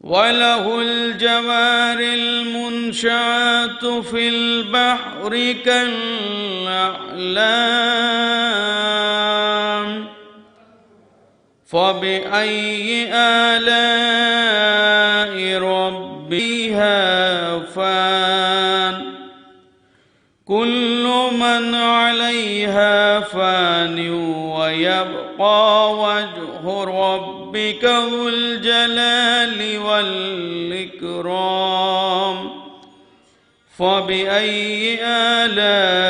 وله الجوار المنشآت في البحر كالأعلام فبأي آلاء ربها فان كل من عليها فان ويبقى وجه ربك ذو الجلال والإكرام فبأي آلاء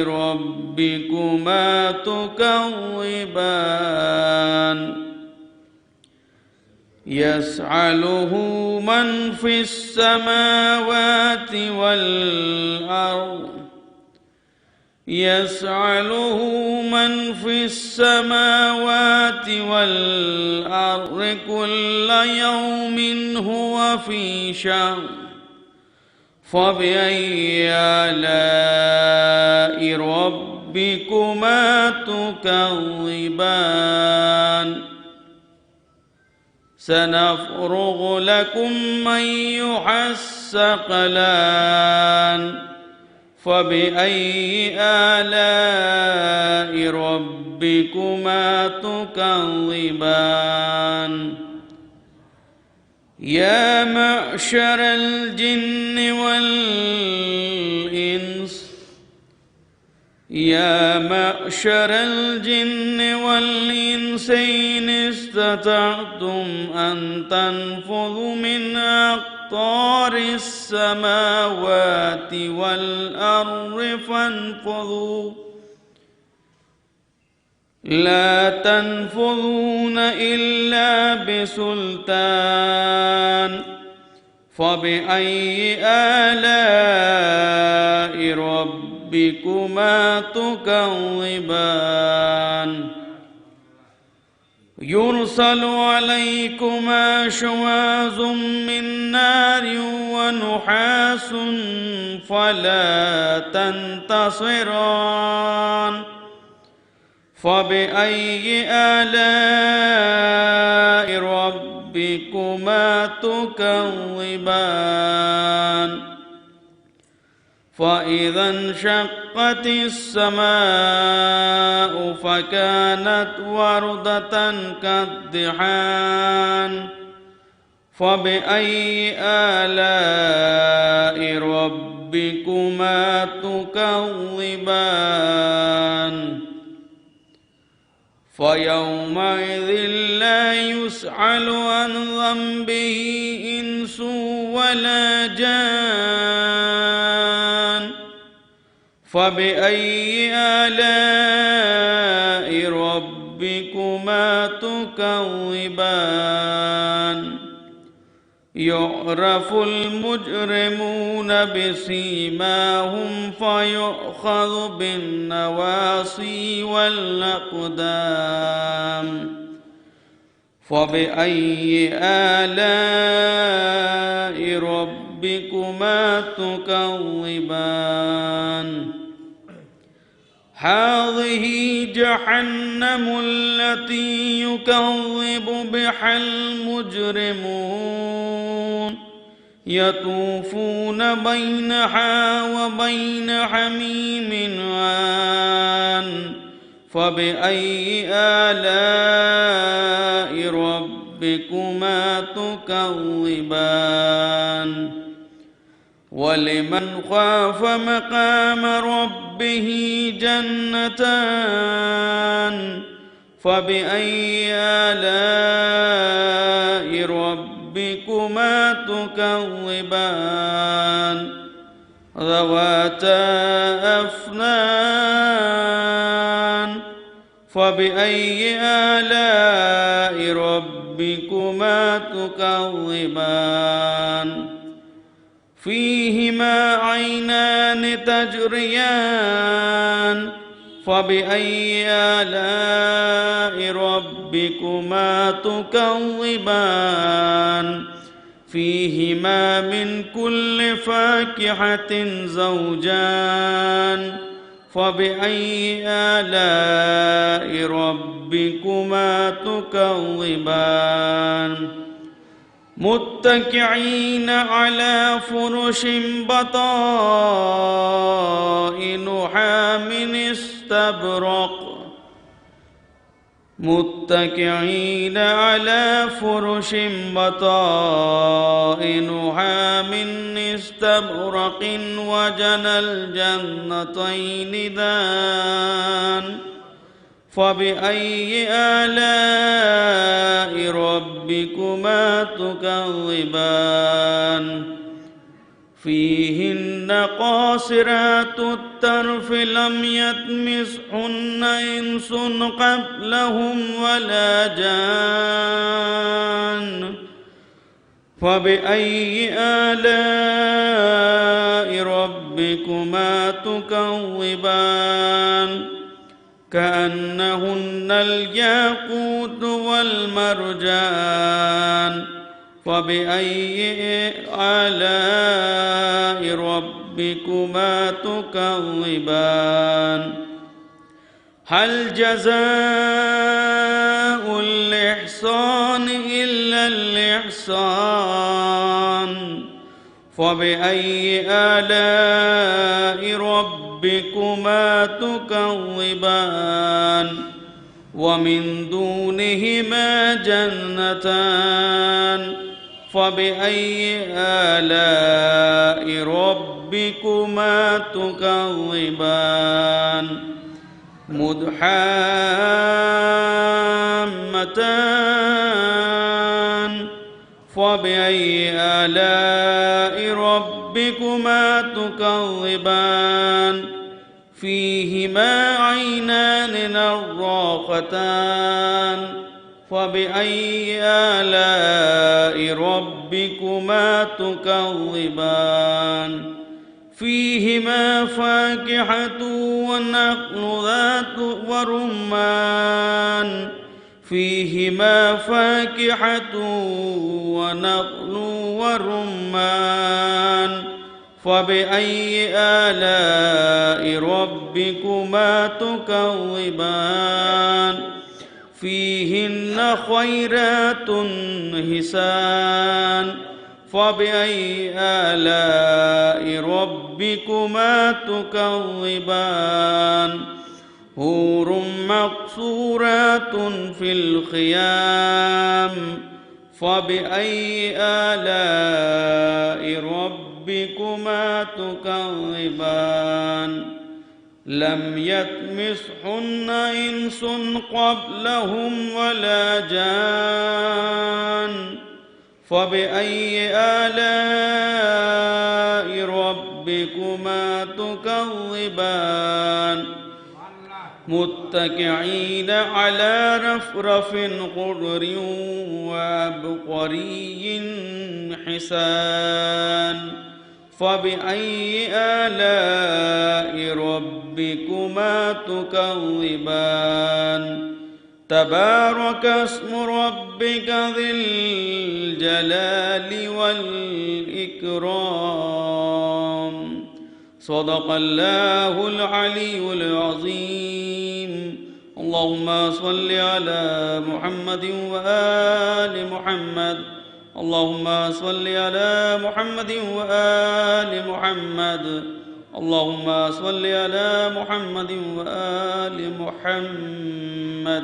ربكما تكذبان يسأله من في السماوات والأرض يسأله من في السماوات والأرض كل يوم هو في شأن فبأي آلاء ربكما تكذبان سنفرغ لكم أيها الثقلان فبأي آلاء ربكما تكذبان يا معشر الجن والإنس يا معشر الجن والإنس إن استطعتم أن تنفذوا من أقطار السماوات والأرض فانفذوا لا تنفذون إلا بسلطان فبأي آلاء ربكما تكذبان يرسل عليكما شواظ من نار ونحاس فلا تنتصران فبأي آلاء ربكما تكذبان فإذا انشقت السماء فكانت وردة كالدحان فبأي آلاء ربكما تكذبان فيومئذ لا يسأل عن ذنبه إنس ولا جان فبأي آلاء ربكما تكذبان يعرف المجرمون بسيماهم فيؤخذ بالنواصي والأقدام فبأي آلاء ربكما تكذبان هذه جهنم التي يكذب بها المجرمون يطوفون بينها وبين حميم آن فبأي آلاء ربكما تكذبان ولمن خاف مقام ربه جنتان فبأي آلاء ربكما تكذبان ذواتا أفنان فبأي آلاء ربكما تكذبان فيهما عينان تجريان فبأي آلاء ربكما تكذبان فيهما من كل فاكهة زوجان فبأي آلاء ربكما تكذبان متكئين على فرش بطائنها من استبرق متكئين على فرش بطائنها من استبرق وجنى الجنتين دان فبأي آلاء ربكما تكذبان فيهن قاصرات الطرف لم يطمثهن إنس قبلهم ولا جان فبأي آلاء ربكما تكذبان كأنهن الياقوت والمرجان فبأي آلاء ربكما تكذبان هل جزاء الإحسان إلا الإحسان فبأي آلاء ربكما تكذبان ومن دونهما جنتان فبأي آلاء ربكما تكذبان مدحامتان فبأي آلاء ربكما تكذبان فيهما عينان نضاختان فبأي آلاء ربكما تكذبان فيهما فاكهة والنخل ذات ورمان فيهما فاكهة ونخل ورمان فبأي آلاء ربكما تكذبان فيهن خيرات حسان فبأي آلاء ربكما تكذبان حور مقصورات في الخيام فبأي آلاء ربكما تكذبان لم يطمثهن إنس قبلهم ولا جان فبأي آلاء ربكما تكذبان متكئين على رفرف خضر وعبقري حسان فبأي آلاء ربكما تكذبان تبارك اسم ربك ذي الجلال والإكرام صدق الله العلي العظيم اللهم صل على محمد وآل محمد اللهم صل على محمد وآل محمد اللهم صل على محمد وآل محمد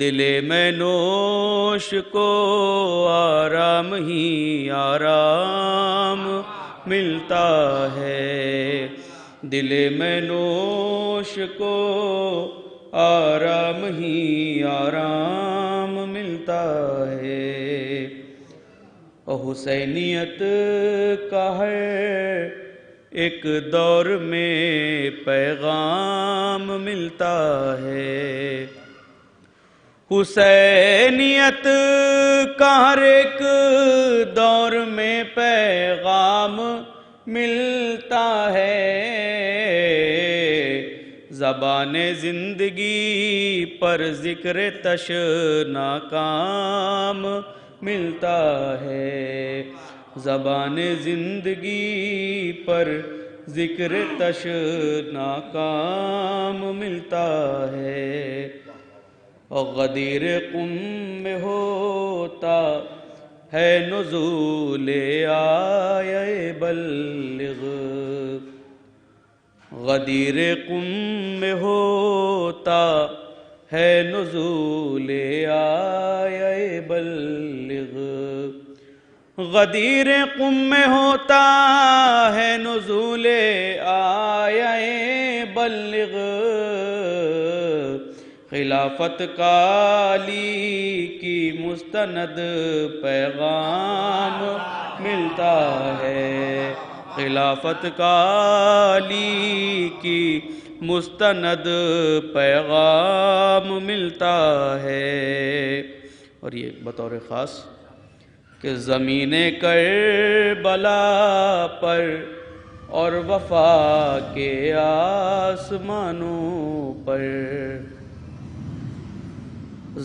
دل میں نوش کو آرام ہی آرام ملتا ہے، دل میں نوش کو آرام ہی آرام ملتا ہے۔ اور حسینیت کا ہے ایک دور میں پیغام ملتا ہے، حسینیت کا ہر ایک دور میں پیغام ملتا ہے، زبان زندگی پر ذکر تشنا کام ملتا ہے، زبان زندگی پر ذکر تشنا کام ملتا ہے۔ اور غدیر قم میں ہوتا ہے نزول آیہ بلغ، غدیر قم میں ہوتا ہے نزول آیہ بلغ، غدیر قم میں ہوتا ہے نزول آیہ بلغ، خلافت کا علی کی مستند پیغام ملتا ہے، خلافت کا علی کی مستند پیغام ملتا ہے۔ اور یہ بطور خاص کہ زمین کربلا پر اور وفا کے آسمانوں پر،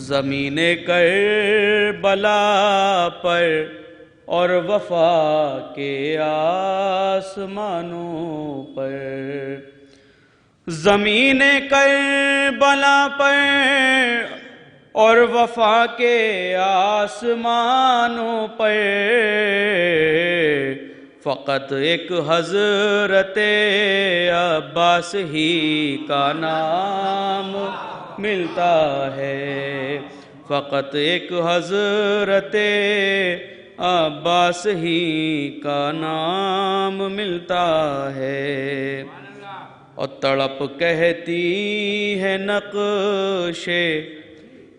زمین کربلا پر اور وفا کے آسمانوں پر، زمین کربلا پر اور وفا کے آسمانوں پر، فقط ایک حضرت عباس ہی کا نام ملتا ہے، فقط ایک حضرت عباس ہی کا نام ملتا ہے۔ اور تڑپ کہتی ہے نقش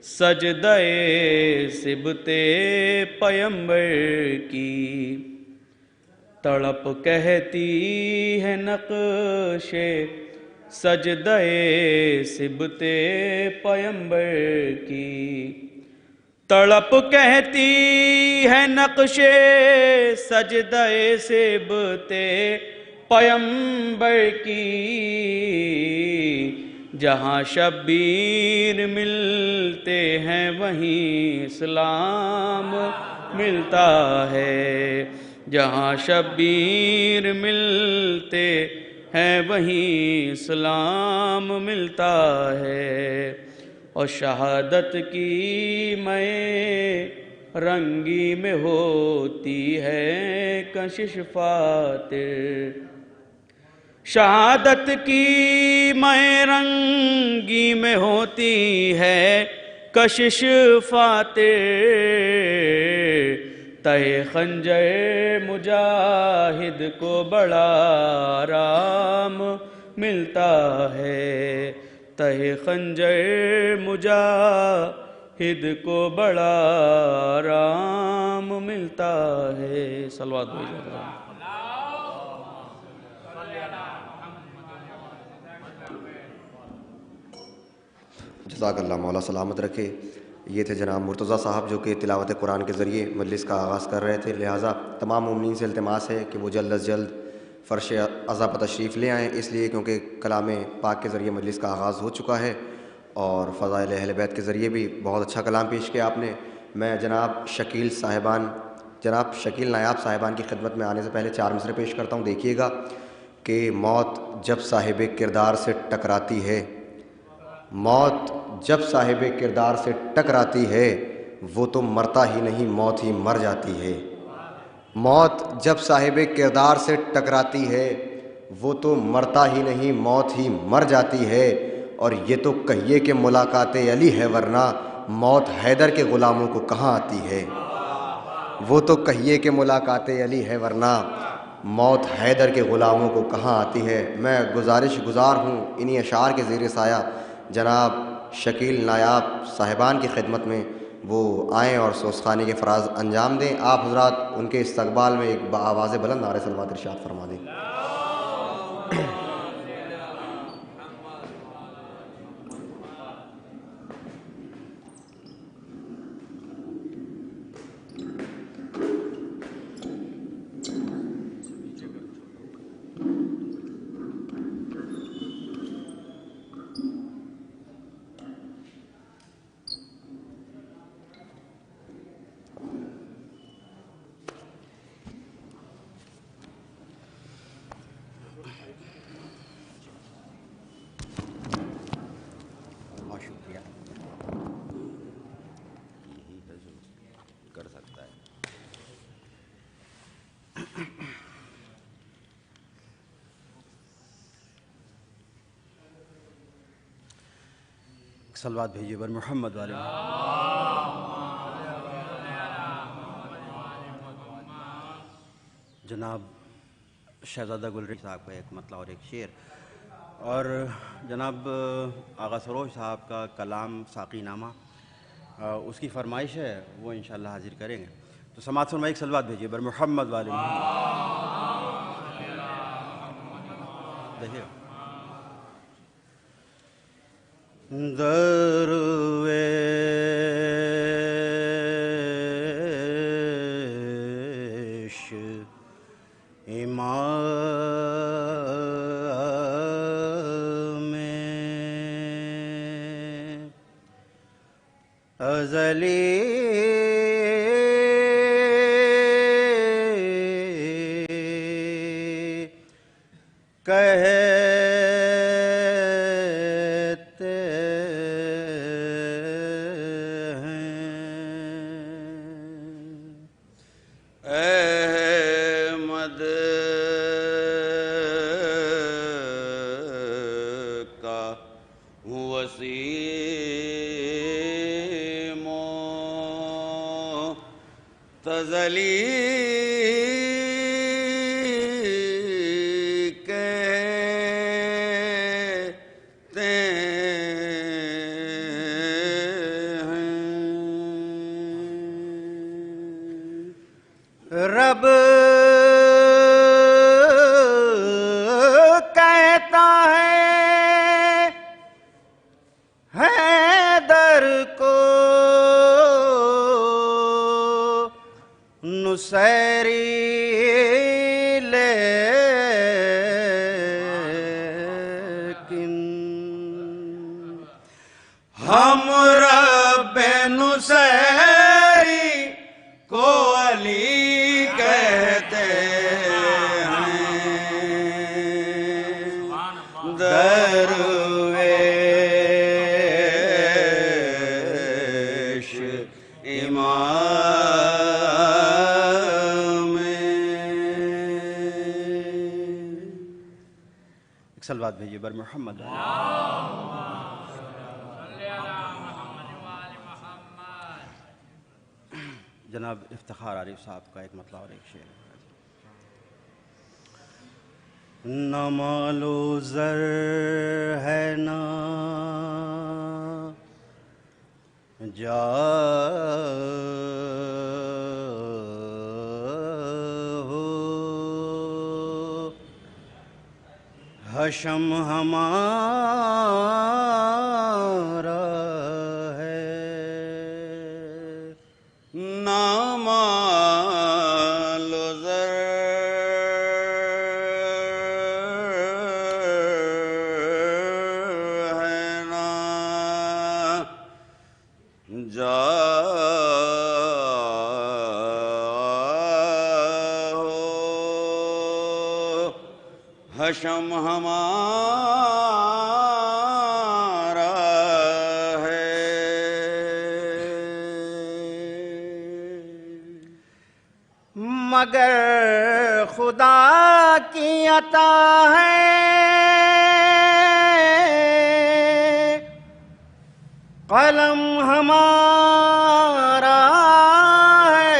سجدہ صبت پیمبر کی، تڑپ کہتی ہے نقش سجدہ صبت پیمبر کی، تڑپ کہتی ہے نقش سجدہ صبت پیمبر کی، جہاں شبیر ملتے ہیں وہیں اسلام ملتا ہے، جہاں شبیر ملتے ہیں وہیں اسلام ملتا ہے۔ اور شہادت کی میں رنگی میں ہوتی ہے کشش فاتر، شہادت کی میں رنگی میں ہوتی ہے کشش فاتر، تہ خنجر مجاہد کو بڑا آرام ملتا ہے، تہ خنجر مجاہد کو بڑا آرام ملتا ہے۔ صلوات بھیجو۔ جزاک اللہ، مولا سلامت رکھے۔ یہ تھے جناب مرتضیٰ صاحب جو کہ تلاوت قرآن کے ذریعے مجلس کا آغاز کر رہے تھے، لہٰذا تمام مومنین سے التماس ہے کہ وہ جلد از جلد فرش عزا پر تشریف لے آئیں، اس لیے کیونکہ کلام پاک کے ذریعے مجلس کا آغاز ہو چکا ہے اور فضائل اہل بیت کے ذریعے بھی بہت اچھا کلام پیش کیا آپ نے۔ میں جناب شکیل نایاب صاحبان کی خدمت میں آنے سے پہلے 4 مصرے پیش کرتا ہوں۔ دیکھیے گا کہ موت جب صاحب کردار سے ٹکراتی ہے، موت جب صاحب کردار سے ٹکراتی ہے وہ تو مرتا ہی نہیں، موت ہی مر جاتی ہے۔ موت جب صاحب کردار سے ٹکراتی ہے وہ تو مرتا ہی نہیں، موت ہی مر جاتی ہے۔ اور یہ تو کہیے کہ ملاقات علی ہے، ورنہ موت حیدر کے غلاموں کو کہاں آتی ہے، وہ تو کہیے کہ ملاقات علی ہے ورنہ موت حیدر کے غلاموں کو کہاں آتی ہے۔ میں گزارش گزار ہوں انہی اشعار کے زیر سایہ جناب شکیل نایاب صاحبان کی خدمت میں وہ آئیں اور سوزخانی کے فراز انجام دیں۔ آپ حضرات ان کے استقبال میں ایک بآواز بلند نعرہ صلوات ارشاد فرما دیں۔ کر سکتا ہے۔ صلوات بھیجیے بر محمد والے جناب شہزادہ گلری صاحب کا ایک مطلع اور ایک شعر، اور جناب آغا سروش صاحب کا کلام ساقی نامہ اس کی فرمائش ہے، وہ انشاءاللہ حاضر کریں گے۔ تو سماعت فرمائے ایک صلوات بھیجیے بر محمد والے دیکھیے درویش امام ازلی کہتے ہیں احمد کا وسیم تزلی رب کہتا ہے حیدر کو نصیری لیکن ہم رب نصیری کو علی کہتے ہیں، درویش امام ایک صلوات بھیجیے بر محمد جناب افتخار عارف صاحب کا ایک مطلع اور ایک شعر۔ نہ مال و زر ہے نہ ہو حشم ہمارا ہے، نہ مال و زر ہے نہ ہو حشم ہمارا ہے، مگر خدا کی عطا ہے قلم ہمارا ہے،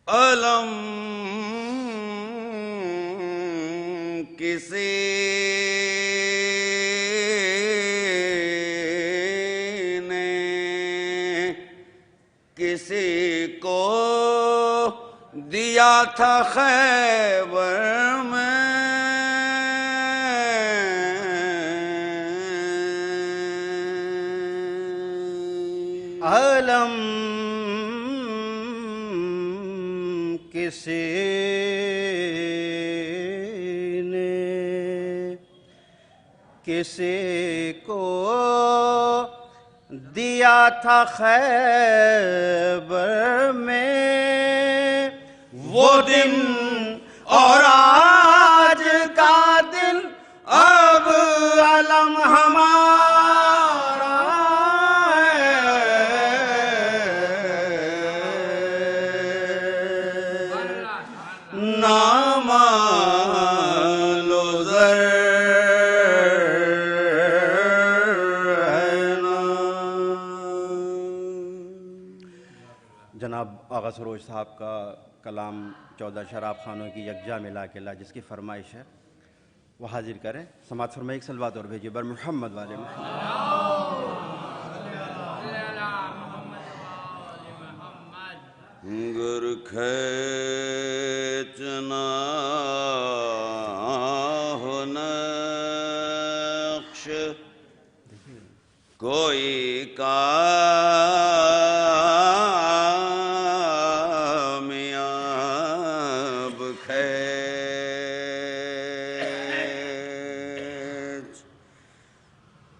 علم کسی نے کسی کو دیا تھا خیبر میں، علم کسی نے کسی کو دیا تھا خیبر میں، وہ دن اور آج کا دن اب علم ہمارا نام لو زر ہے نا۔ جناب آغا سروش صاحب کا کلام 14 شراب خانوں کی یکجا ملا کے لا، جس کی فرمائش ہے وہ حاضر کریں۔ سماعت فرمائے ایک صلوات اور بھیجیے بر محمد والے محمد۔ گر کھینچنا ہو نقش کوئی کامیاب کھینچ،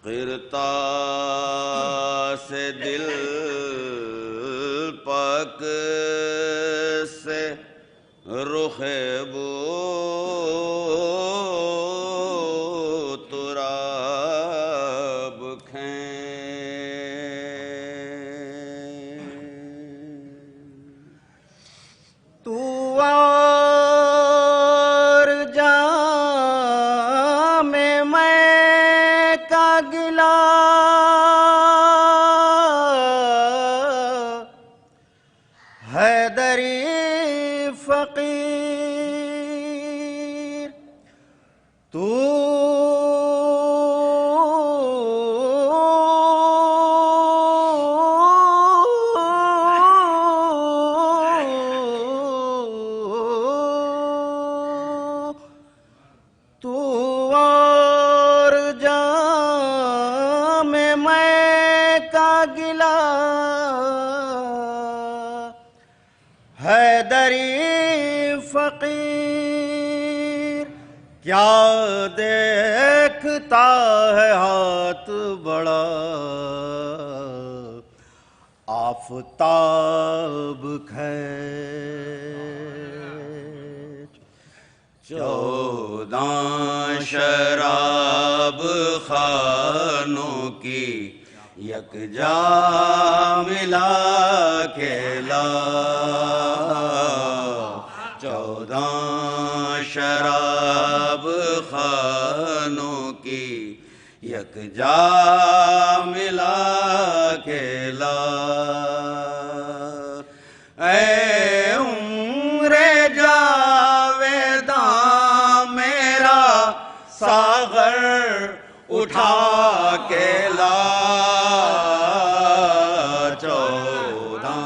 قرطاس دل پاک سے رخ بو تراب کھینچ، تو اور جام میں کا گلا حیدری فقیر، تو اور جام میں کا گلا حیدری فقیر، کیا دیکھتا ہے ہاتھ بڑا آفتاب کھینچ، 14 شراب خانوں کی یکجا ملا کے لا، 14 شراب خانوں کی یکجا ملا کے لا، اے عمر جاویداں میرا ساغر اٹھا کے لا، 14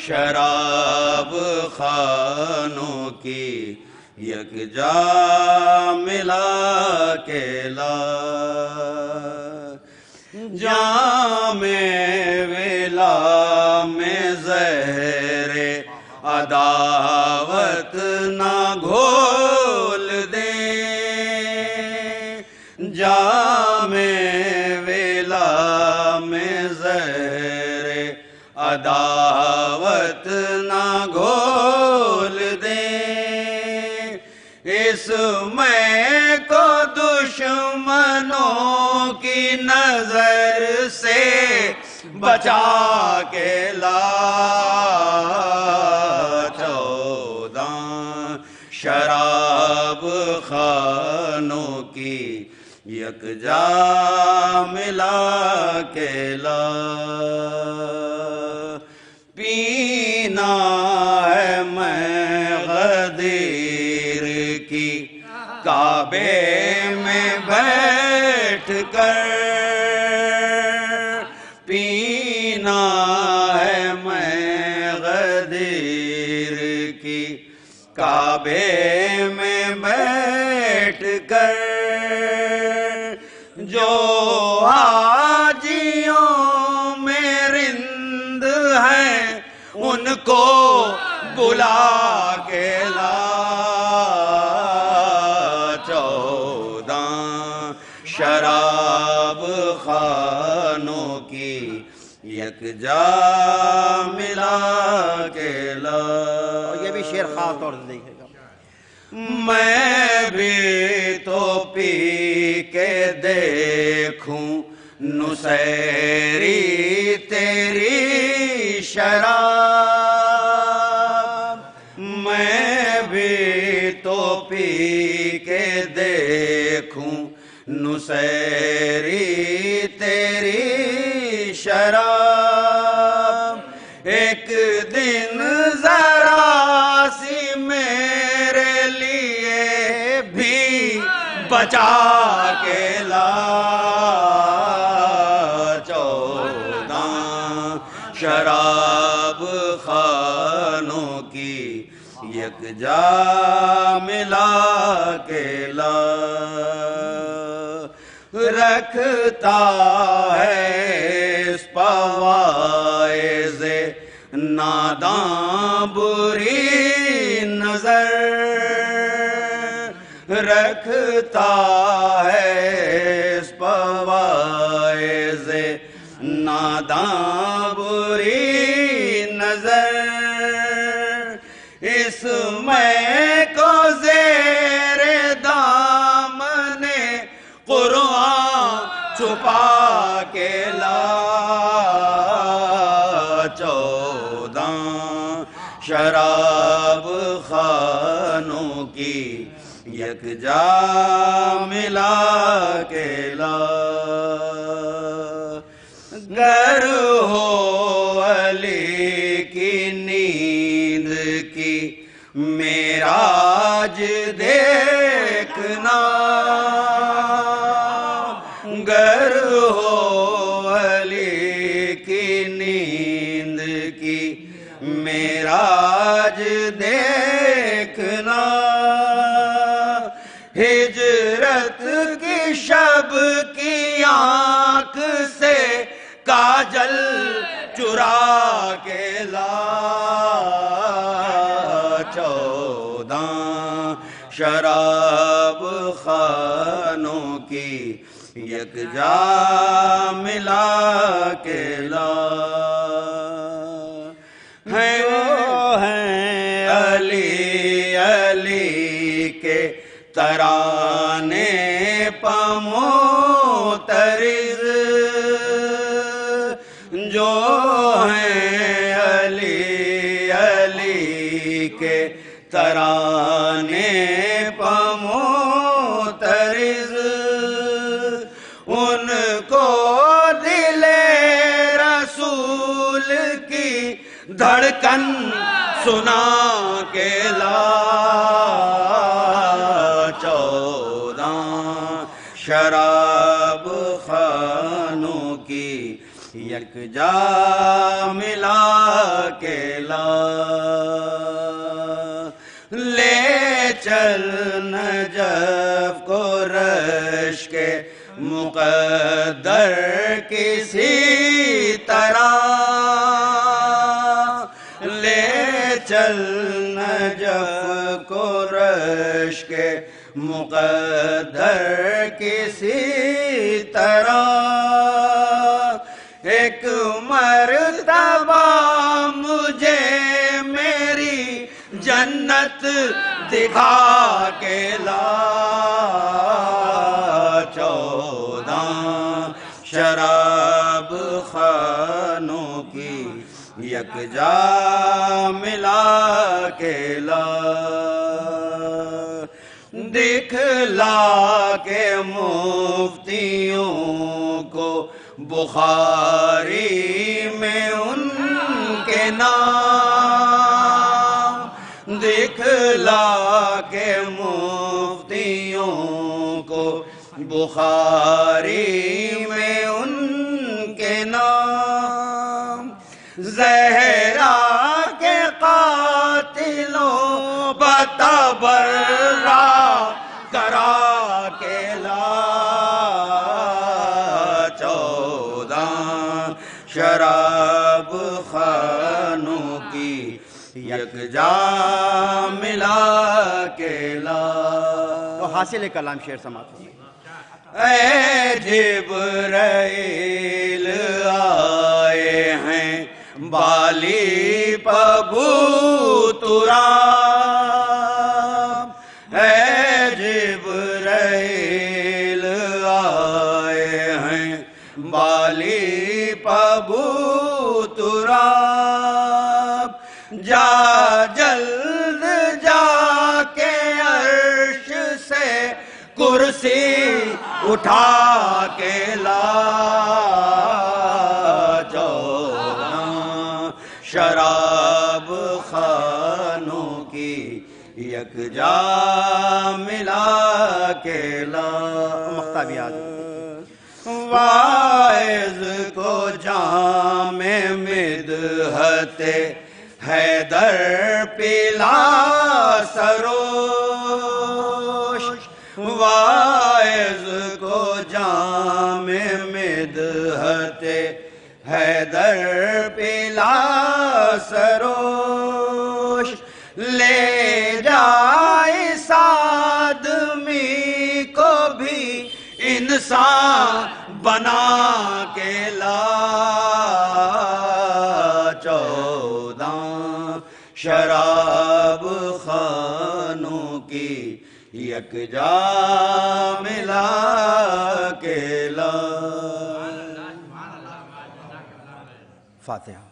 شراب خانوں کی یکجا ملا کے لا، جام ویلا میں زہر عداوت نہ گھول دیں، جام ویلا میں زہر عداوت نہ گھول دیں، اس میں کو دشمنوں کی نظر سے بچا کے لا، 14 شراب خانوں یکجا ملا کے لا پینا ہے میں غدیر کی کعبے میں بیٹھ کر پینا ہے میں غدیر کی کعبے میں بیٹھ کر جو حاجیوں میں رند ہیں ان کو بلا کے لا 14 شراب خانوں کی یکجا ملا کے لا. یہ بھی شعر خاص طور سے دیکھے گا. میں بھی تو پی کے دیکھوں نصیری تیری شراب. میں بھی تو پی کے دیکھوں نصیری تیری شراب. ایک دن ذرا سی میرے لیے بھی بچا کے لا. 14 شراب خانوں کی یکجا ملا کے لا. رکھتا ہے اس پوائز ناداں بری نظر. رکھتا ہے اس پوائز ناداں بری نظر. اس میں کو زیر دامن قرآن چھپا کے لا. 14 شراب خانوں کی یکجا ملا کے لا. گر ہو علی کی نیند کی معراج دیکھنا. گر ہو علی کی نیند کی معراج دیکھنا. ہجرت کی شب کی آنکھ سے کاجل چرا کے لا. 14 شراب خانوں کی یکجا ملا کے لا. ہیں علی علی کے ترانے پموترز جو ہیں علی علی کے ترانے پموترز. ان کو دل رسول کی دھڑکن سنا کے لا. 14 شراب خانوں کی یکجا ملا کے لا. لے چل نجف کو رش کے مقدر کسی طرح. لے چل نجف کو رش کے مقدر کسی طرح. ایک مرتبہ مجھے میری جنت دکھا کے لا. 14 شراب خانوں کی یکجا ملا کے لا. دکھلا کے مفتیوں کو بخاری میں ان کے نام، دکھلا کے مفتیوں کو بخاری میں ان کے نام، زہرا کے قاتلوں بتبرا کرا کے لا 14 شراب خانوں کی یکجا ملا کے لا. تو حاصل کلام شعر سماعت ہوئی. اے جبرائیل آئے ہیں بالی پبوترام، اے جبرائیل آئے ہیں بالی پبوترام، جا جلد جا کے عرش سے کرسی اٹھا کے لا 14 شراب خانوں کی یکجا ملا کے لا. مقطع بھی یاد ہے. واعظ کو جام مدحت حیدر پلا سروش، واعظ کو جام مدحت حیدر پلا سروش، لے جائے آدمی کو بھی انسان بنا کے لا 14 شراب خانوں کی یکجا ملا کے لا. فاتحہ.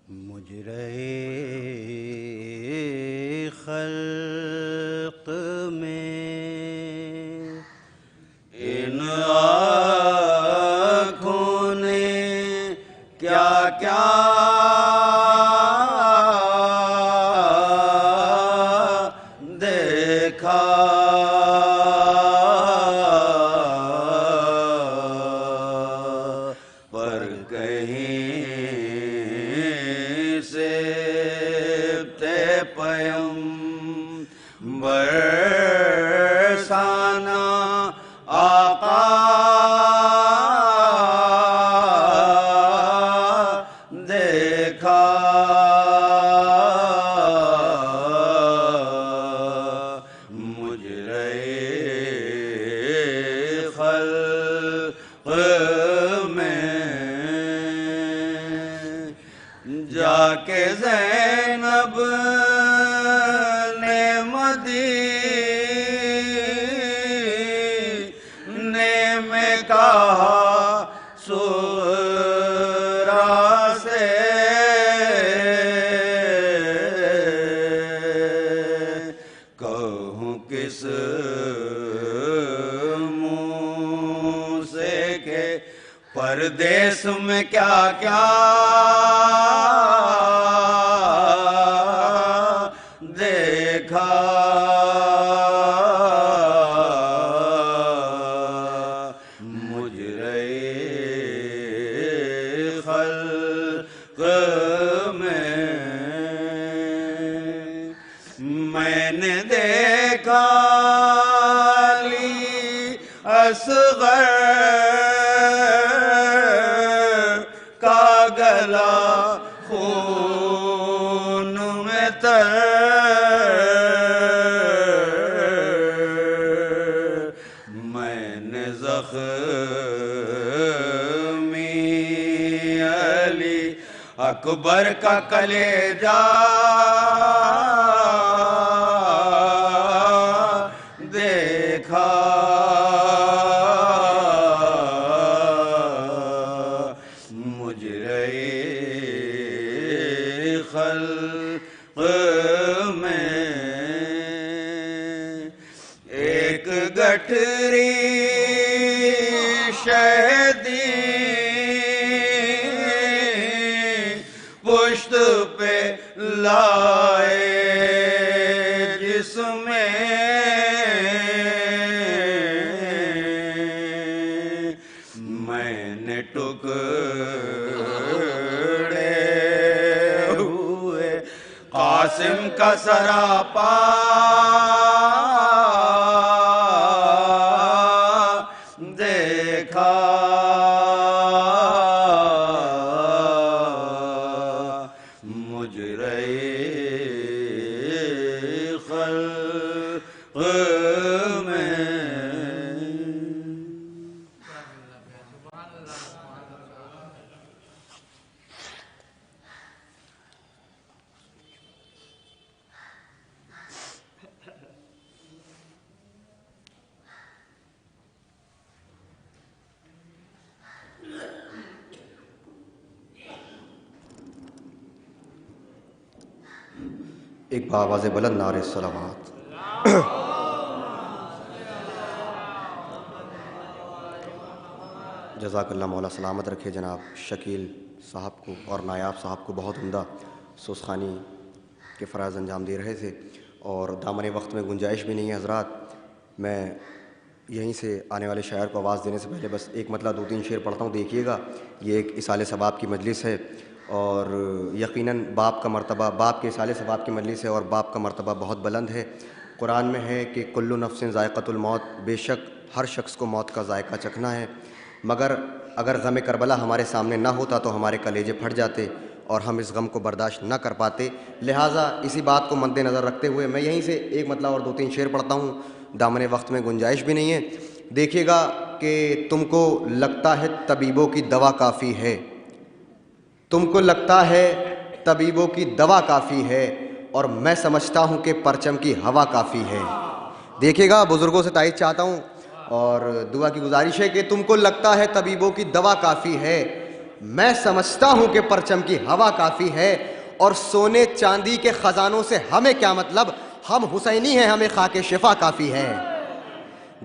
مجرے خلق میں ان آنکھوں نے کیا کیا دیکھا، پر کہیں سے پیغمبر برسانا آقا دیکھا، مجرے خلق میں جا کے زینب نے مدینے میں کہا سغرا سے، کہوں کس منہ سے کہ پردیس میں کیا کیا دیکھا، مجرے خلق میں نے دیکھا علی اصغر کا گلا خون میں تر، میں نے زخمی علی اکبر کا کلیجہ دیکھا، خلق میں ایک گٹھری شہدی پشت پہ لائے جس میں میں نے ٹکڑے ہوئے قاسم کا سراپا دیکھا مجرے خلق میں ایک بآواز بلند نعرہ صلوات۔ جزاک اللہ، مولا سلامت رکھے جناب شکیل صاحب کو اور نایاب صاحب کو، بہت عمدہ سوسخانی کے فرائض انجام دے رہے تھے، اور دامن وقت میں گنجائش بھی نہیں ہے حضرات۔ میں یہیں سے آنے والے شاعر کو آواز دینے سے پہلے بس ایک مطلع 2-3 شعر پڑھتا ہوں، دیکھیے گا۔ یہ ایک اصال ثواب کی مجلس ہے، اور یقیناً باپ کا مرتبہ، باپ کے اصال ثواب کی مجلس ہے، اور باپ کا مرتبہ بہت بلند ہے۔ قرآن میں ہے کہ کل نفس ذائقۃ الموت، بے شک ہر شخص کو موت کا ذائقہ چکھنا ہے، مگر اگر غم کربلا ہمارے سامنے نہ ہوتا تو ہمارے کلیجے پھٹ جاتے اور ہم اس غم کو برداشت نہ کر پاتے۔ لہٰذا اسی بات کو مد نظر رکھتے ہوئے میں یہیں سے ایک مطلع اور 2-3 شعر پڑھتا ہوں، دامن وقت میں گنجائش بھی نہیں ہے۔ دیکھیے گا کہ تم کو لگتا ہے طبیبوں کی دوا کافی ہے، تم کو لگتا ہے طبیبوں کی دوا کافی ہے، اور میں سمجھتا ہوں کہ پرچم کی ہوا کافی ہے۔ دیکھیے گا، بزرگوں سے تائید چاہتا ہوں اور دعا کی گزارش ہے کہ تم کو لگتا ہے طبیبوں کی دوا کافی ہے، میں سمجھتا ہوں کہ پرچم کی ہوا کافی ہے، اور سونے چاندی کے خزانوں سے ہمیں کیا مطلب، ہم حسینی ہیں، ہمیں خاک شفا کافی ہے۔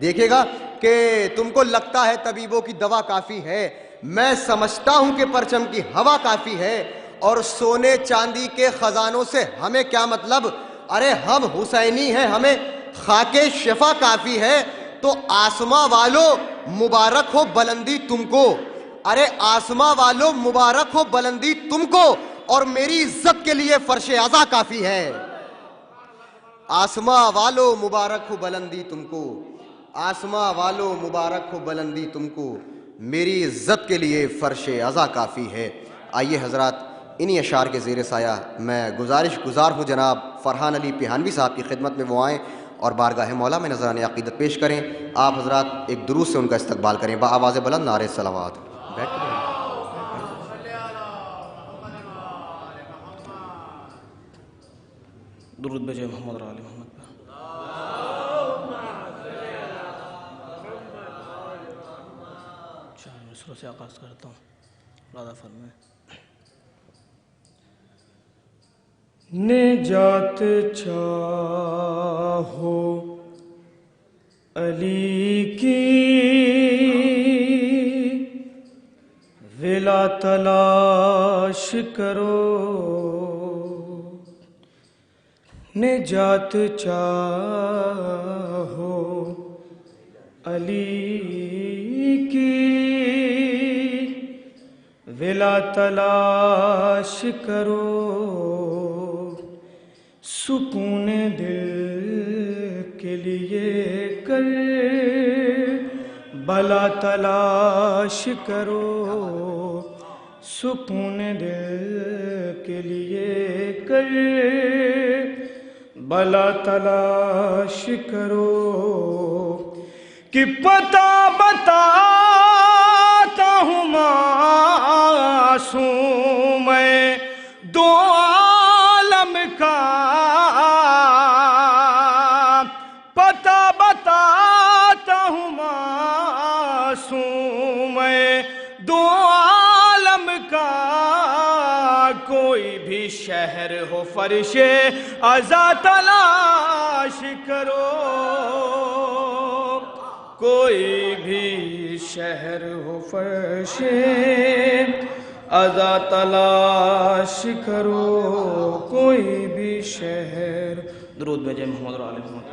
دیکھیے گا کہ تم کو لگتا ہے طبیبوں کی دوا کافی ہے، میں سمجھتا ہوں کہ پرچم کی ہوا کافی ہے، اور سونے چاندی کے خزانوں سے ہمیں کیا مطلب، ارے ہم حسینی ہیں، ہمیں خاک شفا کافی ہے۔ تو آسماں والو مبارک ہو بلندی تم کو، ارے آسماں والو مبارک ہو بلندی تم کو، اور میری عزت کے لیے فرش عزا کافی ہے۔ آسماں والو مبارک ہو بلندی تم کو، آسماں والو مبارک ہو بلندی تم کو، میری عزت کے لیے فرش عزا کافی ہے۔ آئیے حضرات، انہی اشعار کے زیر سایہ میں گزارش گزار ہوں جناب فرحان علی پیہانوی صاحب کی خدمت میں وہ آئیں اور بارگاہ مولا میں نذرانِ عقیدت پیش کریں۔ آپ حضرات ایک درود سے ان کا استقبال کریں بآواز بلند نعرہ صلوات۔ درود بجائے محمد اور آل محمد پر۔ شاہ مصروں سے آغاز کرتا ہوں، راضا فرمائیں۔ نجات چاہو علی کی ولا تلاش کرو، نجات چاہو علی کی ولا تلاش کرو، سکون دل کے لیے کر بلا تلاش کرو، سکون دل کے لیے کر بلا تلاش کرو، کہ پتہ بتاتا ہوں معصوم میں دو عالم کا، پتہ بتاتا ہوں معصوم میں دو عالم کا، کوئی بھی شہر ہو فرش عزا تلاش کرو، کوئی بھی شہر ہو فرش عزا تلاش کرو، کوئی بھی شہر. درود بھیجیں محمد اور آل محمد.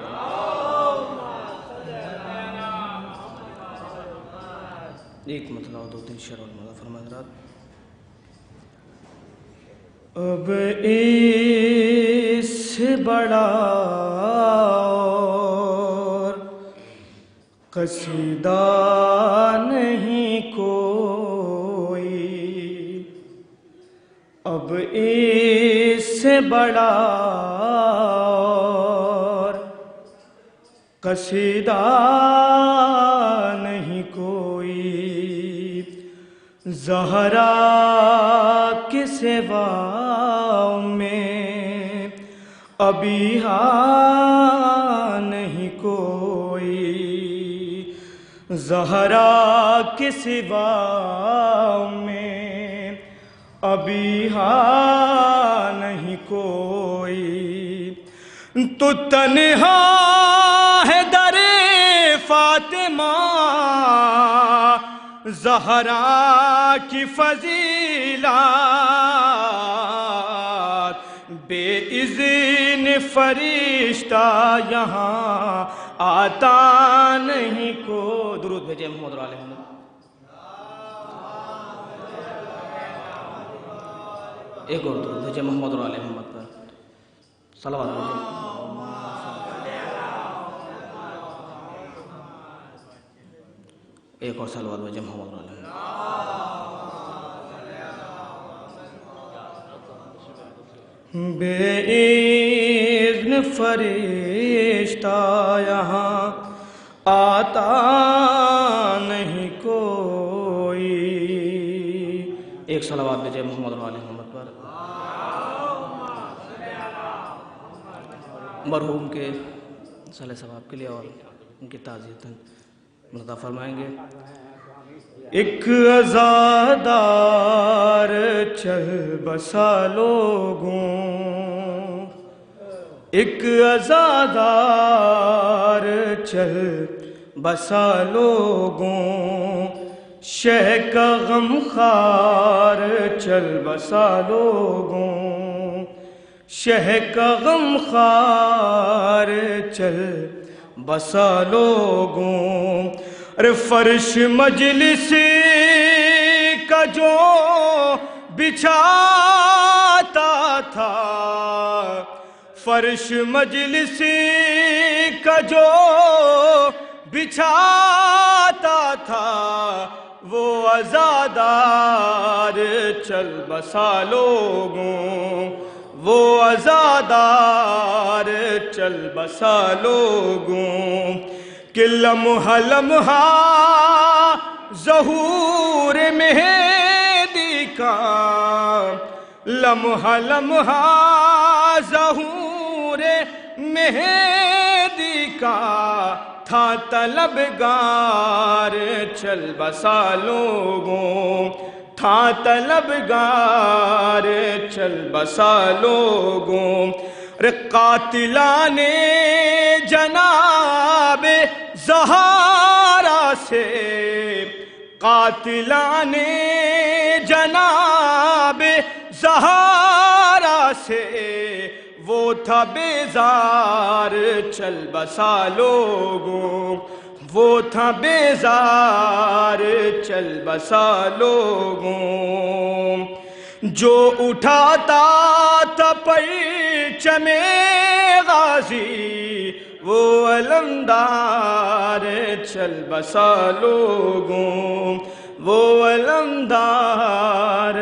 ایک مطلب دو تین شعر اور مطلب فرما حضرات. اب اس سے بڑا اور قصیدہ نہیں کوئی، اب اس سے بڑا اور قصیدہ نہیں کوئی، زہرا کے سوا میں ابھی نہیں کوئی، زہرا کے سوا میں ابھی نہیں کوئی. تو تنہا ہے در فاطمہ زہرا کی فضیلت، بے اذن فرشتہ یہاں آتا نہیں کو. درود بھیجیں محمد اور آل محمد. ایک اور درود بھیجیں محمد اور آل محمد پر. صلوات بھیجیں. ایک اور صلوات بھیجیں محمد اور آل محمد. بے اذن فرشتہ یہاں آتا نہیں کوئی. ایک صلوات بھیجیں محمد اور آل محمد پر. مرحوم کے صالح ثواب کے لیے اور ان کی تعزیتاً مدعا فرمائیں گے. ایک عزادار چل بسا لوگوں، ایک عزادار چل بسا لوگوں، شہ کا غم خوار چل بسا لوگوں، شہ کا غم خوار چل بسا لوگوں. ارے فرش مجلس کا جو بچھاتا تھا، فرش مجلس کا جو بچھاتا تھا، وہ عزادار چل بسا لوگوں، وہ عزادار چل بسا لوگوں. کہ لمحہ لمحہ ظہور مہدی کا، لمحہ لمحہ ظہور مہدی کا، تھا طلبگار چل بسا لوگوں، تھا طلبگار چل بسا لوگوں. قاتلان جناب زہرا سے، قاتلان جناب زہرا سے، وہ تھا بیزار چل بسا لوگوں، وہ تھا بیزار چل بسا لوگوں. جو اٹھاتا تھا پرچم غازی، وہ علمدار چل بسا لوگوں، وہ علمدار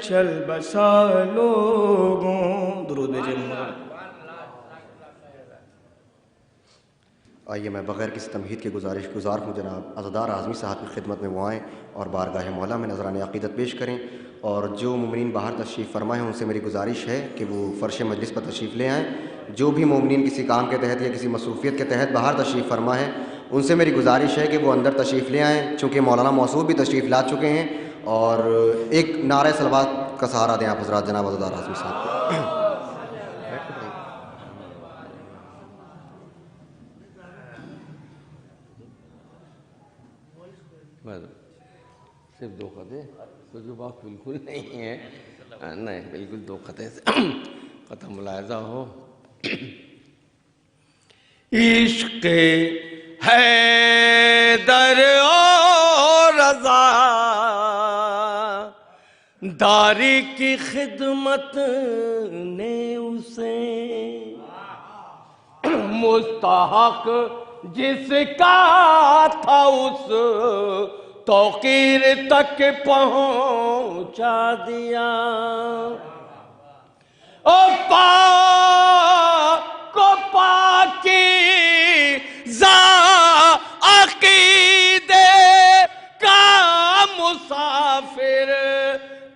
چل بسا لوگوں. درود بھیجیں محمد. آئیے میں بغیر کسی تمہید کے گزار ہوں جناب عزادار اعظمی صاحب کی خدمت میں وہ آئیں اور بارگاہ مولا میں نذرانِ عقیدت پیش کریں. اور جو مومنین باہر تشریف فرما ہیں ان سے میری گزارش ہے کہ وہ فرش مجلس پر تشریف لے آئیں. جو بھی مومنین کسی کام کے تحت یا کسی مصروفیت کے تحت باہر تشریف فرما ہے ان سے میری گزارش ہے کہ وہ اندر تشریف لے آئیں، چونکہ مولانا موصوف بھی تشریف لا چکے ہیں. اور ایک نعرہ صلوات کا سہارا دیں آپ حضرات جناب عزادار اعظمی صاحب کو. صرف 2 خطے تو جو بات بالکل نہیں ہے، نہیں بالکل 2 خطے سے خطہ ملاحظہ ہو. عشق حیدر اور رضا داری کی خدمت نے اسے مستحق جس کا تھا اس توقیر تک پہنچا دیا. او پاک کو پاکی عقیدے کا مسافر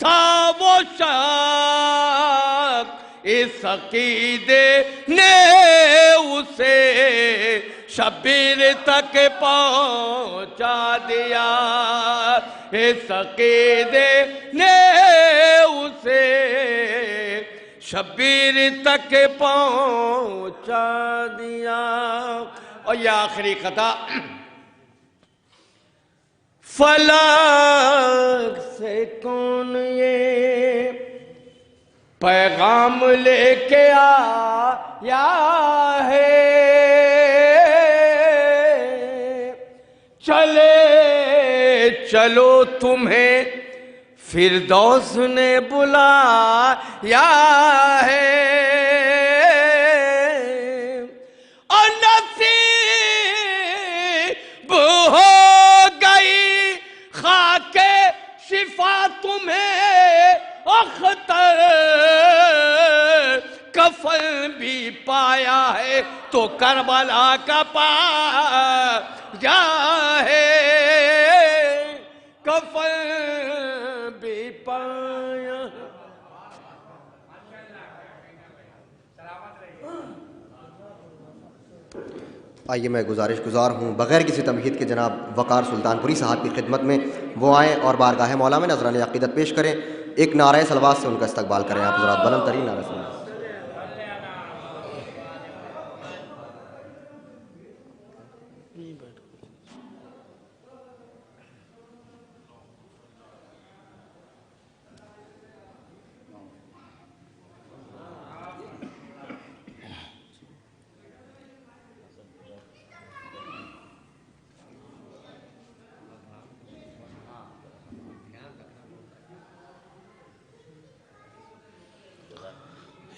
تھا وہ شخص، اس عقیدے نے اسے شبیر تک پہنچا دیا. اس عقیدے نے اسے شبیر تک پہنچا دیا. اور یہ آخری خطا، فلک سے کون یہ پیغام لے کے آیا ہے، چلے چلو تمہیں فردوس نے بلایا ہے. اور نصیب ہو گئی خاک شفا تمہیں، اختر کفن بھی پایا ہے تو کربلا کا پایا ہے. کفن بھی پایا. آئیے میں گزارش گزار ہوں بغیر کسی تمہید کے جناب وقار سلطان پوری صاحب کی خدمت میں وہ آئیں اور بارگاہ مولا میں نذرانِ عقیدت پیش کریں. ایک نعرہ صلوات سے ان کا استقبال کریں آپ حضرات، بلند ترین نعرہ صلوات.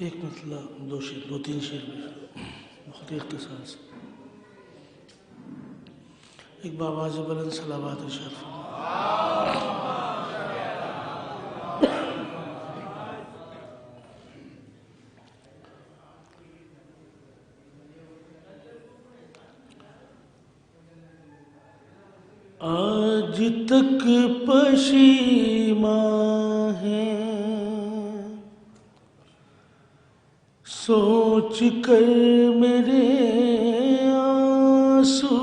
ایک مطلب 2 شعر 2-3 شعر بہت اختصار سے ایک بآواز بلند صلوات ارشاد آج تک پشیماں ہیں سوچ کر میرے آنسو،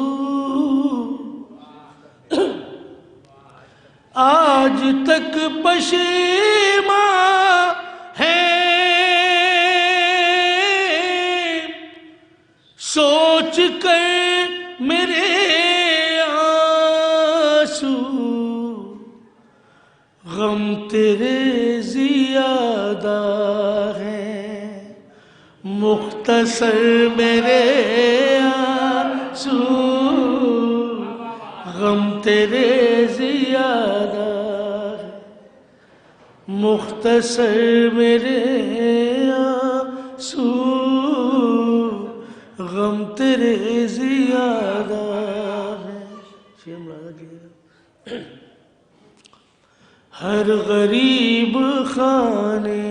آج تک پشیماں ہیں سوچ کر میرے آنسو، غم تیرے زیادہ مختصر میرے آنسو، غم تیرے زیادہ مختصر میرے آنسو، غم تیرے زیادہ ہر غریب خانے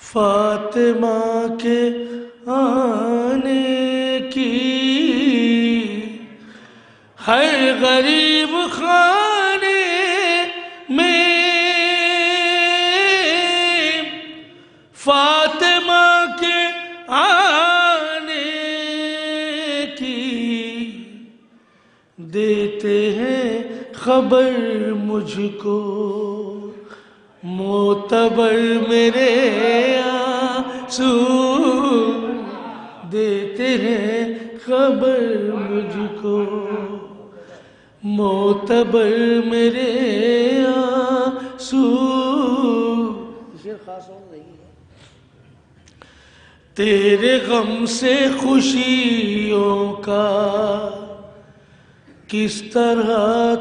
فاطمہ کے آنے کی، ہر غریب خانے میں فاطمہ کے آنے کی، دیتے ہیں خبر مجھ کو، معتبر میرے آنسو دیتے ہیں خبر مجھ کو، معتبر میرے آنسو. شعر خاص ہو رہی ہے. تیرے غم سے خوشیوں کا کس طرح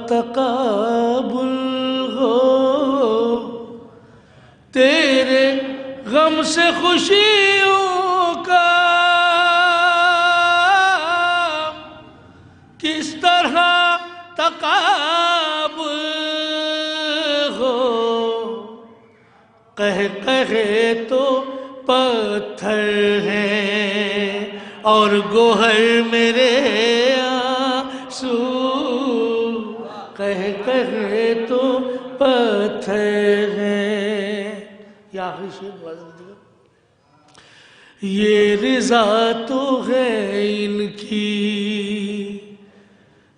تقابل ہو، تیرے غم سے خوشیوں کا کس طرح تقابل ہو. قہقہے تو پتھر ہیں اور گوہر میرے آنسو، قہقہے تو پتھر ہیں. یہ آخری شعر غزل دیجیے. یہ رضا تو ہے ان کی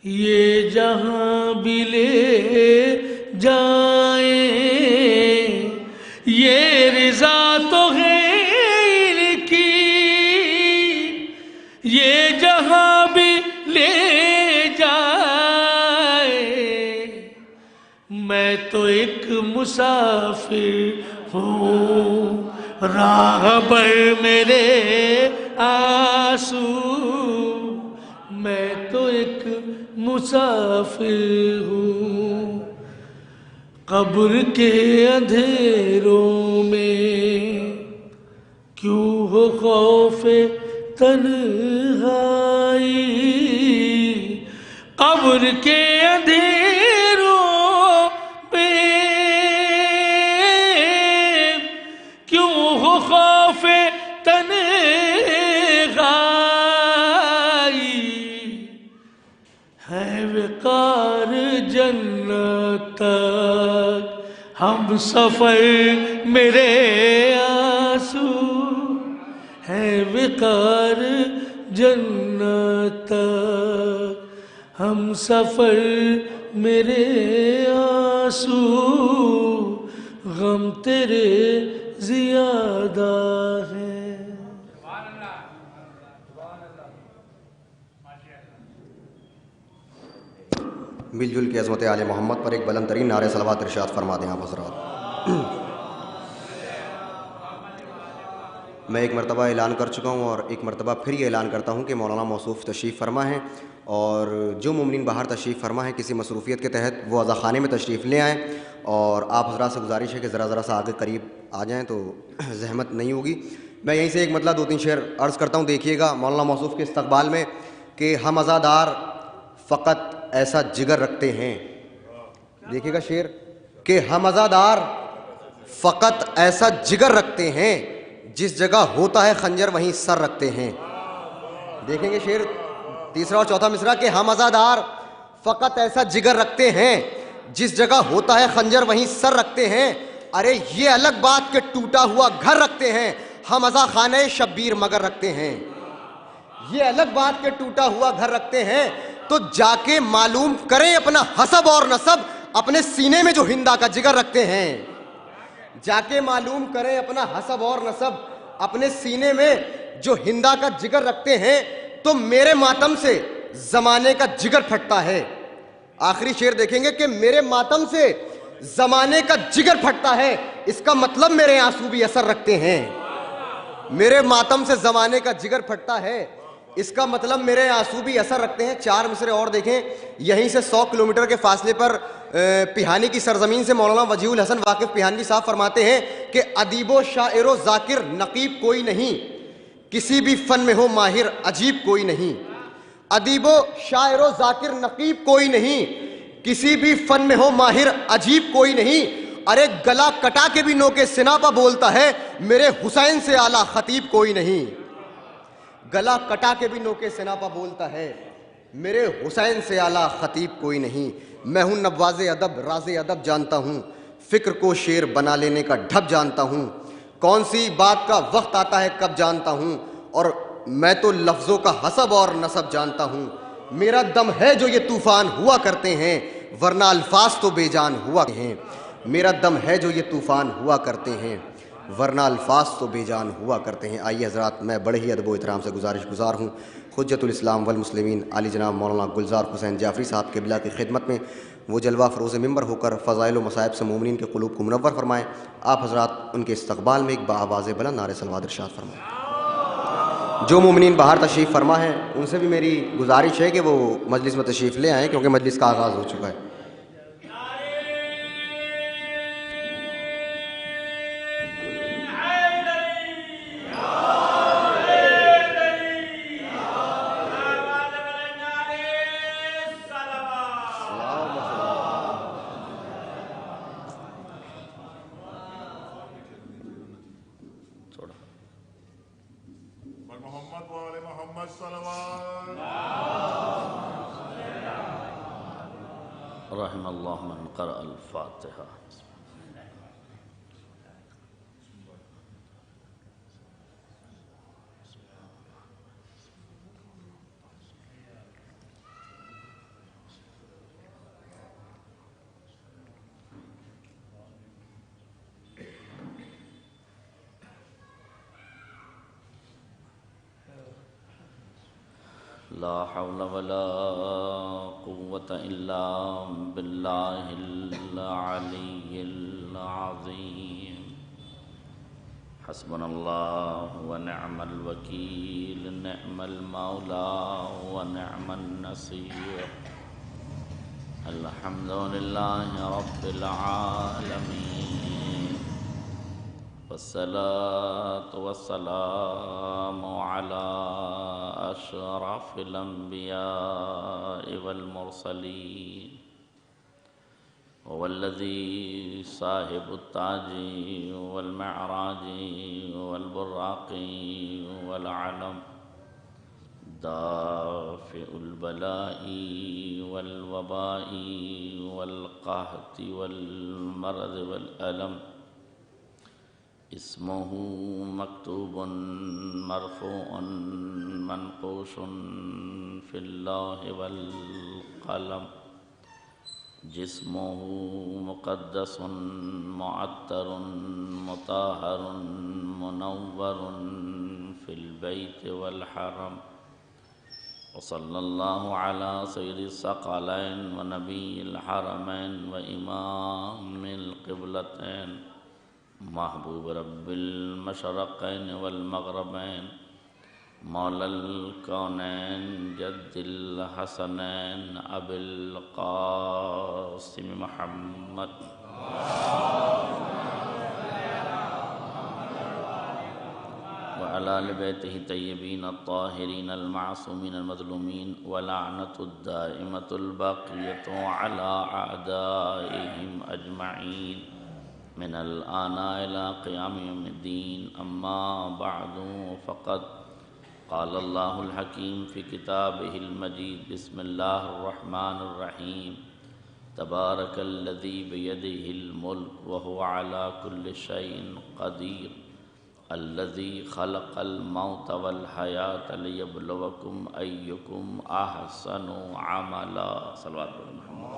یہ جہاں بھی لے جائیں، یہ رضا تو ہے ان کی یہ جہاں بھی لے جائیں. میں تو ایک مسافر ہوں راہبر میرے آنسو، میں تو ایک مسافر ہوں قبر کے اندھیروں میں، کیوں ہو خوف تنہائی، قبر کے اندھیروں میں کیوں ہو خوف تنہائی. ہے وقار جنت تک ہم سفر میرے آنسو، ہے وقار جنت تک ہم سفر میرے آنسو، غم تیرے زیادہ ہے. مل جل کے عظمت آل محمد پر ایک بلند ترین نعرہ صلوات ارشاد فرما دیں آپ حضرات. میں ایک مرتبہ اعلان کر چکا ہوں اور ایک مرتبہ پھر یہ اعلان کرتا ہوں کہ مولانا موصوف تشریف فرما ہیں، اور جو مومنین باہر تشریف فرما ہیں کسی مصروفیت کے تحت وہ عزاخانے میں تشریف لے آئیں، اور آپ حضرات سے گزارش ہے کہ ذرا سا آگے قریب آ جائیں تو زحمت نہیں ہوگی. میں یہیں سے ایک مطلب 2-3 شعر عرض کرتا ہوں. دیکھیے گا مولانا موصوف کے استقبال میں کہ ہم عزادار فقط ایسا جگر رکھتے ہیں. دیکھیے گا شعر کہ ہم عزادار فقط ایسا جگر رکھتے ہیں جس جگہ ہوتا ہے خنجر وہیں سر رکھتے ہیں. دیکھیں گے شعر تیسرا اور چوتھا مصرع کہ ہم عزادار فقط ایسا جگر رکھتے ہیں جس جگہ ہوتا ہے خنجر وہیں سر رکھتے ہیں. ارے یہ الگ بات کہ ٹوٹا ہوا گھر رکھتے ہیں، ہم عزا خانہ شبیر مگر رکھتے ہیں. یہ الگ بات کہ ٹوٹا ہوا گھر رکھتے ہیں، تو جا کے معلوم کریں اپنا حسب اور نسب، اپنے سینے میں جو ہندا کا جگر رکھتے ہیں. جا کے معلوم کریں اپنا حسب اور نسب، اپنے سینے میں جو ہندا کا جگر رکھتے ہیں، تو میرے ماتم سے زمانے کا جگر پھٹتا ہے. آخری شعر دیکھیں گے کہ میرے ماتم سے زمانے کا جگر پھٹتا ہے، اس کا مطلب میرے آنسو بھی اثر رکھتے ہیں. میرے ماتم سے زمانے کا جگر پھٹتا ہے، اس کا مطلب میرے آنسو بھی اثر رکھتے ہیں. 4 مصرے اور دیکھیں. یہیں سے 100 کلومیٹر کے فاصلے پر پیہانی کی سرزمین سے مولانا وجیہ الحسن واقف پیہانی صاحب فرماتے ہیں کہ ادیب و شاعر و ذاکر نقیب کوئی نہیں، کسی بھی فن میں ہو ماہر عجیب کوئی نہیں. ادیب و شاعر و ذاکر نقیب کوئی نہیں، کسی بھی فن میں ہو ماہر عجیب کوئی نہیں. ارے گلا کٹا کے بھی نوکے سنا پہ بولتا ہے، میرے حسین سے اعلیٰ خطیب کوئی نہیں. گلا کٹا کے بھی نوکے سنا پہ بولتا ہے، میرے حسین سے اعلیٰ خطیب کوئی نہیں. میں ہوں نواز ادب راز ادب جانتا ہوں، فکر کو شعر بنا لینے کا ڈھب جانتا ہوں. کون سی بات کا وقت آتا ہے کب جانتا ہوں، اور میں تو لفظوں کا حسب اور نسب جانتا ہوں. میرا دم ہے جو یہ طوفان ہوا کرتے ہیں، ورنہ الفاظ تو بے جان ہوا ہیں، میرا دم ہے جو یہ طوفان ہوا کرتے ہیں، ورنہ الفاظ تو بے جان ہوا کرتے ہیں۔ آئیے حضرات، میں بڑے ہی ادب و احترام سے گزارش گزار ہوں حجت الاسلام والمسلمین علی جناب مولانا گلزار حسین جعفری صاحب قبلہ کی خدمت میں وہ جلوہ فروز ممبر ہو کر فضائل و مصائب سے مومنین کے قلوب کو منور فرمائیں۔ آپ حضرات ان کے استقبال میں ایک بآواز بلند نعرہ صلوات ارشاد فرمائیں۔ جو مومنین باہر تشریف فرما ہیں ان سے بھی میری گزارش ہے کہ وہ مجلس میں تشریف لے آئیں، کیونکہ مجلس کا آغاز ہو چکا ہے۔ محمد وآل محمد صلوات رحم اللہ من قرأ الفاتحہ۔ لا حول ولا قوة إلا بالله العلي العظيم۔ حسبنا الله ونعم الوكيل، نعم المولى ونعم النصير۔ الحمد لله رب العالمين، والصلاة والسلام على أشرف الأنبياء والمرسلين، هو الذي صاحب التاج والمعراج والبراق والعلم، دافع البلاء والوباء والقحط والمرض والألم، اسمه مكتوب مرفوع منقوش في اللوح والقلم، جسمه مقدس معطر مطهر منور في البيت والحرم، وصلى الله على سيد الثقلين ونبي الحرمين وإمام القبلتين، محبوب رب المشرقين والمغربين، مولا الكونين جد الحسنين أبي القاسم محمد وعلى آل بيته الطيبين الطاهرين المعصومين المظلومين، ولعنة الدائمة الباقية على أعدائهم أجمعين من الآن إلى قيام يوم الدين۔ أما بعد، فقد قال الله الحكيم في كتابه المجيد، بسم الله الرحمن الرحيم، تبارك الذي بيده الملك وهو على كل شيء قدير، الذي خلق الموت والحياة ليبلوكم أيكم أحسن عملا۔ صلوات محمد۔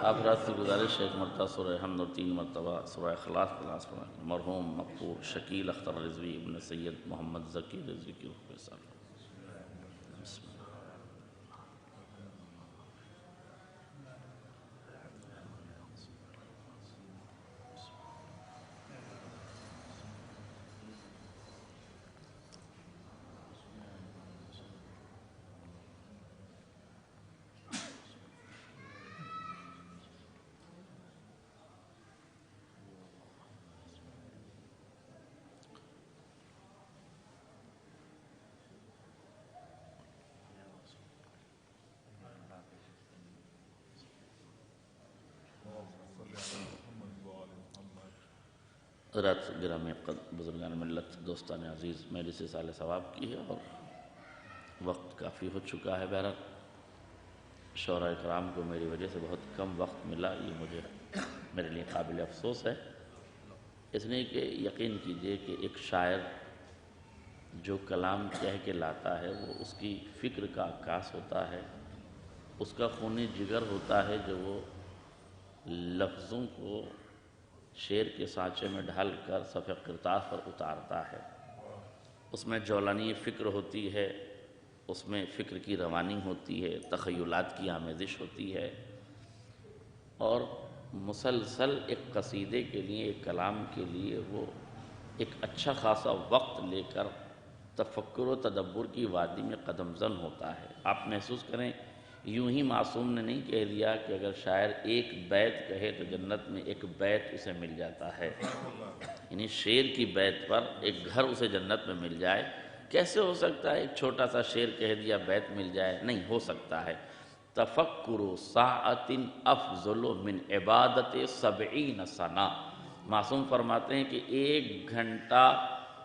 آپ رات کی گزارش ہے، ایک مرتبہ سورہ حمد اور 3 مرتبہ سورہ اخلاص پڑھا فرمائیں۔ مرحوم مقبول شکیل اختر رضوی ابن سید محمد ذکی رضوی کی روح کے ساتھ۔ بسم اللہ۔ حضرات گرامی بزرگان ملت، دوستان عزیز، مجلس سال ثواب کی ہے اور وقت کافی ہو چکا ہے۔ بہرحال شعراء کرام کو میری وجہ سے بہت کم وقت ملا، یہ میرے لیے قابل افسوس ہے، اس لیے کہ یقین کیجئے کہ ایک شاعر جو کلام کہہ کے لاتا ہے وہ اس کی فکر کا عکاس ہوتا ہے، اس کا خون جگر ہوتا ہے جو وہ لفظوں کو شعر کے سانچے میں ڈھال کر صفحہ قرطاس پر اتارتا ہے۔ اس میں جولانی فکر ہوتی ہے، اس میں فکر کی روانی ہوتی ہے، تخیلات کی آمیزش ہوتی ہے، اور مسلسل ایک قصیدے کے لیے، ایک کلام کے لیے وہ ایک اچھا خاصا وقت لے کر تفکر و تدبر کی وادی میں قدم زن ہوتا ہے۔ آپ محسوس کریں، یوں ہی معصوم نے نہیں کہہ دیا کہ اگر شاعر ایک بیت کہے تو جنت میں ایک بیت اسے مل جاتا ہے، یعنی شعر کی بیت پر ایک گھر اسے جنت میں مل جائے۔ کیسے ہو سکتا ہے؟ ایک چھوٹا سا شعر کہہ دیا بیت مل جائے؟ نہیں ہو سکتا ہے۔ تفکر ساعت افضل من عبادت 70 سنہ، معصوم فرماتے ہیں کہ 1 گھنٹہ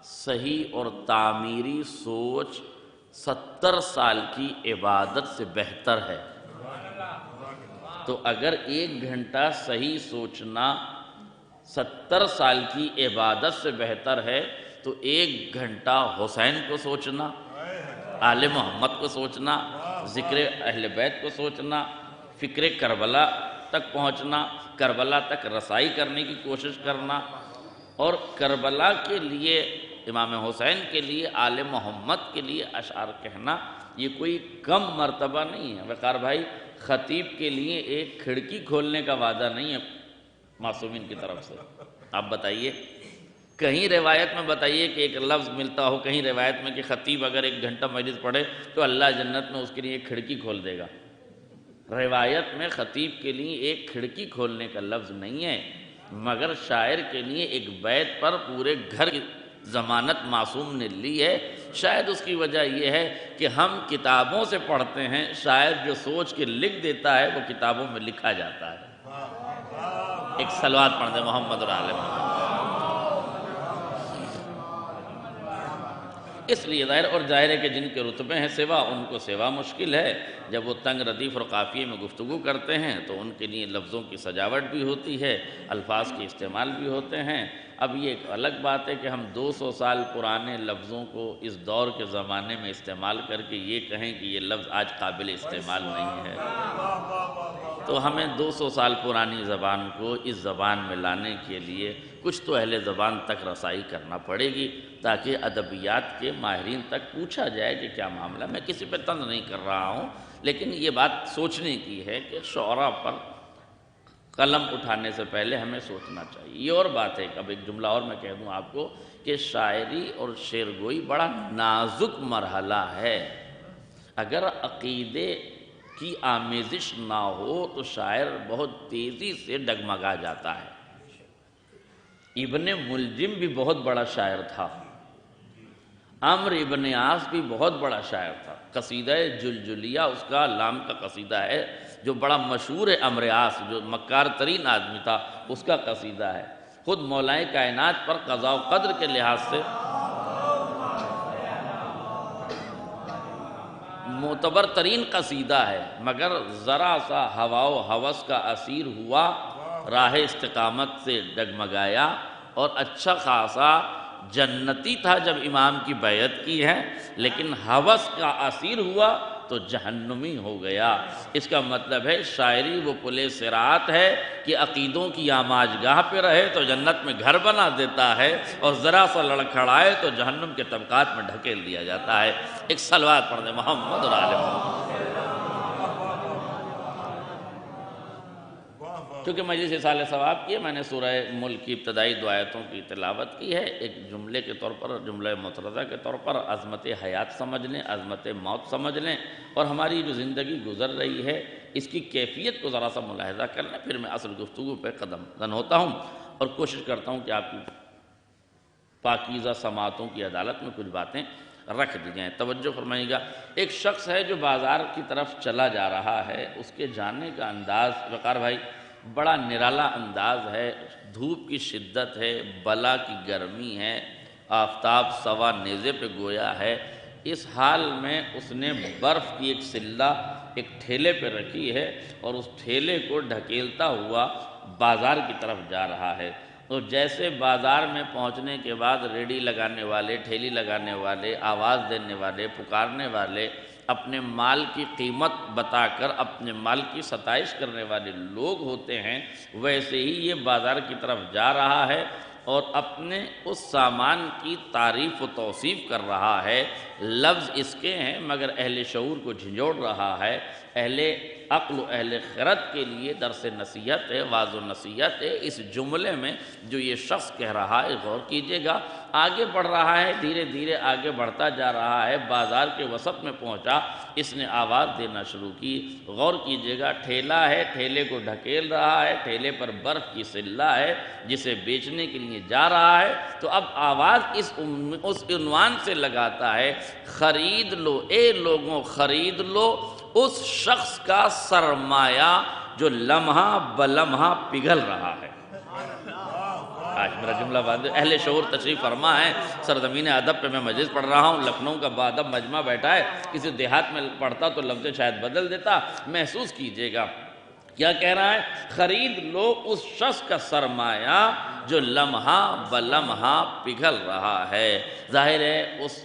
صحیح اور تعمیری سوچ 70 سال کی عبادت سے بہتر ہے۔ تو اگر 1 گھنٹہ صحیح سوچنا 70 سال کی عبادت سے بہتر ہے تو 1 گھنٹہ حسین کو سوچنا، آل محمد کو سوچنا، ذکر اہل بیت کو سوچنا، فکر کربلا تک پہنچنا، کربلا تک رسائی کرنے کی کوشش کرنا، اور کربلا کے لیے، امام حسین کے لیے، آل محمد کے لیے اشعار کہنا، یہ کوئی کم مرتبہ نہیں ہے۔ وقار بھائی، خطیب کے لیے ایک کھڑکی کھولنے کا وعدہ نہیں ہے معصومین کی طرف سے۔ آپ بتائیے، کہیں روایت میں بتائیے کہ ایک لفظ ملتا ہو کہیں روایت میں کہ خطیب اگر 1 گھنٹہ مجلس پڑھے تو اللہ جنت میں اس کے لیے ایک کھڑکی کھول دے گا؟ روایت میں خطیب کے لیے ایک کھڑکی کھولنے کا لفظ نہیں ہے، مگر شاعر کے لیے ایک بیت پر پورے گھر کی ضمانت معصوم نے لی ہے۔ شاید اس کی وجہ یہ ہے کہ ہم کتابوں سے پڑھتے ہیں، شاعر جو سوچ کے لکھ دیتا ہے وہ کتابوں میں لکھا جاتا ہے۔ ایک صلوات پڑھ دیں محمد اور آل محمد۔ اس لیے ظاہر ہے کہ جن کے رتبے ہیں سوا، ان کو سوا مشکل ہے۔ جب وہ تنگ ردیف اور قافیے میں گفتگو کرتے ہیں تو ان کے لیے لفظوں کی سجاوٹ بھی ہوتی ہے، الفاظ کے استعمال بھی ہوتے ہیں۔ اب یہ ایک الگ بات ہے کہ ہم 200 سال پرانے لفظوں کو اس دور کے زمانے میں استعمال کر کے یہ کہیں کہ یہ لفظ آج قابل استعمال نہیں ہے، تو ہمیں 200 سال پرانی زبان کو اس زبان میں لانے کے لیے کچھ تو اہل زبان تک رسائی کرنا پڑے گی، تاکہ ادبیات کے ماہرین تک پوچھا جائے کہ کیا معاملہ۔ میں کسی پہ طنز نہیں کر رہا ہوں، لیکن یہ بات سوچنے کی ہے کہ شعراء پر قلم اٹھانے سے پہلے ہمیں سوچنا چاہیے۔ یہ اور بات ہے کہ اب ایک جملہ اور میں کہہ دوں آپ کو کہ شاعری اور شعر گوئی بڑا نازک مرحلہ ہے۔ اگر عقیدے کی آمیزش نہ ہو تو شاعر بہت تیزی سے ڈگمگا جاتا ہے۔ ابن ملجم بھی بہت بڑا شاعر تھا، عمرو ابن عاص بھی بہت بڑا شاعر تھا۔ قصیدہ جلجلیہ اس کا لام کا قصیدہ ہے جو بڑا مشہور ہے۔ عمرو عاص جو مکار ترین آدمی تھا، اس کا قصیدہ ہے۔ خود مولا کائنات پر قضاء و قدر کے لحاظ سے معتبر ترین قصیدہ ہے، مگر ذرا سا ہوا و ہوس کا اسیر ہوا، راہ استقامت سے ڈگمگایا، اور اچھا خاصا جنتی تھا جب امام کی بیعت کی ہے، لیکن ہوس کا اسیر ہوا تو جہنمی ہو گیا۔ اس کا مطلب ہے شاعری وہ پل صراط ہے کہ عقیدوں کی آماج گاہ پہ رہے تو جنت میں گھر بنا دیتا ہے، اور ذرا سا لڑکھڑائے تو جہنم کے طبقات میں ڈھکیل دیا جاتا ہے۔ ایک صلوات پڑھ دیں محمد اور آل محمد۔ چونکہ مجلس اصال ثواب کی ہے، میں نے سورہ ملک کی ابتدائی 2 آیتوں کی تلاوت کی ہے۔ ایک جملے کے طور پر، جملہ مطردہ کے طور پر عظمت حیات سمجھ لیں، عظمت موت سمجھ لیں، اور ہماری جو زندگی گزر رہی ہے اس کی کیفیت کو ذرا سا ملاحظہ کر لیں، پھر میں اصل گفتگو پہ قدم زن ہوتا ہوں اور کوشش کرتا ہوں کہ آپ کی پاکیزہ سماعتوں کی عدالت میں کچھ باتیں رکھ دی جائیں۔ توجہ فرمائیے گا، ایک شخص ہے جو بازار کی طرف چلا جا رہا ہے، اس کے جانے کا انداز وقار بھائی بڑا نرالا انداز ہے۔ دھوپ کی شدت ہے، بلا کی گرمی ہے، آفتاب سوا نیزے پہ گویا ہے۔ اس حال میں اس نے برف کی ایک سلہ ایک ٹھیلے پہ رکھی ہے اور اس ٹھیلے کو ڈھکیلتا ہوا بازار کی طرف جا رہا ہے۔ اور جیسے بازار میں پہنچنے کے بعد ریڈی لگانے والے، ٹھیلی لگانے والے، آواز دینے والے، پکارنے والے اپنے مال کی قیمت بتا کر اپنے مال کی ستائش کرنے والے لوگ ہوتے ہیں، ویسے ہی یہ بازار کی طرف جا رہا ہے اور اپنے اس سامان کی تعریف و توصیف کر رہا ہے۔ لفظ اس کے ہیں مگر اہل شعور کو جھنجھوڑ رہا ہے۔ اہل عقل و اہل خرد کے لیے درس نصیحت ہے، واعظ و نصیحت ہے۔ اس جملے میں جو یہ شخص کہہ رہا ہے غور کیجئے گا، آگے بڑھ رہا ہے، دھیرے دھیرے آگے بڑھتا جا رہا ہے، بازار کے وسط میں پہنچا، اس نے آواز دینا شروع کی۔ غور کیجئے گا، ٹھیلا ہے، ٹھیلے کو ڈھکیل رہا ہے، ٹھیلے پر برف کی سلہ ہے جسے بیچنے کے لیے جا رہا ہے، تو اب آواز اس عنوان سے لگاتا ہے، خرید لو اے لوگوں، خرید لو اس شخص کا سرمایہ جو لمحہ بلمحہ پگھل رہا ہے۔ آج میرا جملہ باندھے، اہل شعور تشریف فرما ہے، سرزمین ادب پہ میں مجلس پڑھ رہا ہوں، لکھنؤ کا باادب مجمع بیٹھا ہے، کسی دیہات میں پڑھتا تو لفظ شاید بدل دیتا۔ محسوس کیجئے گا کیا کہہ رہا ہے، خرید لو اس شخص کا سرمایہ جو لمحہ بلمحہ پگھل رہا ہے۔ ظاہر ہے اس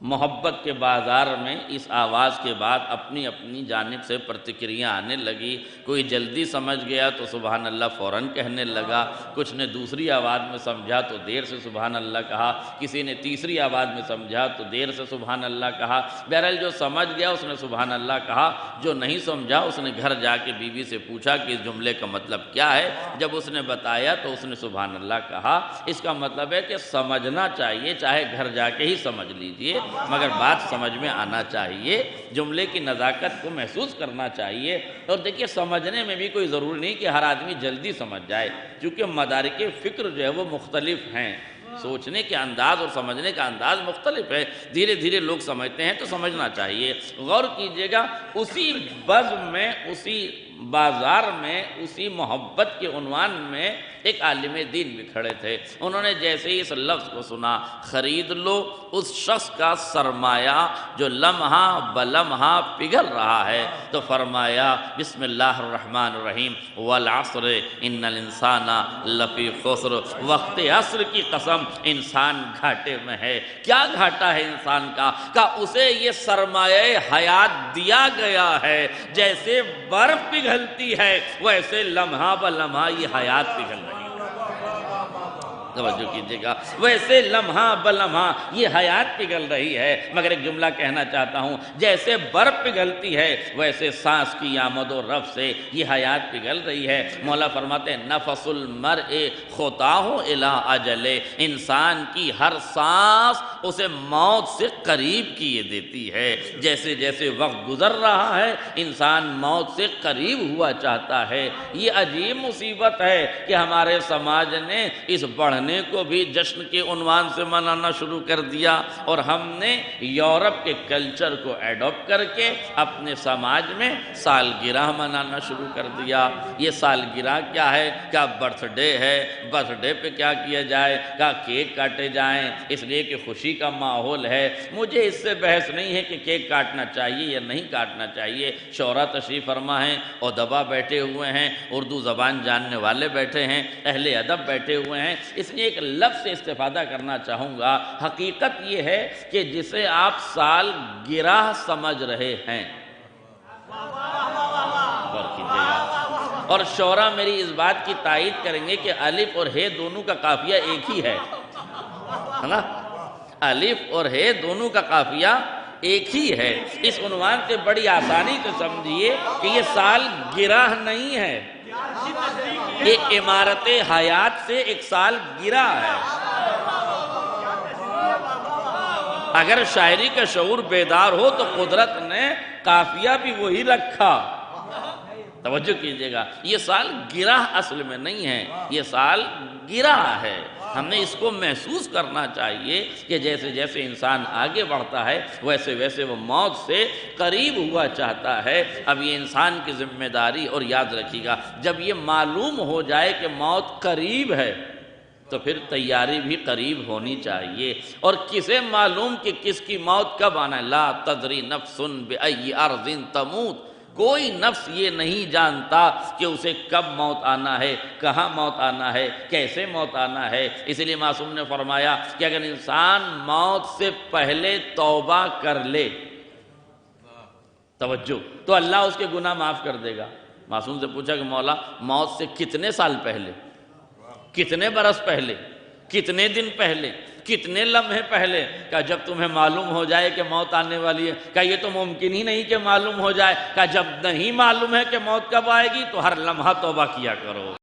محبت کے بازار میں اس آواز کے بعد اپنی اپنی جانب سے پرتکریاں آنے لگی۔ کوئی جلدی سمجھ گیا تو سبحان اللہ فوراً کہنے لگا، کچھ نے دوسری آواز میں سمجھا تو دیر سے سبحان اللہ کہا، کسی نے تیسری آواز میں سمجھا تو دیر سے سبحان اللہ کہا۔ بہرحال جو سمجھ گیا اس نے سبحان اللہ کہا، جو نہیں سمجھا اس نے گھر جا کے بیوی سے پوچھا کہ اس جملے کا مطلب کیا ہے۔ جب اس نے بتایا تو اس نے سبحان اللہ کہا۔ اس کا مطلب ہے کہ سمجھنا چاہیے، چاہے گھر جا کے ہی سمجھ لیجئے، مگر بات سمجھ میں آنا چاہیے، جملے کی نزاکت کو محسوس کرنا چاہیے۔ اور دیکھیے سمجھنے میں بھی کوئی ضروری نہیں کہ ہر آدمی جلدی سمجھ جائے، کیونکہ مدارک فکر جو ہے وہ مختلف ہیں، سوچنے کے انداز اور سمجھنے کا انداز مختلف ہے، دھیرے دھیرے لوگ سمجھتے ہیں تو سمجھنا چاہیے۔ غور کیجئے گا اسی بزم میں، اسی بازار میں، اسی محبت کے عنوان میں ایک عالم دین بھی کھڑے تھے۔ انہوں نے جیسے ہی اس لفظ کو سنا، خرید لو اس شخص کا سرمایہ جو لمحہ بلمحہ پگھل رہا ہے، تو فرمایا بسم اللہ الرحمن الرحیم، والعصر ان الانسان لفی خسر، وقت عصر کی قسم انسان گھاٹے میں ہے۔ کیا گھاٹا ہے انسان کا؟ کہ اسے یہ سرمایہ حیات دیا گیا ہے، جیسے برف پگھلتی ہے ویسے لمحہ بلمحہ یہ حیات پگھل رہی ہے۔ توجہ کیجئے گا، ویسے لمحہ بلمحہ یہ حیات پگھل رہی ہے۔ مگر ایک جملہ کہنا چاہتا ہوں، جیسے برف پگھلتی ہے ویسے سانس کی آمد و رفع سے یہ حیات پگھل رہی ہے۔ مولا فرماتے ہیں نفس المرء خطاہ الی اجل، انسان کی ہر سانس اسے موت سے قریب کیے دیتی ہے۔ جیسے جیسے وقت گزر رہا ہے انسان موت سے قریب ہوا چاہتا ہے۔ یہ عجیب مصیبت ہے کہ ہمارے سماج نے اس بڑھنے کو بھی جشن کے عنوان سے منانا شروع کر دیا، اور ہم نے یورپ کے کلچر کو ایڈاپٹ کر کے اپنے سماج میں سالگرہ منانا شروع کر دیا۔ یہ سالگرہ کیا ہے؟ کیا برتھ ڈے ہے؟ برتھ ڈے پہ کیا کیا جائے؟ کیا کیک کاٹے جائیں اس لیے کہ خوشی کا ماحول ہے؟ مجھے اس سے بحث نہیں ہے کہ کیک کاٹنا چاہیے یا نہیں کاٹنا چاہیے۔ شعراء تشریف فرما ہیں، ادبا بیٹھے ہوئے ہیں، اردو زبان جاننے والے بیٹھے ہیں، اہل ادب بیٹھے ہوئے ہیں، اس لیے ایک لفظ سے استفادہ کرنا چاہوں گا۔ حقیقت یہ ہے کہ جسے آپ سال گرہ سمجھ رہے ہیں، غور کیجئے گا، اور شعراء میری اس بات کی تائید کریں گے کہ الف اور ہے دونوں کا قافیہ ایک ہی ہے نا؟ الف اور ہے دونوں کا قافیہ ایک ہی ہے۔ اس عنوان سے بڑی آسانی سے سمجھیے کہ یہ سال گرہ نہیں ہے، ایک عمارت حیات سے ایک سال گرا ہے۔ اگر شاعری کا شعور بیدار ہو تو قدرت نے قافیہ بھی وہی رکھا۔ توجہ کیجئے گا، یہ سال گرا اصل میں نہیں ہے، یہ سال گرا ہے۔ ہم نے اس کو محسوس کرنا چاہیے کہ جیسے جیسے انسان آگے بڑھتا ہے ویسے ویسے وہ موت سے قریب ہوا چاہتا ہے۔ اب یہ انسان کی ذمہ داری، اور یاد رکھیے گا جب یہ معلوم ہو جائے کہ موت قریب ہے تو پھر تیاری بھی قریب ہونی چاہیے۔ اور کسے معلوم کہ کس کی موت کب آنا ہے؟ لا تدری نفس بأی ارض تموت، کوئی نفس یہ نہیں جانتا کہ اسے کب موت آنا ہے، کہاں موت آنا ہے، کیسے موت آنا ہے۔ اس لیے معصوم نے فرمایا کہ اگر انسان موت سے پہلے توبہ کر لے، توجہ، تو اللہ اس کے گناہ معاف کر دے گا۔ معصوم سے پوچھا کہ مولا موت سے کتنے سال پہلے، کتنے برس پہلے، کتنے دن پہلے، کتنے لمحے پہلے؟ کہا جب تمہیں معلوم ہو جائے کہ موت آنے والی ہے۔ کہا یہ تو ممکن ہی نہیں کہ معلوم ہو جائے۔ کہا جب نہیں معلوم ہے کہ موت کب آئے گی تو ہر لمحہ توبہ کیا کرو۔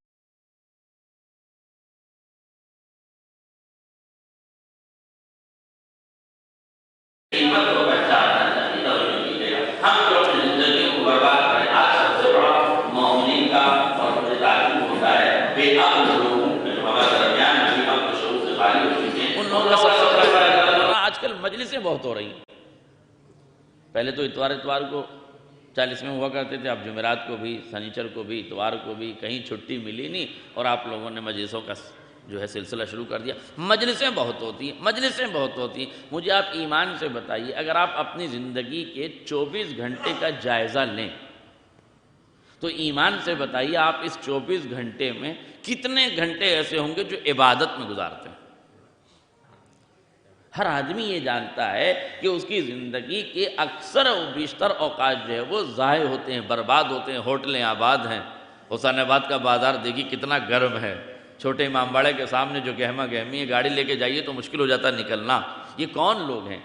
ہم جو اپنی زندگی کو برباد کریں، آج سب سے بڑا مومنین کا اور مجھے تعلق ہوتا ہے بے عقل لوگوں میں، ہمارے درمیان بھی عقل شعور سے خالی ہو چکے ہیں، ان لوگوں کا سب سے بڑا آج کل مجلسیں بہت ہو رہی ہیں۔ پہلے تو اتوار کو 40 میں ہوا کرتے تھے، اب جمعرات کو بھی، سنیچر کو بھی، اتوار کو بھی، کہیں چھٹی ملی نہیں اور آپ لوگوں نے مجلسوں کا جو ہے سلسلہ شروع کر دیا۔ مجلسیں بہت ہوتی ہیں، مجلسیں بہت ہوتی ہیں۔ مجھے آپ ایمان سے بتائیے، اگر آپ اپنی زندگی کے 24 گھنٹے کا جائزہ لیں تو ایمان سے بتائیے آپ اس 24 گھنٹے میں کتنے گھنٹے ایسے ہوں گے جو عبادت میں گزارتے ہیں۔ ہر آدمی یہ جانتا ہے کہ اس کی زندگی کے اکثر و بیشتر اوقات جو ہے وہ ضائع ہوتے ہیں، برباد ہوتے ہیں۔ ہوٹلیں آباد ہیں، حسین آباد کا بازار دیکھیے کتنا گرم ہے، چھوٹے امام باڑے کے سامنے جو گہما گہمی ہے، گاڑی لے کے جائیے تو مشکل ہو جاتا ہے نکلنا۔ یہ کون لوگ ہیں؟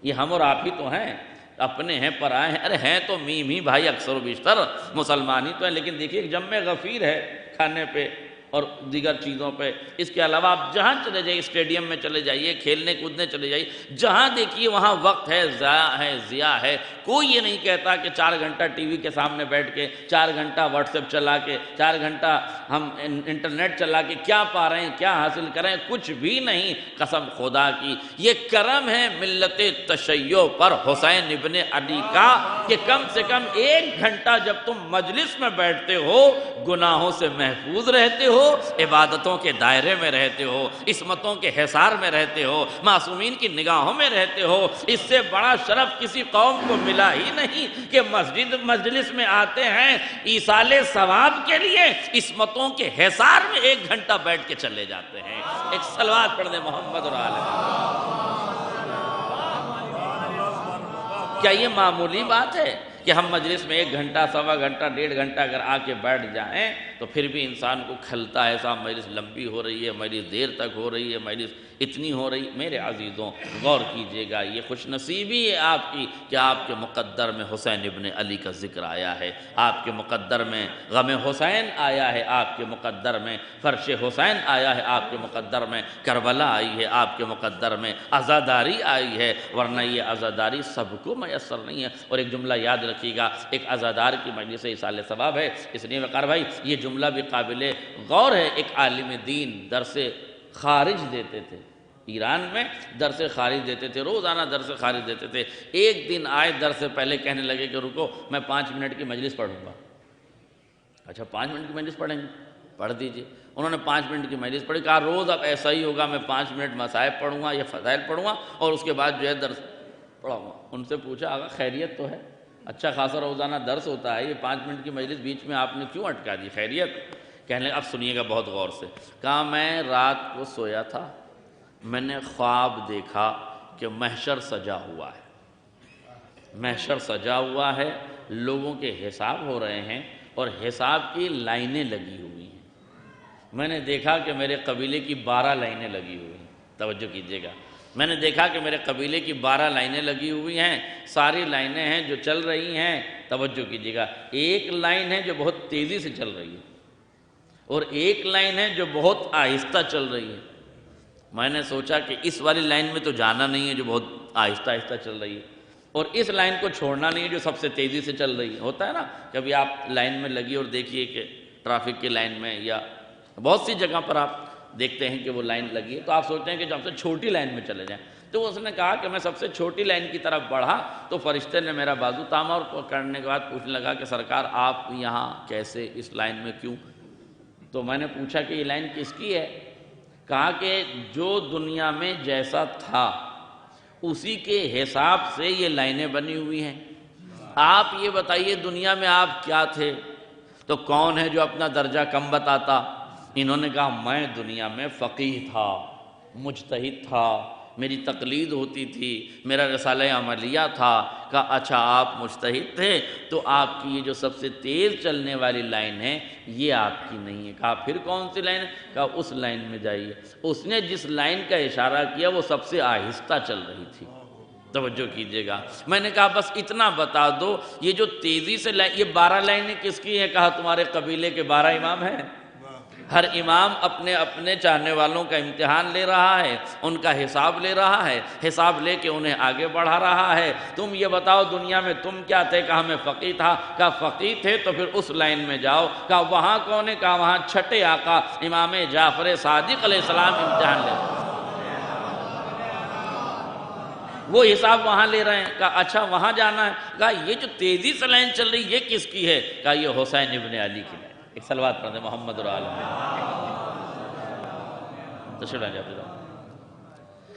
یہ ہم اور آپ ہی تو ہیں، اپنے ہیں پرائے ہیں۔ ارے ہیں تو میم ہی بھائی، اکثر و بیشتر مسلمان ہی تو ہیں، لیکن دیکھیے ایک جمع غفیر ہے کھانے پہ اور دیگر چیزوں پہ۔ اس کے علاوہ آپ جہاں چلے جائیے، اسٹیڈیم میں چلے جائیے، کھیلنے کودنے چلے جائیے، جہاں دیکھیے وہاں وقت ہے، ضیاع ہے۔ کوئی یہ نہیں کہتا کہ 4 گھنٹہ ٹی وی کے سامنے بیٹھ کے، 4 گھنٹہ واٹس ایپ چلا کے، 4 گھنٹہ ہم انٹرنیٹ چلا کے کیا پا رہے ہیں، کیا حاصل کریں، کچھ بھی نہیں۔ قسم خدا کی یہ کرم ہے ملت تشیع پر حسین ابن علی کا کہ کم سے کم 1 گھنٹہ جب تم مجلس میں بیٹھتے ہو گناہوں سے محفوظ رہتے ہو، عبادتوں کے دائرے میں رہتے ہو، عصمتوں کے حصار میں رہتے ہو، معصومین کی نگاہوں میں رہتے ہو۔ اس سے بڑا شرف کسی قوم کو ملا ہی نہیں کہ مجلس میں آتے ہیں ایصال ثواب کے لیے، عصمتوں کے حصار میں 1 گھنٹہ بیٹھ کے چلے جاتے ہیں۔ ایک صلوات پڑھ دیں محمد اور آل محمد۔ کیا یہ معمولی بات ہے کہ ہم مجلس میں 1 گھنٹہ، 1.25 گھنٹہ، 1.5 گھنٹہ اگر آ کے بیٹھ جائیں تو پھر بھی انسان کو کھلتا ہے، صاحب مجلس لمبی ہو رہی ہے، مجلس دیر تک ہو رہی ہے، مجلس اتنی ہو رہی۔ میرے عزیزوں غور کیجئے گا، یہ خوش نصیبی ہے آپ کی کہ آپ کے مقدر میں حسین ابن علی کا ذکر آیا ہے، آپ کے مقدر میں غم حسین آیا ہے، آپ کے مقدر میں فرش حسین آیا ہے، آپ کے مقدر میں کربلا آئی ہے، آپ کے مقدر میں عزاداری آئی ہے، ورنہ یہ عزاداری سب کو میسر نہیں ہے۔ اور ایک جملہ یاد رکھیے گا، ایک عزادار کی مجلس ایصال ثواب ہے، اس لیے وقار بھائی یہ جملہ بھی قابل غور ہے۔ ایک عالم دین درس خارج دیتے تھے، ایران میں درس خارج دیتے تھے، روزانہ درس خارج دیتے تھے۔ ایک دن آئے درس سے پہلے کہنے لگے کہ رکو میں 5 منٹ کی مجلس پڑھوں گا۔ اچھا 5 منٹ کی مجلس پڑھیں گے، پڑھ دیجئے۔ انہوں نے 5 منٹ کی مجلس پڑھی، کہا روز اب ایسا ہی ہوگا، میں 5 منٹ مصائب پڑھوں گا یا فضائل پڑھوں گا اور اس کے بعد جو ہے درس پڑھاؤں گا۔ ان سے پوچھا آقا خیریت تو ہے، اچھا خاصا روزانہ درس ہوتا ہے، یہ 5 منٹ کی مجلس بیچ میں آپ نے کیوں اٹکا دی، خیریت؟ کہنے لگے اب سنیے گا بہت غور سے۔ کہا میں رات کو سویا تھا، میں نے خواب دیکھا کہ محشر سجا ہوا ہے، محشر سجا ہوا ہے، لوگوں کے حساب ہو رہے ہیں اور حساب کی لائنیں لگی ہوئی ہیں۔ میں نے دیکھا کہ میرے قبیلے کی 12 لائنیں لگی ہوئی ہیں، توجہ کیجئے گا، میں نے دیکھا کہ میرے قبیلے کی 12 لائنیں لگی ہوئی ہیں، ساری لائنیں ہیں جو چل رہی ہیں، توجہ کیجئے گا، ایک لائن ہے جو بہت تیزی سے چل رہی ہے اور ایک لائن ہے جو بہت آہستہ چل رہی ہے۔ میں نے سوچا کہ اس والی لائن میں تو جانا نہیں ہے جو بہت آہستہ آہستہ چل رہی ہے، اور اس لائن کو چھوڑنا نہیں ہے جو سب سے تیزی سے چل رہی ہے۔ ہوتا ہے نا کبھی آپ لائن میں لگی اور دیکھیے کہ ٹرافک کی لائن میں یا بہت سی جگہ پر آپ دیکھتے ہیں کہ وہ لائن لگی ہے تو آپ سوچتے ہیں کہ سب سے چھوٹی لائن میں چلے جائیں۔ تو اس نے کہا کہ میں سب سے چھوٹی لائن کی طرف بڑھا تو فرشتے نے میرا بازو تاما اور کرنے کے بعد پوچھنے لگا کہ سرکار آپ یہاں کیسے، اس لائن میں کیوں؟ تو میں نے پوچھا کہ یہ لائن کس کی ہے؟ کہا کہ جو دنیا میں جیسا تھا اسی کے حساب سے یہ لائنیں بنی ہوئی ہیں۔ آپ یہ بتائیے دنیا میں آپ کیا تھے؟ تو کون ہے جو اپنا درجہ کم بتاتا؟ انہوں نے کہا میں دنیا میں فقیہ تھا، مجتہد تھا، میری تقلید ہوتی تھی، میرا رسالہ عملیہ تھا۔ کہا اچھا آپ مجتہد تھے تو آپ کی یہ جو سب سے تیز چلنے والی لائن ہے یہ آپ کی نہیں ہے۔ کہا پھر کون سی لائن ہے؟ کہا اس لائن میں جائیے۔ اس نے جس لائن کا اشارہ کیا وہ سب سے آہستہ چل رہی تھی۔ توجہ کیجئے گا، میں نے کہا بس اتنا بتا دو یہ جو تیزی سے یہ 12 لائنیں کس کی ہیں؟ کہا تمہارے قبیلے کے 12 امام ہیں۔ ہر امام اپنے اپنے چاہنے والوں کا امتحان لے رہا ہے، ان کا حساب لے رہا ہے، حساب لے کے انہیں آگے بڑھا رہا ہے۔ تم یہ بتاؤ دنیا میں تم کیا تھے؟ کہا میں فقیہ تھا۔ کہا فقیہ تھے تو پھر اس لائن میں جاؤ۔ کہا وہاں کون ہے؟ کہا وہاں چھٹے آقا امام جعفر صادق علیہ السلام امتحان لے رہے ہیں، وہ حساب وہاں لے رہے ہیں۔ کہا اچھا وہاں جانا ہے۔ کہا یہ جو تیزی سے لائن چل رہی یہ کس کی ہے؟ کہا یہ حسین ابن علی کی لائن۔ ایک صلوات پڑھ دیں محمد العالم۔ تشریف لائیں جاتے جاؤ۔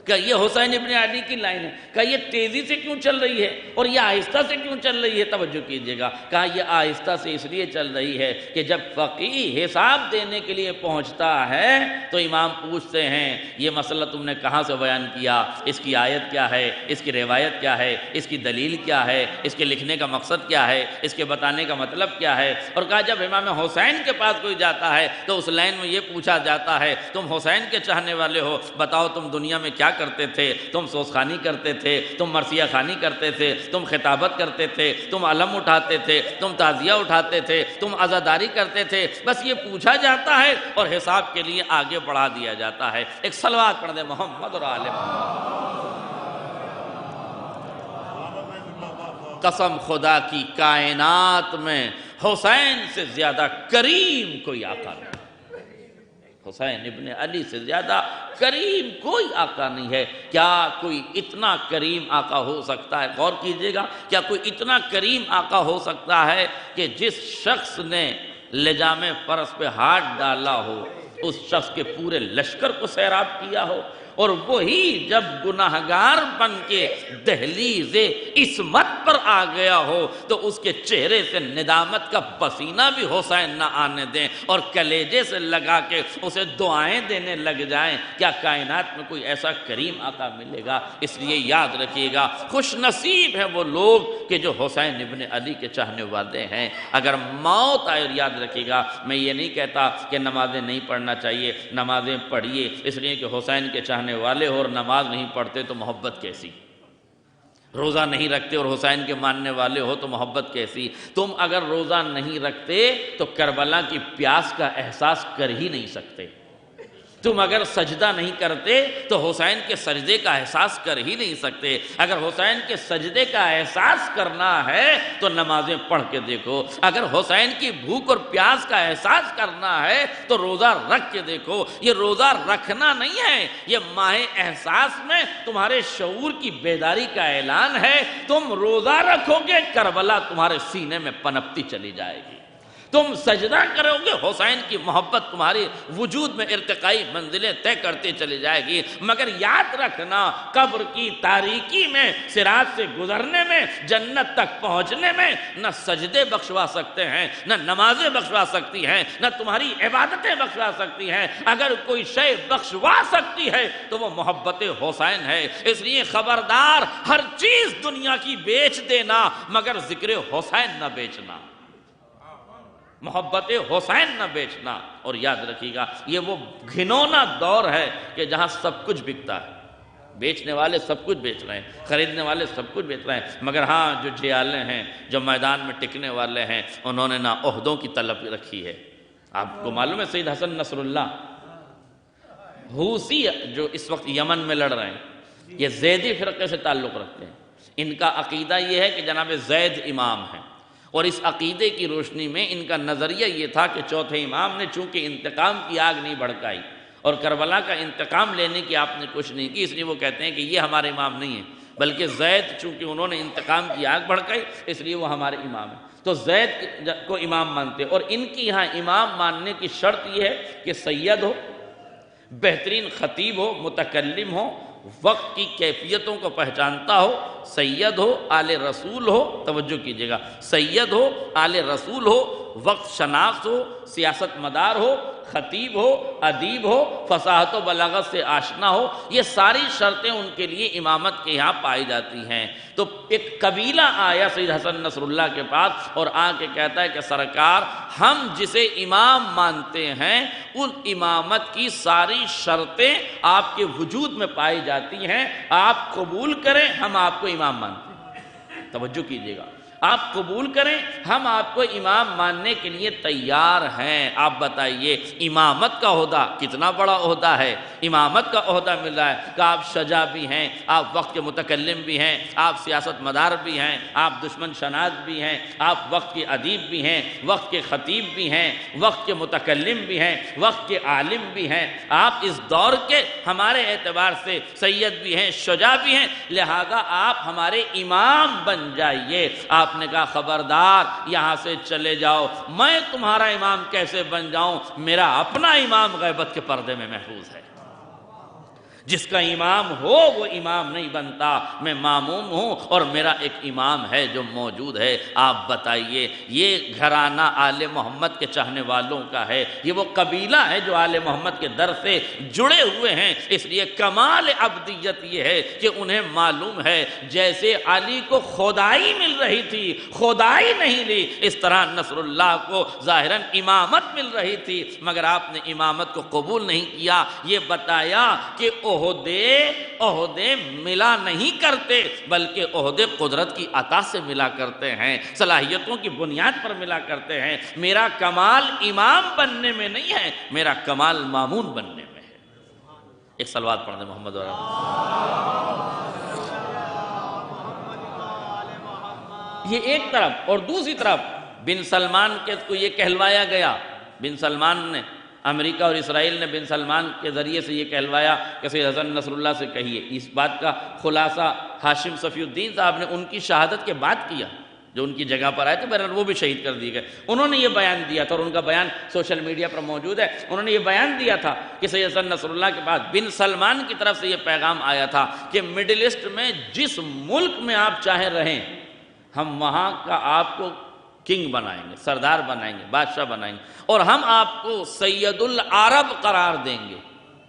کہا یہ حسین ابن علی کی لائن ہے۔ کہا یہ تیزی سے کیوں چل رہی ہے اور یہ آہستہ سے کیوں چل رہی ہے؟ توجہ کیجئے گا۔ کہا یہ آہستہ سے اس لیے چل رہی ہے کہ جب فقیہ حساب دینے کے لیے پہنچتا ہے تو امام پوچھتے ہیں یہ مسئلہ تم نے کہاں سے بیان کیا، اس کی آیت کیا ہے، اس کی روایت کیا ہے، اس کی دلیل کیا ہے، اس کے لکھنے کا مقصد کیا ہے، اس کے بتانے کا مطلب کیا ہے۔ اور کہا جب امام حسین کے پاس کوئی جاتا ہے تو اس لائن میں یہ پوچھا جاتا ہے تم حسین کے چاہنے والے ہو، بتاؤ تم دنیا میں کیا کرتے تھے؟ تم سوسخانی کرتے تھے، تم مرثیہ خانی کرتے تھے، تم خطابت کرتے تھے، تم علم اٹھاتے تھے، تم تعزیہ اٹھاتے تھے، تم عزاداری کرتے تھے۔ بس یہ پوچھا جاتا ہے اور حساب کے لیے آگے بڑھا دیا جاتا ہے۔ ایک صلوات پڑھ دیں محمد اور آل محمد۔ قسم خدا کی کائنات میں حسین سے زیادہ کریم کوئی آقا نہیں، حسین ابن علی سے زیادہ کریم کوئی آقا نہیں ہے۔ کیا کوئی اتنا کریم آقا ہو سکتا ہے؟ غور کیجئے گا، کیا کوئی اتنا کریم آقا ہو سکتا ہے کہ جس شخص نے لجام فرس پہ ہاتھ ڈالا ہو اس شخص کے پورے لشکر کو سیراب کیا ہو، اور وہی جب گناہگار بن کے دہلیز عصمت پر آ گیا ہو تو اس کے چہرے سے ندامت کا پسینہ بھی حسین نہ آنے دیں اور کلیجے سے لگا کے اسے دعائیں دینے لگ جائیں؟ کیا کائنات میں کوئی ایسا کریم آقا ملے گا؟ اس لیے یاد رکھیے گا خوش نصیب ہیں وہ لوگ کہ جو حسین ابن علی کے چاہنے والے ہیں۔ اگر موت آئے، اور یاد رکھیے گا میں یہ نہیں کہتا کہ نمازیں نہیں پڑھنا چاہیے، نمازیں پڑھیے، اس لیے کہ حسین کے چاہنے والے ہو اور نماز نہیں پڑھتے تو محبت کیسی؟ روزہ نہیں رکھتے اور حسین کے ماننے والے ہو تو محبت کیسی؟ تم اگر روزہ نہیں رکھتے تو کربلا کی پیاس کا احساس کر ہی نہیں سکتے، تم اگر سجدہ نہیں کرتے تو حسین کے سجدے کا احساس کر ہی نہیں سکتے۔ اگر حسین کے سجدے کا احساس کرنا ہے تو نمازیں پڑھ کے دیکھو، اگر حسین کی بھوک اور پیاس کا احساس کرنا ہے تو روزہ رکھ کے دیکھو۔ یہ روزہ رکھنا نہیں ہے، یہ ماہ احساس میں تمہارے شعور کی بیداری کا اعلان ہے۔ تم روزہ رکھو گے کربلا تمہارے سینے میں پنپتی چلی جائے گی، تم سجدہ کرو گے حسین کی محبت تمہاری وجود میں ارتقائی منزلیں طے کرتے چلی جائے گی۔ مگر یاد رکھنا قبر کی تاریکی میں صراط سے گزرنے میں جنت تک پہنچنے میں نہ سجدے بخشوا سکتے ہیں، نہ نمازیں بخشوا سکتی ہیں، نہ تمہاری عبادتیں بخشوا سکتی ہیں۔ اگر کوئی شے بخشوا سکتی ہے تو وہ محبت حسین ہے۔ اس لیے خبردار، ہر چیز دنیا کی بیچ دینا مگر ذکر حسین نہ بیچنا، محبت حسین نہ بیچنا۔ اور یاد رکھیے گا یہ وہ گھنونا دور ہے کہ جہاں سب کچھ بکتا ہے، بیچنے والے سب کچھ بیچ رہے ہیں، خریدنے والے سب کچھ بیچ رہے ہیں، مگر ہاں جو جیالے ہیں، جو میدان میں ٹکنے والے ہیں، انہوں نے نہ عہدوں کی طلب رکھی ہے۔ آپ کو معلوم ہے سید حسن نصر اللہ حوثی جو اس وقت یمن میں لڑ رہے ہیں، یہ زیدی فرقے سے تعلق رکھتے ہیں۔ ان کا عقیدہ یہ ہے کہ جناب زید امام ہیں، اور اس عقیدے کی روشنی میں ان کا نظریہ یہ تھا کہ چوتھے امام نے چونکہ انتقام کی آگ نہیں بھڑکائی اور کربلا کا انتقام لینے کی آپ نے کچھ نہیں کی، اس لیے وہ کہتے ہیں کہ یہ ہمارے امام نہیں ہیں، بلکہ زید چونکہ انہوں نے انتقام کی آگ بھڑکائی اس لیے وہ ہمارے امام ہیں۔ تو زید کو امام مانتے، اور ان کی یہاں امام ماننے کی شرط یہ ہے کہ سید ہو، بہترین خطیب ہو، متکلم ہو، وقت کی کیفیتوں کو پہچانتا ہو، سید ہو، آل رسول ہو، توجہ کیجیے گا، سید ہو، آل رسول ہو، وقت شناس ہو، سیاست مدار ہو، خطیب ہو، ادیب ہو، فصاحت و بلاغت سے آشنا ہو، یہ ساری شرطیں ان کے لیے امامت کے یہاں پائی جاتی ہیں۔ تو ایک قبیلہ آیا سید حسن نصر اللہ کے پاس اور آ کے کہتا ہے کہ سرکار ہم جسے امام مانتے ہیں اس امامت کی ساری شرطیں آپ کے وجود میں پائی جاتی ہیں، آپ قبول کریں ہم آپ کو امام مانتے ہیں۔ توجہ کیجیے گا، آپ قبول کریں ہم آپ کو امام ماننے کے لیے تیار ہیں۔ آپ بتائیے امامت کا عہدہ کتنا بڑا عہدہ ہے، امامت کا عہدہ مل رہا ہے کہ آپ شجاع بھی ہیں، آپ وقت کے متکلم بھی ہیں، آپ سیاست مدار بھی ہیں، آپ دشمن شناس بھی ہیں، آپ وقت کے ادیب بھی ہیں، وقت کے خطیب بھی ہیں، وقت کے متکلم بھی ہیں، وقت کے عالم بھی ہیں، آپ اس دور کے ہمارے اعتبار سے سید بھی ہیں، شجاع بھی ہیں، لہذا آپ ہمارے امام بن جائیے۔ آپ نے کہا خبردار یہاں سے چلے جاؤ، میں تمہارا امام کیسے بن جاؤں، میرا اپنا امام غیبت کے پردے میں محفوظ ہے۔ جس کا امام ہو وہ امام نہیں بنتا، میں ماموم ہوں اور میرا ایک امام ہے جو موجود ہے۔ آپ بتائیے یہ گھرانہ آل محمد کے چاہنے والوں کا ہے، یہ وہ قبیلہ ہے جو آل محمد کے در سے جڑے ہوئے ہیں، اس لیے کمال عبدیت یہ ہے کہ انہیں معلوم ہے جیسے علی کو خدائی مل رہی تھی خدائی نہیں لی، اس طرح نصر اللہ کو ظاہراً امامت مل رہی تھی مگر آپ نے امامت کو قبول نہیں کیا۔ یہ بتایا کہ عہدے ملا نہیں کرتے بلکہ عہدے قدرت کی عطا سے ملا کرتے ہیں، صلاحیتوں کی بنیاد پر ملا کرتے ہیں۔ میرا کمال امام بننے میں نہیں ہے، میرا کمال مامون بننے میں ہے۔ ایک صلوات پڑھ دیں محمد اور یہ ایک طرف، اور دوسری طرف بن سلمان کے کو یہ کہلوایا گیا، بن سلمان نے، امریکہ اور اسرائیل نے بن سلمان کے ذریعے سے یہ کہلوایا کہ سید حسن نصر اللہ سے کہیے۔ اس بات کا خلاصہ ہاشم صفی الدین صاحب نے ان کی شہادت کے بعد کیا، جو ان کی جگہ پر آئے تھے، بہرحال وہ بھی شہید کر دیے گئے۔ انہوں نے یہ بیان دیا تھا اور ان کا بیان سوشل میڈیا پر موجود ہے، انہوں نے یہ بیان دیا تھا کہ سید حسن نصر اللہ کے بعد بن سلمان کی طرف سے یہ پیغام آیا تھا کہ مڈل ایسٹ میں جس ملک میں آپ چاہے رہیں ہم وہاں کا آپ کو کنگ بنائیں گے، سردار بنائیں گے، بادشاہ بنائیں گے، اور ہم آپ کو سید العرب قرار دیں گے،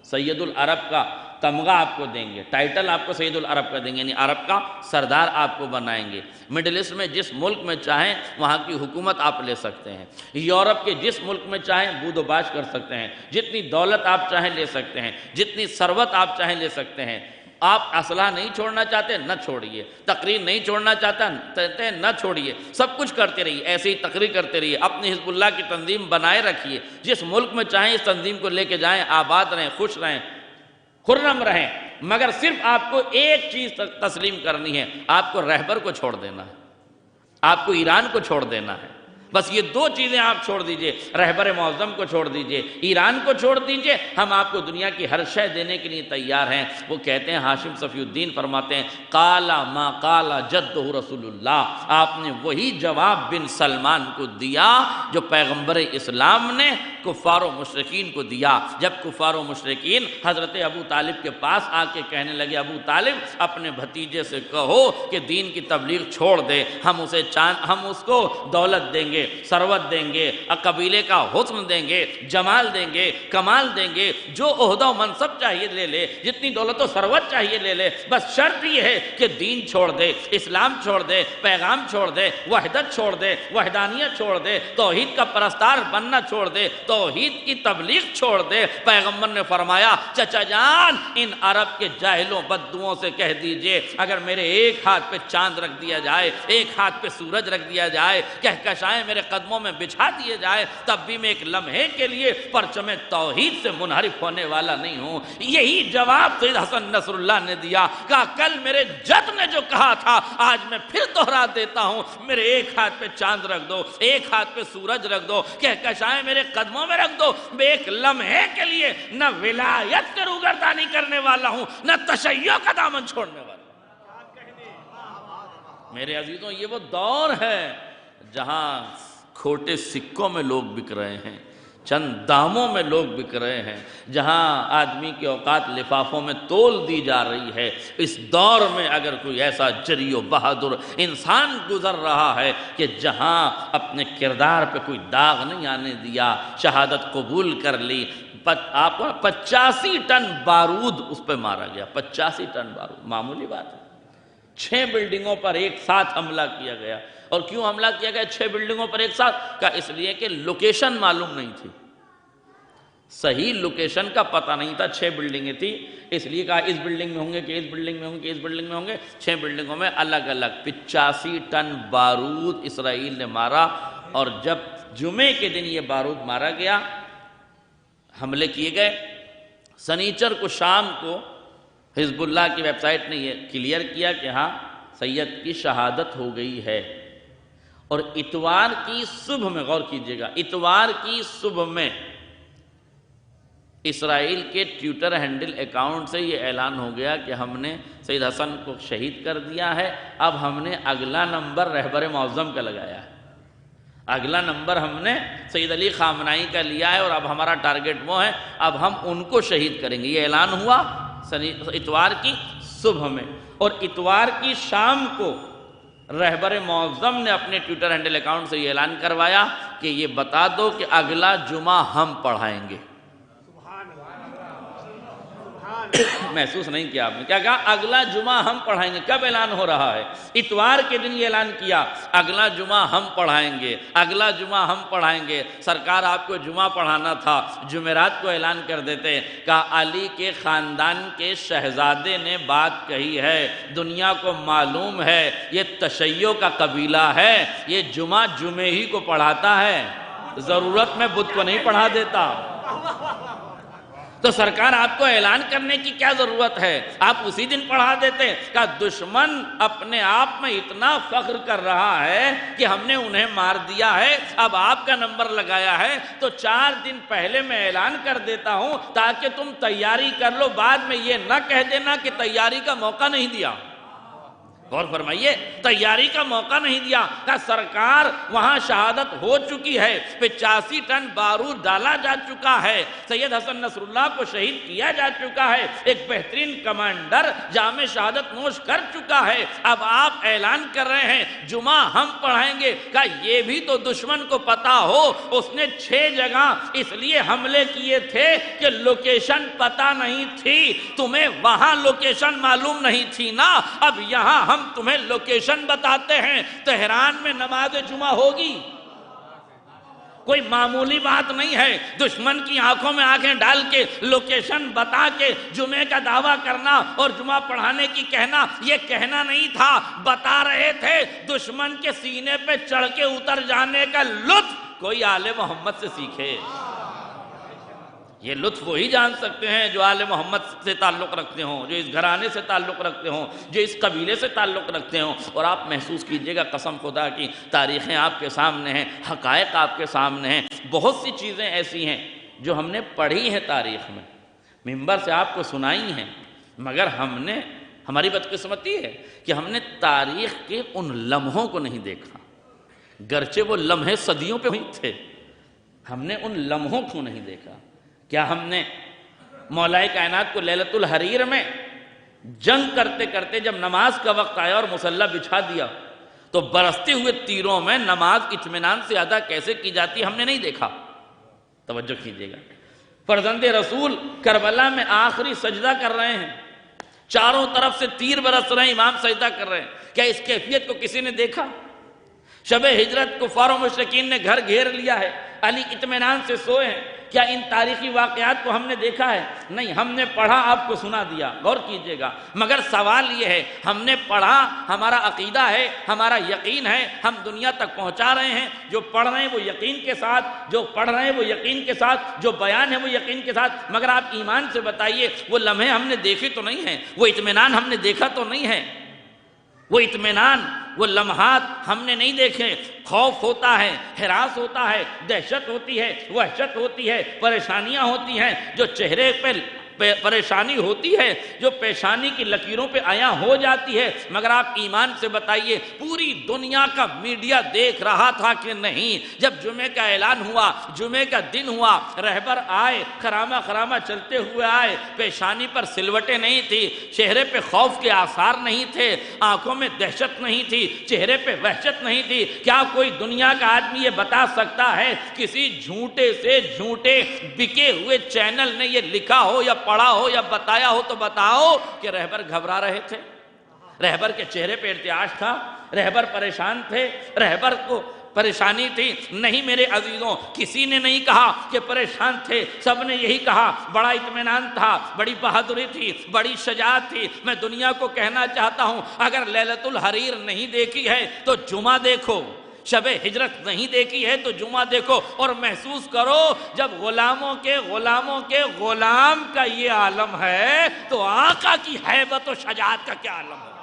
سید العرب کا تمغہ آپ کو دیں گے، ٹائٹل آپ کو سید العرب کا دیں گے، یعنی عرب کا سردار آپ کو بنائیں گے۔ مڈل ایسٹ میں جس ملک میں چاہیں وہاں کی حکومت آپ لے سکتے ہیں، یورپ کے جس ملک میں چاہیں بود و باش کر سکتے ہیں، جتنی دولت آپ چاہیں لے سکتے ہیں، جتنی ثروت آپ چاہیں لے سکتے ہیں۔ آپ اسلحہ نہیں چھوڑنا چاہتے نہ چھوڑیے، تقریر نہیں چھوڑنا چاہتے نہ چھوڑیے، سب کچھ کرتے رہیے، ایسے ہی تقریر کرتے رہیے، اپنی حزب اللہ کی تنظیم بنائے رکھیے، جس ملک میں چاہیں اس تنظیم کو لے کے جائیں، آباد رہیں، خوش رہیں، خرم رہیں، مگر صرف آپ کو ایک چیز تسلیم کرنی ہے، آپ کو رہبر کو چھوڑ دینا ہے، آپ کو ایران کو چھوڑ دینا ہے، بس یہ دو چیزیں آپ چھوڑ دیجئے، رہبر معظم کو چھوڑ دیجئے، ایران کو چھوڑ دیجئے، ہم آپ کو دنیا کی ہر شے دینے کے لیے تیار ہیں۔ وہ کہتے ہیں، ہاشم صفی الدین فرماتے ہیں، قال ما قال جدہ رسول اللہ، آپ نے وہی جواب بن سلمان کو دیا جو پیغمبر اسلام نے کفار و مشرکین کو دیا۔ جب کفار و مشرکین حضرت ابو طالب کے پاس آ کے کہنے لگے، ابو طالب اپنے بھتیجے سے کہو کہ دین کی تبلیغ چھوڑ دے، ہم اس کو دولت دیں گے، ثروت دیں گے، قبیلے کا حسن دیں گے، جمال دیں گے، کمال دیں گے، جو عہدہ و منصب چاہیے لے لے، جتنی دولت و ثروت چاہیے لے لے، بس شرط یہ ہے کہ دین چھوڑ دے، اسلام چھوڑ دے، پیغام چھوڑ دے، وحدت چھوڑ دے، وحدانیت چھوڑ دے، توحید کا پرستار بننا چھوڑ دے، توحید کی تبلیغ چھوڑ دے۔ پیغمبر نے فرمایا، چچا جان ان عرب کے جاہلوں بددوؤں سے کہہ دیجئے اگر میرے ایک ہاتھ پہ چاند رکھ دیا جائے، ایک ہاتھ پہ سورج رکھ دیا جائے، کہکشائیں میرے قدموں میں بچھا دیے جائے، تب بھی میں ایک لمحے کے لیے پرچم توحید سے منحرف ہونے والا نہیں ہوں۔ یہی جواب سید حسن نصر اللہ نے دیا، کہا کل میرے جد نے جو کہا تھا آج میں پھر دوہرا دیتا ہوں، میرے ایک ہاتھ پہ چاند رکھ دو، ایک ہاتھ پہ سورج رکھ دو، کہکشائیں میرے قدموں میں رکھ دو، میں ایک لمحے کے لیے نہ ولایت کے روگردانی کرنے والا ہوں، نہ تشیع کا دامن چھوڑنے والا ہوں۔ میرے عزیزوں، یہ وہ دور ہے جہاں کھوٹے سکوں میں لوگ بک رہے ہیں، چند داموں میں لوگ بک رہے ہیں، جہاں آدمی کے اوقات لفافوں میں تول دی جا رہی ہے، اس دور میں اگر کوئی ایسا جری و بہادر انسان گزر رہا ہے کہ جہاں اپنے کردار پہ کوئی داغ نہیں آنے دیا، شہادت قبول کر لی، آپ کو 85 ٹن بارود اس پہ مارا گیا، 85 ٹن بارود، معمولی بات ہے۔ 6 بلڈنگوں پر ایک ساتھ حملہ کیا گیا۔ اور کیوں حملہ کیا گیا 6 بلڈنگوں پر ایک ساتھ؟ کہا اس لیے کہ لوکیشن معلوم نہیں تھی، صحیح لوکیشن کا پتہ نہیں تھا۔ 6 بلڈنگیں تھی، اس لیے کہا اس بلڈنگ میں ہوں گے کہ اس بلڈنگ میں ہوں گے، اس بلڈنگ میں ہوں گے۔ 6 بلڈنگوں میں الگ الگ 85 ٹن بارود اسرائیل نے مارا۔ اور جب جمعے کے دن یہ بارود مارا گیا، حملے کیے گئے، سنیچر کو شام کو حزب اللہ کی ویب سائٹ نے یہ کلیئر کیا کہ ہاں سید کی شہادت ہو گئی ہے۔ اور اتوار کی صبح میں، غور کیجئے گا، اتوار کی صبح میں اسرائیل کے ٹویٹر ہینڈل اکاؤنٹ سے یہ اعلان ہو گیا کہ ہم نے سید حسن کو شہید کر دیا ہے، اب ہم نے اگلا نمبر رہبر معظم کا لگایا ہے، اگلا نمبر ہم نے سید علی خامنائی کا لیا ہے، اور اب ہمارا ٹارگٹ وہ ہے، اب ہم ان کو شہید کریں گے۔ یہ اعلان ہوا اتوار کی صبح میں، اور اتوار کی شام کو رہبر معظم نے اپنے ٹویٹر ہینڈل اکاؤنٹ سے یہ اعلان کروایا کہ یہ بتا دو کہ اگلا جمعہ ہم پڑھائیں گے۔ محسوس نہیں کیا آپ نے؟ کیا کہا؟ اگلا جمعہ ہم پڑھائیں گے۔ کب اعلان ہو رہا ہے؟ اتوار کے دن یہ اعلان کیا، اگلا جمعہ ہم پڑھائیں گے، اگلا جمعہ ہم پڑھائیں گے۔ سرکار آپ کو جمعہ پڑھانا تھا، جمعرات کو اعلان کر دیتے۔ کہا علی کے خاندان کے شہزادے نے بات کہی ہے، دنیا کو معلوم ہے یہ تشیع کا قبیلہ ہے، یہ جمعہ جمعے ہی کو پڑھاتا ہے، ضرورت میں بدھ کو نہیں پڑھا دیتا۔ تو سرکار آپ کو اعلان کرنے کی کیا ضرورت ہے؟ آپ اسی دن پڑھا دیتے۔ کہ دشمن اپنے آپ میں اتنا فخر کر رہا ہے کہ ہم نے انہیں مار دیا ہے، اب آپ کا نمبر لگایا ہے تو 4 دن پہلے میں اعلان کر دیتا ہوں تاکہ تم تیاری کر لو، بعد میں یہ نہ کہہ دینا کہ تیاری کا موقع نہیں دیا۔ غور فرمائیے، تیاری کا موقع نہیں دیا۔ کہ سرکار وہاں شہادت ہو چکی ہے، 85 ٹن بارود ڈالا جا چکا ہے، سید حسن نصر اللہ کو شہید کیا جا چکا ہے، ایک بہترین کمانڈر جام شہادت نوش کر چکا ہے، اب آپ اعلان کر رہے ہیں جمعہ ہم پڑھائیں گے۔ کہ یہ بھی تو دشمن کو پتا ہو، اس نے 6 جگہ اس لیے حملے کیے تھے کہ لوکیشن پتا نہیں تھی، تمہیں وہاں لوکیشن معلوم نہیں تھی نا، اب یہاں ہم تمہیں لوکیشن بتاتے ہیں۔ تہران میں نماز جمعہ ہوگی، کوئی معمولی بات نہیں ہے۔ دشمن کی آنکھوں میں آنکھیں ڈال کے لوکیشن بتا کے جمعے کا دعویٰ کرنا اور جمعہ پڑھانے کی کہنا، یہ کہنا نہیں تھا، بتا رہے تھے دشمن کے سینے پہ چڑھ کے اتر جانے کا لطف کوئی آل محمد سے سیکھے۔ یہ لطف وہی جان سکتے ہیں جو آل محمد سے تعلق رکھتے ہوں، جو اس گھرانے سے تعلق رکھتے ہوں، جو اس قبیلے سے تعلق رکھتے ہوں۔ اور آپ محسوس کیجئے گا، قسم خدا کی تاریخیں آپ کے سامنے ہیں، حقائق آپ کے سامنے ہیں، بہت سی چیزیں ایسی ہیں جو ہم نے پڑھی ہیں تاریخ میں، منبر سے آپ کو سنائی ہیں، مگر ہماری بدقسمتی ہے کہ ہم نے تاریخ کے ان لمحوں کو نہیں دیکھا، گرچہ وہ لمحے صدیوں پہ ہوئی تھے، ہم نے ان لمحوں کو نہیں دیکھا۔ کیا ہم نے مولا کائنات کو لیلۃ الحریر میں جنگ کرتے کرتے جب نماز کا وقت آیا اور مصلی بچھا دیا تو برستے ہوئے تیروں میں نماز اطمینان سے ادا کیسے کی جاتی ہم نے نہیں دیکھا؟ توجہ کیجئے گا، فرزند رسول کربلا میں آخری سجدہ کر رہے ہیں، چاروں طرف سے تیر برس رہے ہیں، امام سجدہ کر رہے ہیں، کیا اس کیفیت کو کسی نے دیکھا؟ شب ہجرت کفار و مشرکین نے گھر گھیر لیا ہے، علی اطمینان سے سوئے ہیں، کیا ان تاریخی واقعات کو ہم نے دیکھا ہے؟ نہیں، ہم نے پڑھا، آپ کو سنا دیا، غور کیجئے گا۔ مگر سوال یہ ہے، ہم نے پڑھا، ہمارا عقیدہ ہے، ہمارا یقین ہے، ہم دنیا تک پہنچا رہے ہیں، جو پڑھ رہے ہیں وہ یقین کے ساتھ، جو پڑھ رہے ہیں وہ یقین کے ساتھ، جو بیان ہے وہ یقین کے ساتھ، مگر آپ ایمان سے بتائیے وہ لمحے ہم نے دیکھے تو نہیں ہیں، وہ اطمینان ہم نے دیکھا تو نہیں ہے، وہ اطمینان، وہ لمحات ہم نے نہیں دیکھے۔ خوف ہوتا ہے، ہراس ہوتا ہے، دہشت ہوتی ہے، وحشت ہوتی ہے، پریشانیاں ہوتی ہیں، جو چہرے پہ پریشانی ہوتی ہے جو پیشانی کی لکیروں پہ عیاں ہو جاتی ہے، مگر آپ ایمان سے بتائیے پوری دنیا کا میڈیا دیکھ رہا تھا کہ نہیں؟ جب جمعے کا اعلان ہوا، جمعے کا دن ہوا، رہبر آئے، خرامہ خرامہ چلتے ہوئے آئے، پیشانی پر سلوٹیں نہیں تھی، چہرے پہ خوف کے آثار نہیں تھے، آنکھوں میں دہشت نہیں تھی، چہرے پہ وحشت نہیں تھی۔ کیا کوئی دنیا کا آدمی یہ بتا سکتا ہے کسی جھوٹے سے جھوٹے بکے ہوئے چینل نے یہ لکھا ہو یا پڑھا ہو یا بتایا ہو تو بتاؤ کہ رہبر گھبرا رہے تھے؟ رہبر کے چہرے پہ ارتعاش تھا، رہبر پریشان تھے، رہبر کو پریشانی تھی؟ نہیں میرے عزیزوں، کسی نے نہیں کہا کہ پریشان تھے، سب نے یہی کہا بڑا اطمینان تھا، بڑی بہادری تھی، بڑی شجاعت تھی۔ میں دنیا کو کہنا چاہتا ہوں اگر لیلۃ الحریر نہیں دیکھی ہے تو جمعہ دیکھو، شب ہجرت نہیں دیکھی ہے تو جمعہ دیکھو، اور محسوس کرو جب غلاموں کے غلام کا یہ عالم ہے تو آقا کی ہیبت و شجاعت کا کیا عالم ہے؟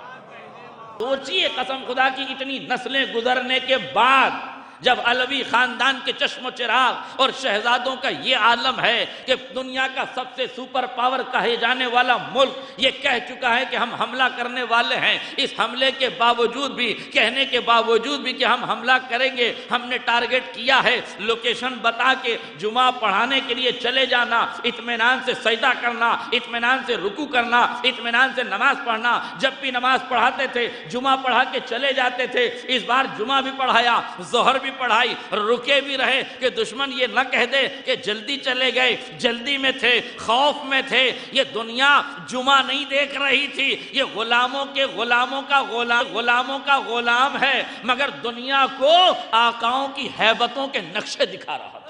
سوچئے قسم خدا کی اتنی نسلیں گزرنے کے بعد جب علوی خاندان کے چشم و چراغ اور شہزادوں کا یہ عالم ہے کہ دنیا کا سب سے سپر پاور کہے جانے والا ملک یہ کہہ چکا ہے کہ ہم حملہ کرنے والے ہیں، اس حملے کے باوجود بھی، کہنے کے باوجود بھی کہ ہم حملہ کریں گے، ہم نے ٹارگٹ کیا ہے، لوکیشن بتا کے جمعہ پڑھانے کے لیے چلے جانا، اطمینان سے سجدہ کرنا، اطمینان سے رکوع کرنا، اطمینان سے نماز پڑھنا۔ جب بھی نماز پڑھاتے تھے جمعہ پڑھا کے چلے جاتے تھے، اس بار جمعہ بھی پڑھایا، ظہر بھی پڑھائی، رکے بھی رہے کہ دشمن یہ نہ کہہ دے کہ جلدی چلے گئے، جلدی میں تھے، خوف میں تھے۔ یہ دنیا جمعہ نہیں دیکھ رہی تھی، یہ غلاموں کا غلام ہے، مگر دنیا کو آقاؤں کی ہیبتوں کے نقشے دکھا رہا تھا۔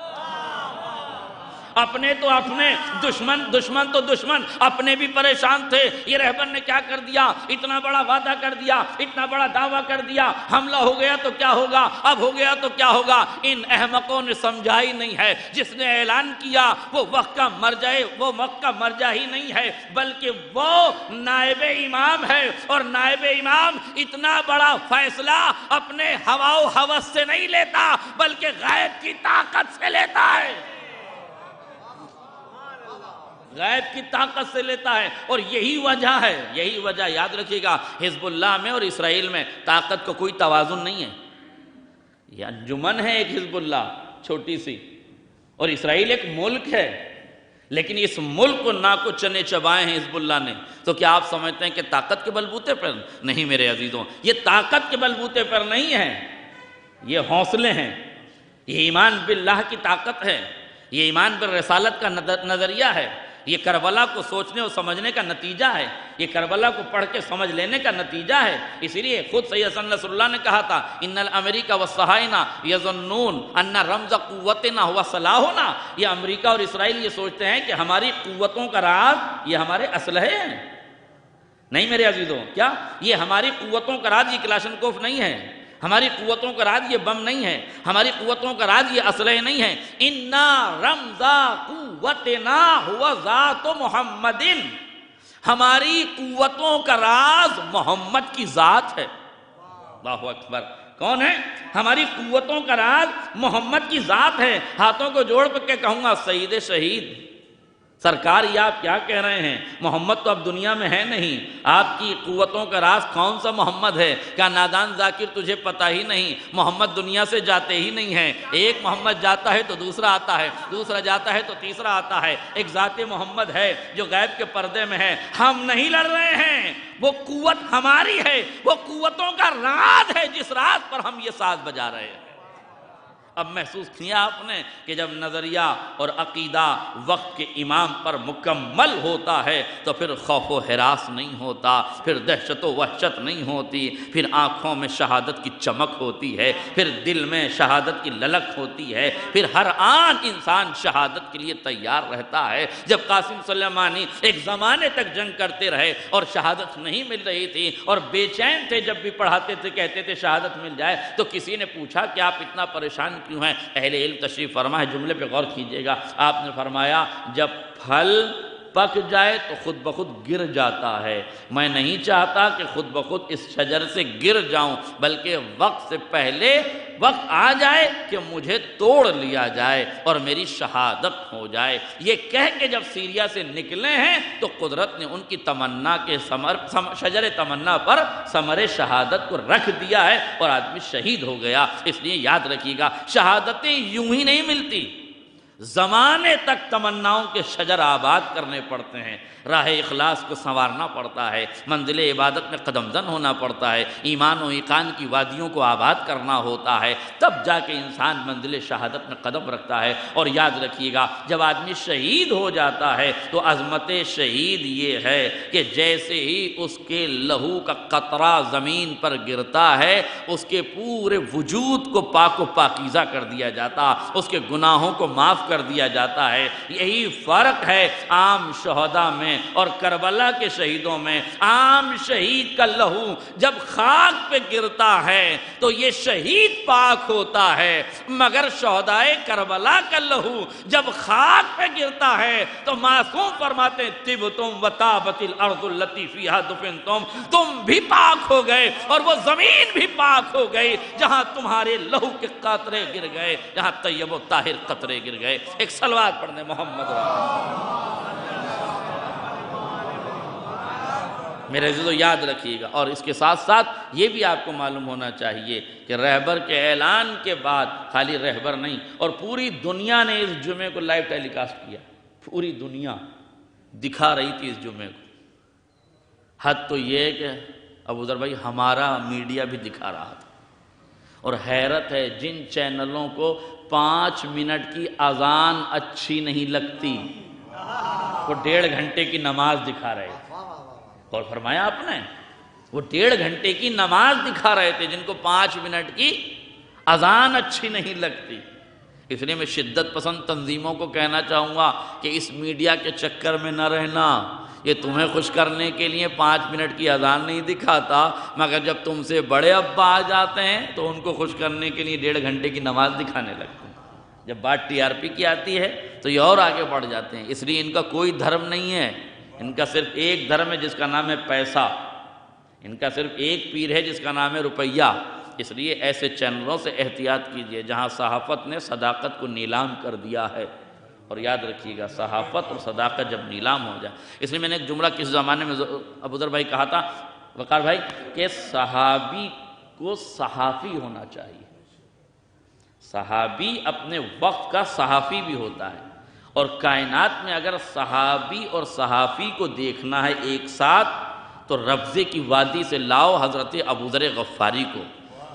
اپنے تو اپنے، دشمن تو دشمن، اپنے بھی پریشان تھے۔ یہ رہبر نے کیا کر دیا؟ اتنا بڑا وعدہ کر دیا، اتنا بڑا دعویٰ کر دیا، حملہ ہو گیا تو کیا ہوگا، اب ہو گیا تو کیا ہوگا؟ ان احمقوں نے سمجھا ہی نہیں ہے، جس نے اعلان کیا وہ وقت کا مرجع ہی نہیں ہے، بلکہ وہ نائب امام ہے، اور نائب امام اتنا بڑا فیصلہ اپنے ہوا و ہوس سے نہیں لیتا بلکہ غیب کی طاقت سے لیتا ہے، غیب کی طاقت سے لیتا ہے۔ اور یہی وجہ یاد رکھیے گا، حزب اللہ میں اور اسرائیل میں طاقت کو کوئی توازن نہیں ہے۔ یہ انجمن ہے ایک حزب اللہ چھوٹی سی، اور اسرائیل ایک ملک ہے، لیکن اس ملک کو نہ کو چنے چبائے ہیں حزب اللہ نے۔ تو کیا آپ سمجھتے ہیں کہ طاقت کے بلبوتے پر؟ نہیں میرے عزیزوں، یہ طاقت کے بلبوتے پر نہیں ہے، یہ حوصلے ہیں، یہ ایمان باللہ کی طاقت ہے، یہ ایمان بالرسالت کا نظریہ ہے، یہ کربلا کو سوچنے اور سمجھنے کا نتیجہ ہے، یہ کربلا کو پڑھ کے سمجھ لینے کا نتیجہ ہے۔ اسی لیے خود سید حسن نصر اللہ نے کہا تھا ان الامریکہ والصہاینہ یظنون ان رمز قوتنا هو صلاحنا، یہ امریکہ اور اسرائیل یہ سوچتے ہیں کہ ہماری قوتوں کا راز یہ ہمارے اسلحے ہیں۔ نہیں میرے عزیزوں، کیا یہ ہماری قوتوں کا راز یہ کلاشنکوف نہیں ہے، ہماری قوتوں کا راز یہ بم نہیں ہے، ہماری قوتوں کا راز یہ اسلحے نہیں ہے۔ اِنَّا رَمْزَ قُوَّتِنَا هُوَ ذَاتُ مُحَمَّدٍ، ہماری قوتوں کا راز محمد کی ذات ہے۔ اللہ اکبر، کون ہے؟ ہماری قوتوں کا راز محمد کی ذات ہے۔ ہاتھوں کو جوڑ کے کہوں گا سید شہید سرکار، یہ آپ کیا کہہ رہے ہیں؟ محمد تو اب دنیا میں ہے نہیں، آپ کی قوتوں کا راز کون سا محمد ہے؟ کیا نادان ذاکر تجھے پتہ ہی نہیں؟ محمد دنیا سے جاتے ہی نہیں ہیں، ایک محمد جاتا ہے تو دوسرا آتا ہے، دوسرا جاتا ہے تو تیسرا آتا ہے، ایک ذات محمد ہے جو غیب کے پردے میں ہے۔ ہم نہیں لڑ رہے ہیں، وہ قوت ہماری ہے، وہ قوتوں کا راز ہے جس راز پر ہم یہ ساز بجا رہے ہیں۔ اب محسوس کیا آپ نے کہ جب نظریہ اور عقیدہ وقت کے امام پر مکمل ہوتا ہے تو پھر خوف و ہراس نہیں ہوتا، پھر دہشت و وحشت نہیں ہوتی، پھر آنکھوں میں شہادت کی چمک ہوتی ہے، پھر دل میں شہادت کی للک ہوتی ہے، پھر ہر آن انسان شہادت کے لیے تیار رہتا ہے۔ جب قاسم سلیمانی ایک زمانے تک جنگ کرتے رہے اور شہادت نہیں مل رہی تھی اور بے چین تھے، جب بھی پڑھاتے تھے کہتے تھے شہادت مل جائے، تو کسی نے پوچھا کہ آپ اتنا پریشان کیوں ہیں؟ اہل علم تشریف فرما ہے، جملے پہ غور کیجئے گا، آپ نے فرمایا جب پھل پک جائے تو خود بخود گر جاتا ہے۔ میں نہیں چاہتا کہ خود بخود اس شجر سے گر جاؤں، بلکہ وقت سے پہلے وقت آ جائے کہ مجھے توڑ لیا جائے اور میری شہادت ہو جائے۔ یہ کہہ کے جب سیریا سے نکلے ہیں تو قدرت نے ان کی تمنا کے شجر تمنا پر ثمر شہادت کو رکھ دیا ہے اور آدمی شہید ہو گیا۔ اس لیے یاد رکھیے گا، شہادتیں یوں ہی نہیں ملتی، زمانے تک تمناؤں کے شجر آباد کرنے پڑتے ہیں، راہ اخلاص کو سنوارنا پڑتا ہے، منزل عبادت میں قدم زن ہونا پڑتا ہے، ایمان و ایقان کی وادیوں کو آباد کرنا ہوتا ہے، تب جا کے انسان منزل شہادت میں قدم رکھتا ہے۔ اور یاد رکھیے گا، جب آدمی شہید ہو جاتا ہے تو عظمت شہید یہ ہے کہ جیسے ہی اس کے لہو کا قطرہ زمین پر گرتا ہے، اس کے پورے وجود کو پاک و پاکیزہ کر دیا جاتا، اس کے گناہوں کو معاف کر دیا جاتا ہے۔ یہی فرق ہے عام شہداء میں اور کربلا کے شہیدوں میں۔ عام شہید کا لہو جب خاک پہ گرتا ہے تو یہ شہید پاک ہوتا ہے، مگر شہدائے کربلا کا لہو جب خاک پہ گرتا ہے تو معصوم فرماتے ہیں طبتم وطابت الارض التی فیہا دفنتم، تم بھی پاک ہو گئے اور وہ زمین بھی پاک ہو گئی جہاں تمہارے لہو کے قطرے گر گئے، جہاں طیب و طاہر قطرے گر گئے۔ ایک صلوات پڑھنے محمد میرے عزیزو، یاد رکھیے گا۔ اور اس کے ساتھ ساتھ یہ بھی آپ کو معلوم ہونا چاہیے کہ رہبر کے اعلان کے بعد خالی رہبر نہیں، اور پوری دنیا نے اس جمعے کو لائیو ٹیلی کاسٹ کیا، پوری دنیا دکھا رہی تھی اس جمعے کو۔ حد تو یہ ہے کہ ابو ذر بھائی ہمارا میڈیا بھی دکھا رہا تھا، اور حیرت ہے جن چینلوں کو 5 منٹ کی اذان اچھی نہیں لگتی وہ 1.5 گھنٹے کی نماز دکھا رہے تھے۔ اور فرمایا آپ نے، وہ 1.5 گھنٹے کی نماز دکھا رہے تھے جن کو 5 منٹ کی اذان اچھی نہیں لگتی۔ اس لیے میں شدت پسند تنظیموں کو کہنا چاہوں گا کہ اس میڈیا کے چکر میں نہ رہنا، یہ تمہیں خوش کرنے کے لیے 5 منٹ کی اذان نہیں دکھاتا، مگر جب تم سے بڑے ابا آ جاتے ہیں تو ان کو خوش کرنے کے لیے 1.5 گھنٹے کی نماز دکھانے لگتے ہیں۔ جب بات TRP کی آتی ہے تو یہ اور آگے بڑھ جاتے ہیں۔ اس لیے ان کا کوئی دھرم نہیں ہے، ان کا صرف ایک دھرم ہے جس کا نام ہے پیسہ، ان کا صرف ایک پیر ہے جس کا نام ہے روپیہ۔ اس لیے ایسے چینلوں سے احتیاط کیجئے جہاں صحافت نے صداقت کو نیلام کر دیا ہے۔ اور یاد رکھیے گا، صحافت اور صداقت جب نیلام ہو جائے، اس لیے میں نے ایک جملہ کس زمانے میں ابو ذر بھائی کہا تھا، وقار بھائی، کہ صحابی کو صحافی ہونا چاہیے۔ صحابی اپنے وقت کا صحافی بھی ہوتا ہے، اور کائنات میں اگر صحابی اور صحافی کو دیکھنا ہے ایک ساتھ تو ربضے کی وادی سے لاؤ حضرت ابو ذر غفاری کو،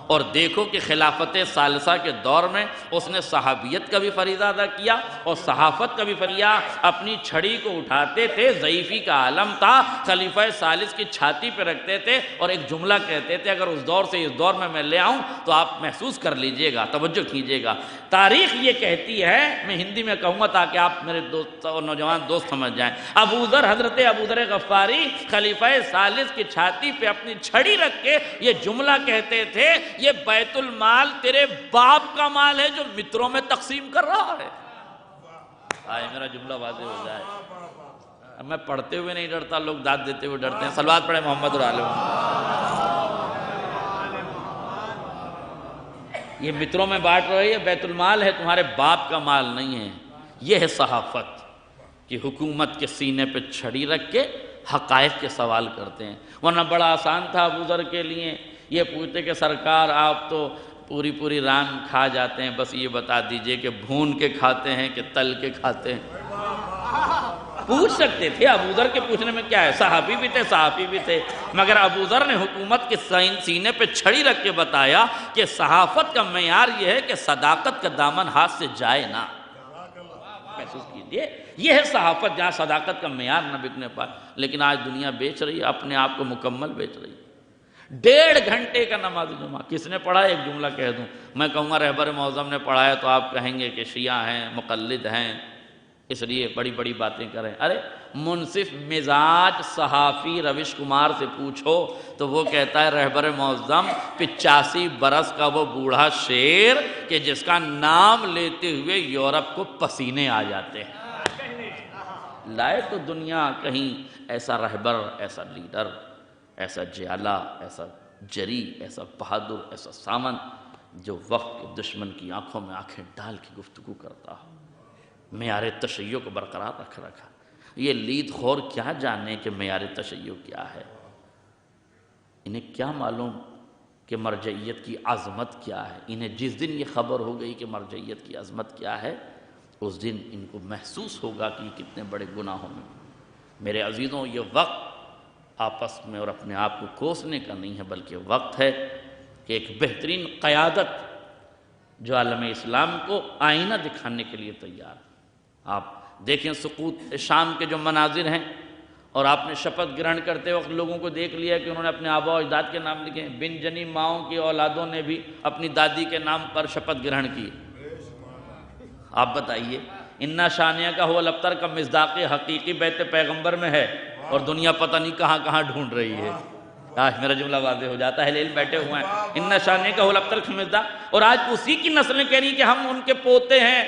اور دیکھو کہ خلافت ثالثہ کے دور میں اس نے صحابیت کا بھی فریضہ ادا کیا اور صحافت کا بھی فریضہ۔ اپنی چھڑی کو اٹھاتے تھے، ضعیفی کا عالم تھا، خلیفہ ثالث کی چھاتی پہ رکھتے تھے اور ایک جملہ کہتے تھے، اگر اس دور سے اس دور میں لے آؤں تو آپ محسوس کر لیجئے گا، توجہ کیجئے گا۔ تاریخ یہ کہتی ہے، میں ہندی میں کہوں گا تاکہ آپ میرے دوست اور نوجوان دوست سمجھ جائیں، حضرت ابو ذر غفاری خلیفہ ثالث کی چھاتی پہ اپنی چھڑی رکھ کے یہ جملہ کہتے تھے، یہ بیت المال تیرے باپ کا مال ہے جو متروں میں تقسیم کر رہا ہے۔ آئے میرا جملہ واضح ہو جائے۔ میں پڑھتے ہوئے نہیں ڈرتا، لوگ داد دیتے ہوئے ڈرتے ہیں۔ صلوات پڑھیں محمد اور آل محمد۔ یہ متروں میں بانٹ رہے ہیں، بیت المال ہے، تمہارے باپ کا مال نہیں ہے۔ یہ ہے صحافت کہ حکومت کے سینے پہ چھڑی رکھ کے حقائق کے سوال کرتے ہیں، ورنہ بڑا آسان تھا ابو ذر کے لیے، یہ پوچھتے کہ سرکار آپ تو پوری ران کھا جاتے ہیں، بس یہ بتا دیجئے کہ بھون کے کھاتے ہیں کہ تل کے کھاتے ہیں۔ پوچھ سکتے تھے، ابو ذر کے پوچھنے میں کیا ہے، صحابی بھی تھے، صحافی بھی تھے، مگر ابو ذر نے حکومت کے سینے پہ چھڑی رکھ کے بتایا کہ صحافت کا معیار یہ ہے کہ صداقت کا دامن ہاتھ سے جائے نہ۔ محسوس کیجئے، یہ ہے صحافت جہاں صداقت کا معیار نہ بکنے پائے۔ لیکن آج دنیا بیچ رہی ہے، اپنے آپ کو مکمل بیچ رہی ہے۔ 1.5 گھنٹے کا نماز جمعہ کس نے پڑھا؟ ایک جملہ کہہ دوں، میں کہوں گا رہبر معظم نے پڑھایا تو آپ کہیں گے کہ شیعہ ہیں، مقلد ہیں، اس لیے بڑی باتیں کریں۔ ارے منصف مزاج صحافی روش کمار سے پوچھو تو وہ کہتا ہے رہبر معظم 85 برس کا وہ بوڑھا شیر کہ جس کا نام لیتے ہوئے یورپ کو پسینے آ جاتے ہیں۔ لائے تو دنیا کہیں ایسا رہبر، ایسا لیڈر، ایسا جیالہ، ایسا جری، ایسا بہادر، ایسا سامن جو وقت کے دشمن کی آنکھوں میں آنکھیں ڈال کے گفتگو کرتا ہو، معیار تشیع کو برقرار رکھا۔ یہ لید خور کیا جانے کہ معیار تشیع کیا ہے؟ انہیں کیا معلوم کہ مرجعیت کی عظمت کیا ہے؟ انہیں جس دن یہ خبر ہو گئی کہ مرجعیت کی عظمت کیا ہے، اس دن ان کو محسوس ہوگا کہ یہ کتنے بڑے گناہوں میں۔ میرے عزیزوں، یہ وقت آپس میں اور اپنے آپ کو کوسنے کا نہیں ہے، بلکہ وقت ہے کہ ایک بہترین قیادت جو عالم اسلام کو آئینہ دکھانے کے لیے تیار ہے۔ آپ دیکھیں سقوط شام کے جو مناظر ہیں، اور آپ نے شپت گرہن کرتے وقت لوگوں کو دیکھ لیا کہ انہوں نے اپنے آبا و اجداد کے نام لکھے ہیں۔ بن جنی ماؤں کی اولادوں نے بھی اپنی دادی کے نام پر شپت گرہن کی۔ آپ بتائیے، انا شانیہ کا ہو الابتر کا مصداق حقیقی بیت پیغمبر میں ہے، اور دنیا پتہ نہیں کہاں کہاں ڈھونڈ رہی ہے۔ کاش میرا جملہ واضح ہو جاتا ہے، لیل بیٹھے ہوئے ہیں انا شانیہ کا ہو الابتر کا مصداق، اور آج اسی کی نسلیں کہہ رہی کہ ہم ان کے پوتے ہیں۔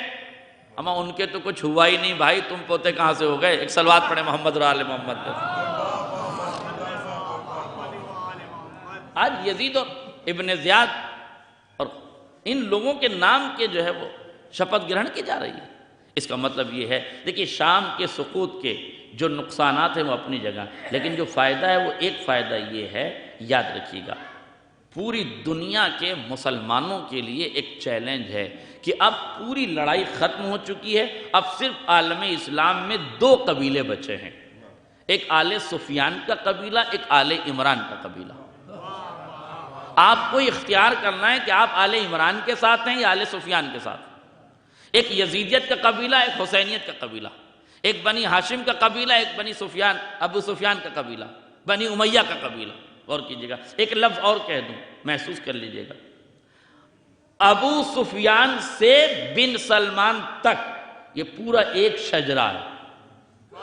اما ان کے تو کچھ ہوا ہی نہیں بھائی، تم پوتے کہاں سے ہو گئے؟ ایک صلوات پڑھیں محمد اور آل محمد پر۔ آج یزید اور ابن زیاد اور ان لوگوں کے نام کے جو ہے وہ شپت گرہن کی جا رہی ہے۔ اس کا مطلب یہ ہے، دیکھیے شام کے سقوط کے جو نقصانات ہیں وہ اپنی جگہ، لیکن جو فائدہ ہے وہ ایک فائدہ یہ ہے، یاد رکھیے گا، پوری دنیا کے مسلمانوں کے لیے ایک چیلنج ہے کہ اب پوری لڑائی ختم ہو چکی ہے، اب صرف عالم اسلام میں دو قبیلے بچے ہیں، ایک آل سفیان کا قبیلہ، ایک آل عمران کا قبیلہ۔ آپ کو اختیار کرنا ہے کہ آپ آل عمران کے ساتھ ہیں یا آل سفیان کے ساتھ۔ ایک یزیدیت کا قبیلہ، ایک حسینیت کا قبیلہ، ایک بنی ہاشم کا قبیلہ، ایک بنی سفیان ابو سفیان کا قبیلہ، بنی امیہ کا قبیلہ۔ غور کیجئے گا، ایک لفظ اور کہہ دوں، محسوس کر لیجئے گا، ابو سفیان سے بن سلمان تک یہ پورا ایک شجرہ ہے۔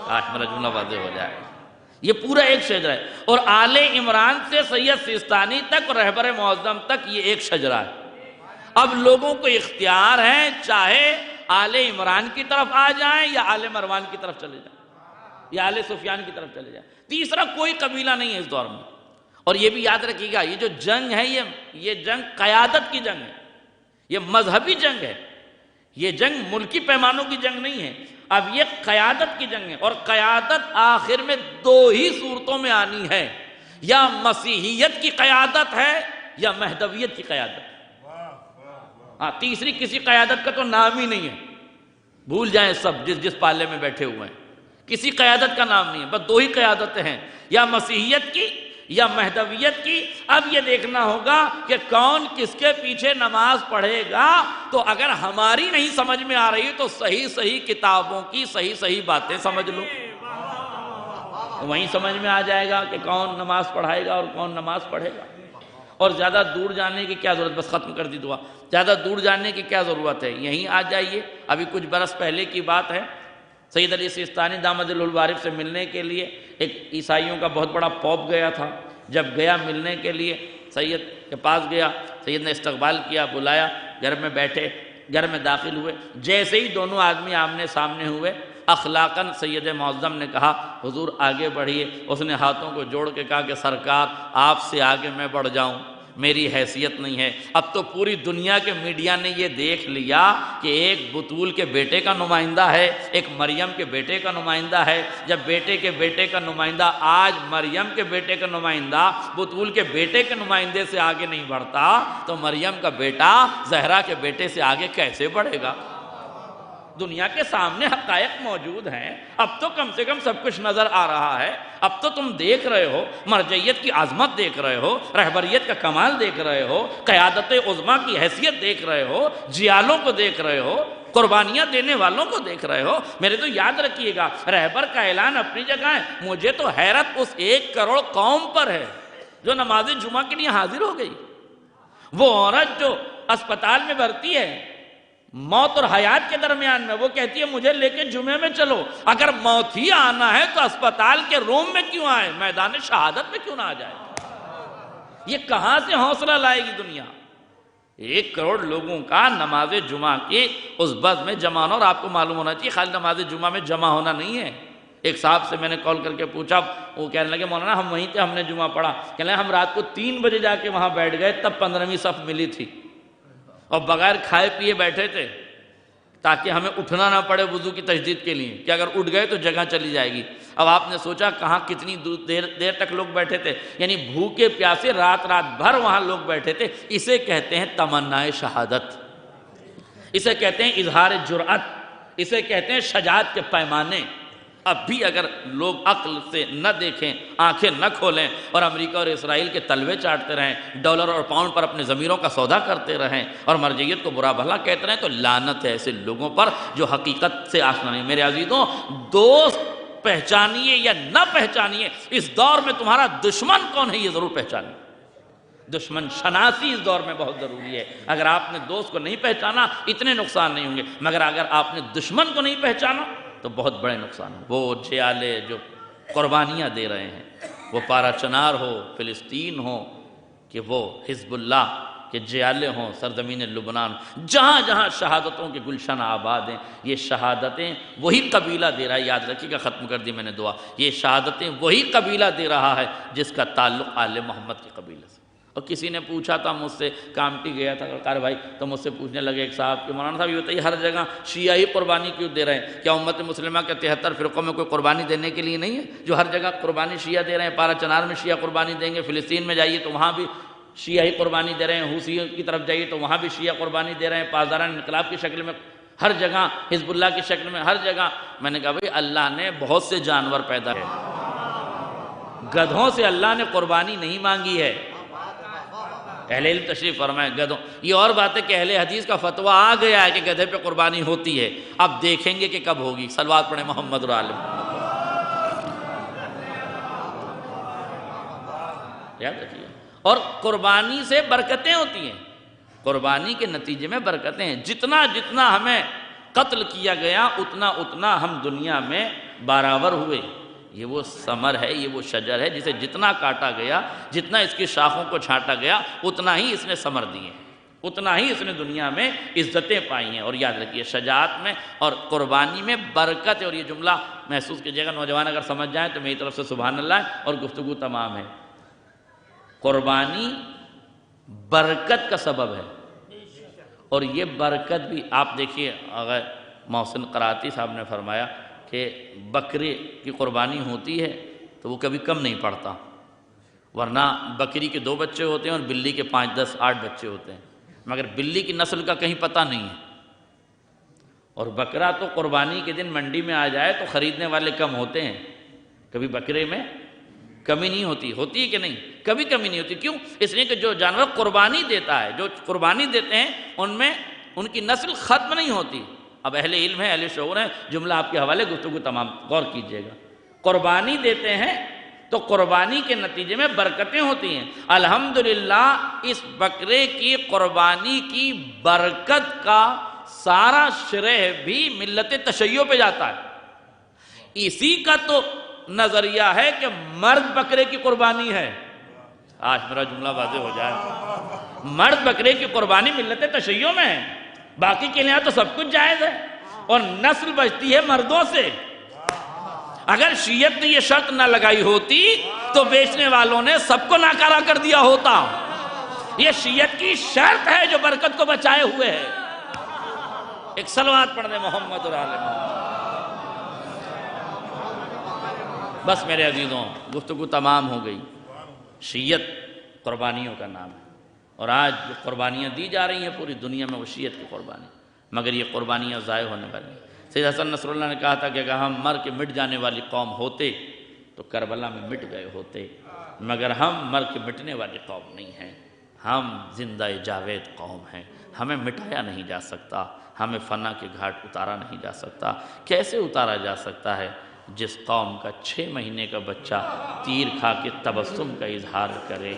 آج میرا جملہ واضح ہو جائے، یہ پورا ایک شجرہ ہے، اور آل عمران سے سید سیستانی تک اور رہبر معظم تک یہ ایک شجرہ ہے۔ اب لوگوں کو اختیار ہے، چاہے آل عمران کی طرف آ جائیں یا آل مروان کی طرف چلے جائیں یا آل سفیان کی طرف چلے جائیں، تیسرا کوئی قبیلہ نہیں ہے اس دور میں۔ اور یہ بھی یاد رکھیے گا، یہ جو جنگ ہے یہ جنگ قیادت کی جنگ ہے، یہ مذہبی جنگ ہے، یہ جنگ ملکی پیمانوں کی جنگ نہیں ہے، اب یہ قیادت کی جنگ ہے، اور قیادت آخر میں دو ہی صورتوں میں آنی ہے، یا مسیحیت کی قیادت ہے یا مہدویت کی قیادت۔ ہاں، تیسری کسی قیادت کا تو نام ہی نہیں ہے، بھول جائیں سب جس پالے میں بیٹھے ہوئے ہیں، کسی قیادت کا نام نہیں ہے، بس دو ہی قیادتیں ہیں، یا مسیحیت کی یا مہدویت کی۔ اب یہ دیکھنا ہوگا کہ کون کس کے پیچھے نماز پڑھے گا، تو اگر ہماری نہیں سمجھ میں آ رہی تو صحیح کتابوں کی صحیح باتیں سمجھ لو، وہیں سمجھ میں آ جائے گا کہ کون نماز پڑھائے گا اور کون نماز پڑھے گا۔ اور زیادہ دور جانے کی کیا ضرورت، بس ختم کر دی دعا، زیادہ دور جانے کی کیا ضرورت ہے، یہیں آ جائیے۔ ابھی کچھ برس پہلے کی بات ہے، سید علی سیستانی دامد العارف سے ملنے کے لیے ایک عیسائیوں کا بہت بڑا پوپ گیا تھا۔ جب گیا ملنے کے لیے، سید کے پاس گیا، سید نے استقبال کیا، بلایا، گھر میں بیٹھے، گھر میں داخل ہوئے، جیسے ہی دونوں آدمی آمنے سامنے ہوئے، اخلاقاً سید معظم نے کہا حضور آگے بڑھیے۔ اس نے ہاتھوں کو جوڑ کے کہا کہ سرکار آپ سے آگے میں بڑھ جاؤں، میری حیثیت نہیں ہے۔ اب تو پوری دنیا کے میڈیا نے یہ دیکھ لیا کہ ایک بطول کے بیٹے کا نمائندہ ہے، ایک مریم کے بیٹے کا نمائندہ ہے۔ جب بیٹے کے بیٹے کا نمائندہ آج مریم کے بیٹے کا نمائندہ بطول کے بیٹے کے نمائندے سے آگے نہیں بڑھتا، تو مریم کا بیٹا زہرا کے بیٹے سے آگے کیسے بڑھے گا؟ دنیا کے سامنے حقائق موجود ہیں، اب تو کم سے کم سب کچھ نظر آ رہا ہے۔ اب تو تم دیکھ رہے ہو، مرجعیت کی عظمت دیکھ رہے ہو، رہبریت کا کمال دیکھ رہے ہو، قیادت عظمیٰ کی حیثیت دیکھ رہے ہو، جیالوں کو دیکھ رہے ہو، قربانیاں دینے والوں کو دیکھ رہے ہو۔ میرے تو یاد رکھیے گا، رہبر کا اعلان اپنی جگہ ہے، مجھے تو حیرت اس 1 کروڑ قوم پر ہے جو نماز جمعہ کے لیے حاضر ہو گئی۔ وہ عورت جو اسپتال میں بھرتی ہے، موت اور حیات کے درمیان میں، وہ کہتی ہے مجھے لے کے جمعے میں چلو۔ اگر موت ہی آنا ہے تو اسپتال کے روم میں کیوں آئے، میدان شہادت میں کیوں نہ آ جائے؟ یہ کہاں سے حوصلہ لائے گی دنیا؟ 1 کروڑ لوگوں کا نماز جمعہ کی اس بس میں جمع ہونا، اور آپ کو معلوم ہونا چاہیے خالی نماز جمعہ میں جمع ہونا نہیں ہے۔ ایک صاحب سے میں نے کال کر کے پوچھا، وہ کہنے لگے مولانا ہم وہیں تھے، ہم نے جمعہ پڑھا، کہنے لگے ہم رات کو 3 بجے جا کے وہاں بیٹھ گئے، تب 15ویں صف ملی تھی، اور بغیر کھائے پیے بیٹھے تھے تاکہ ہمیں اٹھنا نہ پڑے وضو کی تجدید کے لیے، کہ اگر اٹھ گئے تو جگہ چلی جائے گی۔ اب آپ نے سوچا کہاں کتنی دیر تک لوگ بیٹھے تھے، یعنی بھوکے پیاسے رات بھر وہاں لوگ بیٹھے تھے۔ اسے کہتے ہیں تمنائے شہادت، اسے کہتے ہیں اظہار جرأت، اسے کہتے ہیں شجاعت کے پیمانے۔ اب بھی اگر لوگ عقل سے نہ دیکھیں، آنکھیں نہ کھولیں، اور امریکہ اور اسرائیل کے تلوے چاٹتے رہیں، ڈالر اور پاؤنڈ پر اپنے ضمیروں کا سودا کرتے رہیں، اور مرجعیت کو برا بھلا کہتے رہیں، تو لعنت ہے ایسے لوگوں پر جو حقیقت سے آشنا نہیں۔ میرے عزیزوں، دوست پہچانیے یا نہ پہچانیے، اس دور میں تمہارا دشمن کون ہے یہ ضرور پہچانیے۔ دشمن شناسی اس دور میں بہت ضروری ہے۔ اگر آپ نے دوست کو نہیں پہچانا اتنے نقصان نہیں ہوں گے، مگر اگر آپ نے دشمن کو نہیں پہچانا تو بہت بڑے نقصان ہیں۔ وہ جیالے جو قربانیاں دے رہے ہیں، وہ پارا چنار ہو، فلسطین ہو، کہ وہ حزب اللہ کے جیالے ہوں، سرزمین لبنان، جہاں جہاں شہادتوں کے گلشن آباد ہیں، یہ شہادتیں وہی قبیلہ دے رہا ہے۔ یاد رکھیے گا، ختم کر دی میں نے دعا، یہ شہادتیں وہی قبیلہ دے رہا ہے جس کا تعلق آل محمد کے قبیلے سے۔ اور کسی نے پوچھا تھا مجھ سے، کامٹی گیا تھا کار بھائی، تو مجھ سے پوچھنے لگے ایک صاحب کہ مولانا صاحب یہ بتائیے ہر جگہ شیعہ ہی قربانی کیوں دے رہے ہیں؟ کیا امت مسلمہ کے 73 فرقوں میں کوئی قربانی دینے کے لیے نہیں ہے جو ہر جگہ قربانی شیعہ دے رہے ہیں؟ پارا چنار میں شیعہ قربانی دیں گے، فلسطین میں جائیے تو وہاں بھی شیعہ ہی قربانی دے رہے ہیں، حوثیوں کی طرف جائیے تو وہاں بھی شیعہ قربانی دے رہے ہیں، پاسداران انقلاب کی شکل میں ہر جگہ، حزب اللہ کی شکل میں ہر جگہ۔ میں نے کہا بھائی اللہ نے بہت سے جانور پیدا ہے، گدھوں سے اللہ نے قربانی نہیں مانگی ہے۔ اہل علم تشریف فرمائے گدھوں، یہ اور بات ہے کہ اہل حدیث کا فتویٰ آ گیا ہے کہ گدھے پہ قربانی ہوتی ہے، اب دیکھیں گے کہ کب ہوگی۔ صلوات پڑھیں محمد اور آل محمد۔ یاد رکھیے، اور قربانی سے برکتیں ہوتی ہیں، قربانی کے نتیجے میں برکتیں ہیں۔ جتنا جتنا ہمیں قتل کیا گیا اتنا اتنا ہم دنیا میں بارآور ہوئے۔ یہ وہ ثمر ہے، یہ وہ شجر ہے جسے جتنا کاٹا گیا، جتنا اس کی شاخوں کو چھانٹا گیا، اتنا ہی اس نے ثمر دیے، اتنا ہی اس نے دنیا میں عزتیں پائی ہیں۔ اور یاد رکھیے شجاعت میں اور قربانی میں برکت ہے۔ اور یہ جملہ محسوس کیجیے گا، نوجوان اگر سمجھ جائیں تو میری طرف سے سبحان اللہ ہے، اور گفتگو تمام ہے۔ قربانی برکت کا سبب ہے، اور یہ برکت بھی آپ دیکھیے، اگر محسن قراتی صاحب نے فرمایا کہ بکرے کی قربانی ہوتی ہے تو وہ کبھی کم نہیں پڑتا، ورنہ بکری کے 2 بچے ہوتے ہیں اور بلی کے 5 10 8 بچے ہوتے ہیں، مگر بلی کی نسل کا کہیں پتہ نہیں ہے۔ اور بکرا تو قربانی کے دن منڈی میں آ جائے تو خریدنے والے کم ہوتے ہیں، کبھی بکرے میں کمی نہیں ہوتی، ہوتی ہے کہ نہیں؟ کبھی کمی نہیں ہوتی۔ کیوں؟ اس لیے کہ جو جانور قربانی دیتا ہے، جو قربانی دیتے ہیں، ان میں ان کی نسل ختم نہیں ہوتی۔ اب اہل علم ہے، اہل شعور ہے، جملہ آپ کے حوالے، گفتگو تمام، غور کیجئے گا۔ قربانی دیتے ہیں تو قربانی کے نتیجے میں برکتیں ہوتی ہیں۔ الحمدللہ اس بکرے کی قربانی کی برکت کا سارا شرح بھی ملت تشیع پہ جاتا ہے۔ اسی کا تو نظریہ ہے کہ مرد بکرے کی قربانی ہے۔ آج میرا جملہ واضح ہو جائے، مرد بکرے کی قربانی ملت تشیع میں ہے، باقی کے لیے تو سب کچھ جائز ہے، اور نسل بچتی ہے مردوں سے۔ اگر شیعت نے یہ شرط نہ لگائی ہوتی تو بیچنے والوں نے سب کو ناکارہ کر دیا ہوتا۔ یہ شیعت کی شرط ہے جو برکت کو بچائے ہوئے ہے۔ ایک صلوات پڑھ دیں محمد اور آل محمد۔ بس میرے عزیزوں، گفتگو تمام ہو گئی۔ شیعت قربانیوں کا نام ہے، اور آج جو قربانیاں دی جا رہی ہیں پوری دنیا میں وہ شیعت کی قربانی، مگر یہ قربانیاں ضائع ہونے والی ہیں۔ سید حسن نصر اللہ نے کہا تھا کہ اگر ہم مر کے مٹ جانے والی قوم ہوتے تو کربلا میں مٹ گئے ہوتے، مگر ہم مر کے مٹنے والی قوم نہیں ہیں، ہم زندہ جاوید قوم ہیں، ہمیں مٹایا نہیں جا سکتا، ہمیں فنا کے گھاٹ اتارا نہیں جا سکتا۔ کیسے اتارا جا سکتا ہے؟ جس قوم کا 6 مہینے کا بچہ تیر کھا کے تبسم کا اظہار کرے،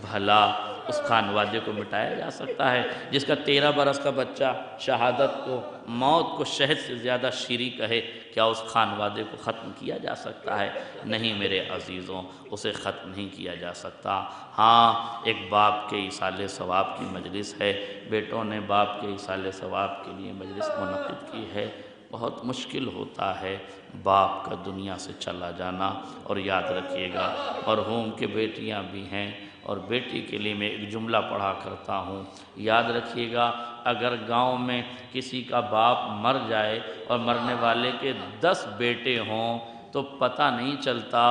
بھلا اس خانوادے کو مٹایا جا سکتا ہے؟ جس کا 13 برس کا بچہ شہادت کو، موت کو شہد سے زیادہ شیریں کہے، کیا اس خانوادے کو ختم کیا جا سکتا ہے؟ نہیں میرے عزیزوں، اسے ختم نہیں کیا جا سکتا۔ ہاں، ایک باپ کے ایصال ثواب کی مجلس ہے، بیٹوں نے باپ کے ایصال ثواب کے لیے مجلس منعقد کی ہے۔ بہت مشکل ہوتا ہے باپ کا دنیا سے چلا جانا، اور یاد رکھیے گا مرحوم کے بیٹیاں بھی ہیں، اور بیٹی کے لیے میں ایک جملہ پڑھا کرتا ہوں، یاد رکھیے گا اگر گاؤں میں کسی کا باپ مر جائے اور مرنے والے کے 10 بیٹے ہوں تو پتہ نہیں چلتا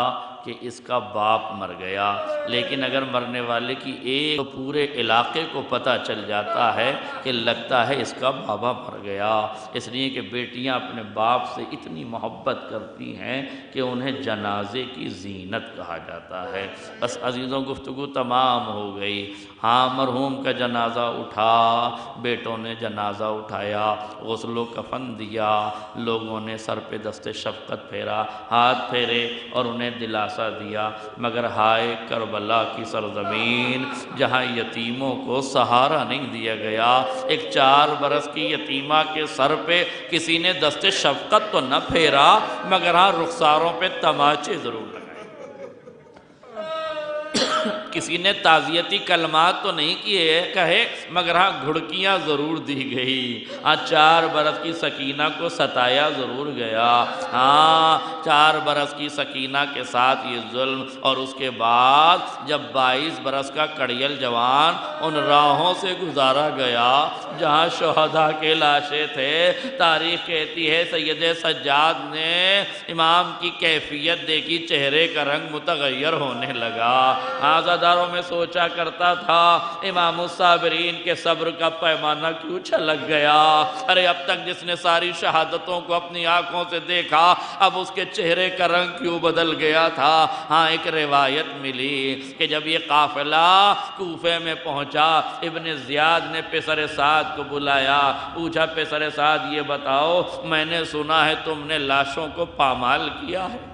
کہ اس کا باپ مر گیا، لیکن اگر مرنے والے کی ایک تو پورے علاقے کو پتہ چل جاتا ہے کہ لگتا ہے اس کا بابا مر گیا، اس لیے کہ بیٹیاں اپنے باپ سے اتنی محبت کرتی ہیں کہ انہیں جنازے کی زینت کہا جاتا ہے۔ بس عزیزوں، گفتگو تمام ہو گئی۔ ہاں، مرحوم کا جنازہ اٹھا، بیٹوں نے جنازہ اٹھایا، غسل و کفن دیا، لوگوں نے سر پہ دست شفقت پھیرا، ہاتھ پھیرے اور انہیں دلاسا دیا، مگر ہائے کربلا کی سرزمین جہاں یتیموں کو سہارا نہیں دیا گیا۔ ایک 4 برس کی یتیمہ کے سر پہ کسی نے دست شفقت تو نہ پھیرا، مگر ہاں رخساروں پہ تماچے ضرور لگائے۔ کسی نے تعزیتی کلمات تو نہیں کہے، مگر ہاں گھڑکیاں ضرور دی گئی۔ ہاں 4 برس کی سکینہ کو ستایا ضرور گیا۔ ہاں 4 برس کی سکینہ کے ساتھ یہ ظلم، اور اس کے بعد جب 22 برس کا کڑیل جوان ان راہوں سے گزارا گیا جہاں شہداء کے لاشیں تھے، تاریخ کہتی ہے سید سجاد نے امام کی کیفیت دیکھی، چہرے کا رنگ متغیر ہونے لگا۔ عزاداروں میں سوچا کرتا تھا امام الصابرین کے صبر کا پیمانہ کیوں چھلک گیا؟ ارے اب تک جس نے ساری شہادتوں کو اپنی آنکھوں سے دیکھا، اب اس کے چہرے کا رنگ کیوں بدل گیا تھا؟ ہاں ایک روایت ملی کہ جب یہ قافلہ کوفے میں پہنچا، ابن زیاد نے پسر سعد کو بلایا، پوچھا پسر سعد یہ بتاؤ، میں نے سنا ہے تم نے لاشوں کو پامال کیا ہے۔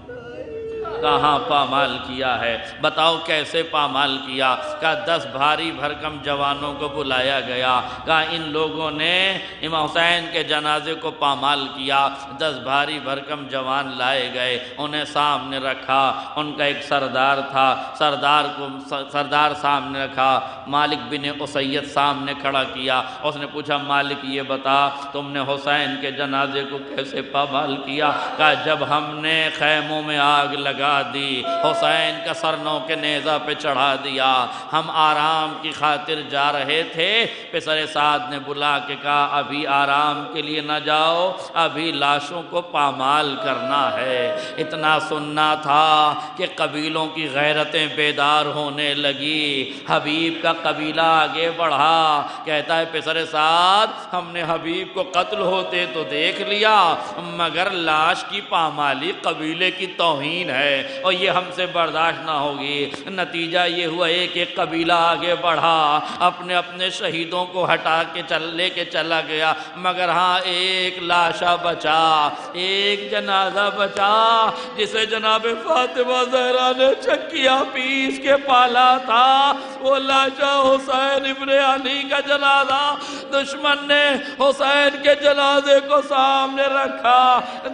کہاں پامال کیا ہے؟ بتاؤ کیسے پامال کیا؟ کہا 10 بھاری بھرکم جوانوں کو بلایا گیا، کہا ان لوگوں نے امام حسین کے جنازے کو پامال کیا۔ 10 بھاری بھرکم جوان لائے گئے، انہیں سامنے رکھا، ان کا ایک سردار تھا، سردار سامنے رکھا، مالک بن اسید سامنے کھڑا کیا، اس نے پوچھا مالک یہ بتا تم نے حسین کے جنازے کو کیسے پامال کیا؟ کہا جب ہم نے خیموں میں آگ لگا دی، حسین کا سر نو کے نیزہ پہ چڑھا دیا، ہم آرام کی خاطر جا رہے تھے، پسر سعد نے بلا کے کہا ابھی آرام کے لیے نہ جاؤ، ابھی لاشوں کو پامال کرنا ہے۔ اتنا سننا تھا کہ قبیلوں کی غیرتیں بیدار ہونے لگی۔ حبیب کا قبیلہ آگے بڑھا، کہتا ہے پسر سعد ہم نے حبیب کو قتل ہوتے تو دیکھ لیا، مگر لاش کی پامالی قبیلے کی توہین ہے اور یہ ہم سے برداشت نہ ہوگی۔ نتیجہ یہ ہوا ایک ایک قبیلہ آگے بڑھا، اپنے اپنے شہیدوں کو ہٹا کے لے کے چلا گیا، مگر ہاں ایک لاشا بچا، ایک جنازہ بچا جسے جناب فاطمہ زہرا نے چکیا پیس کے پالا تھا۔ وہ لاشا حسین ابن علی کا جنازہ، دشمن نے حسین کے جنازے کو سامنے رکھا،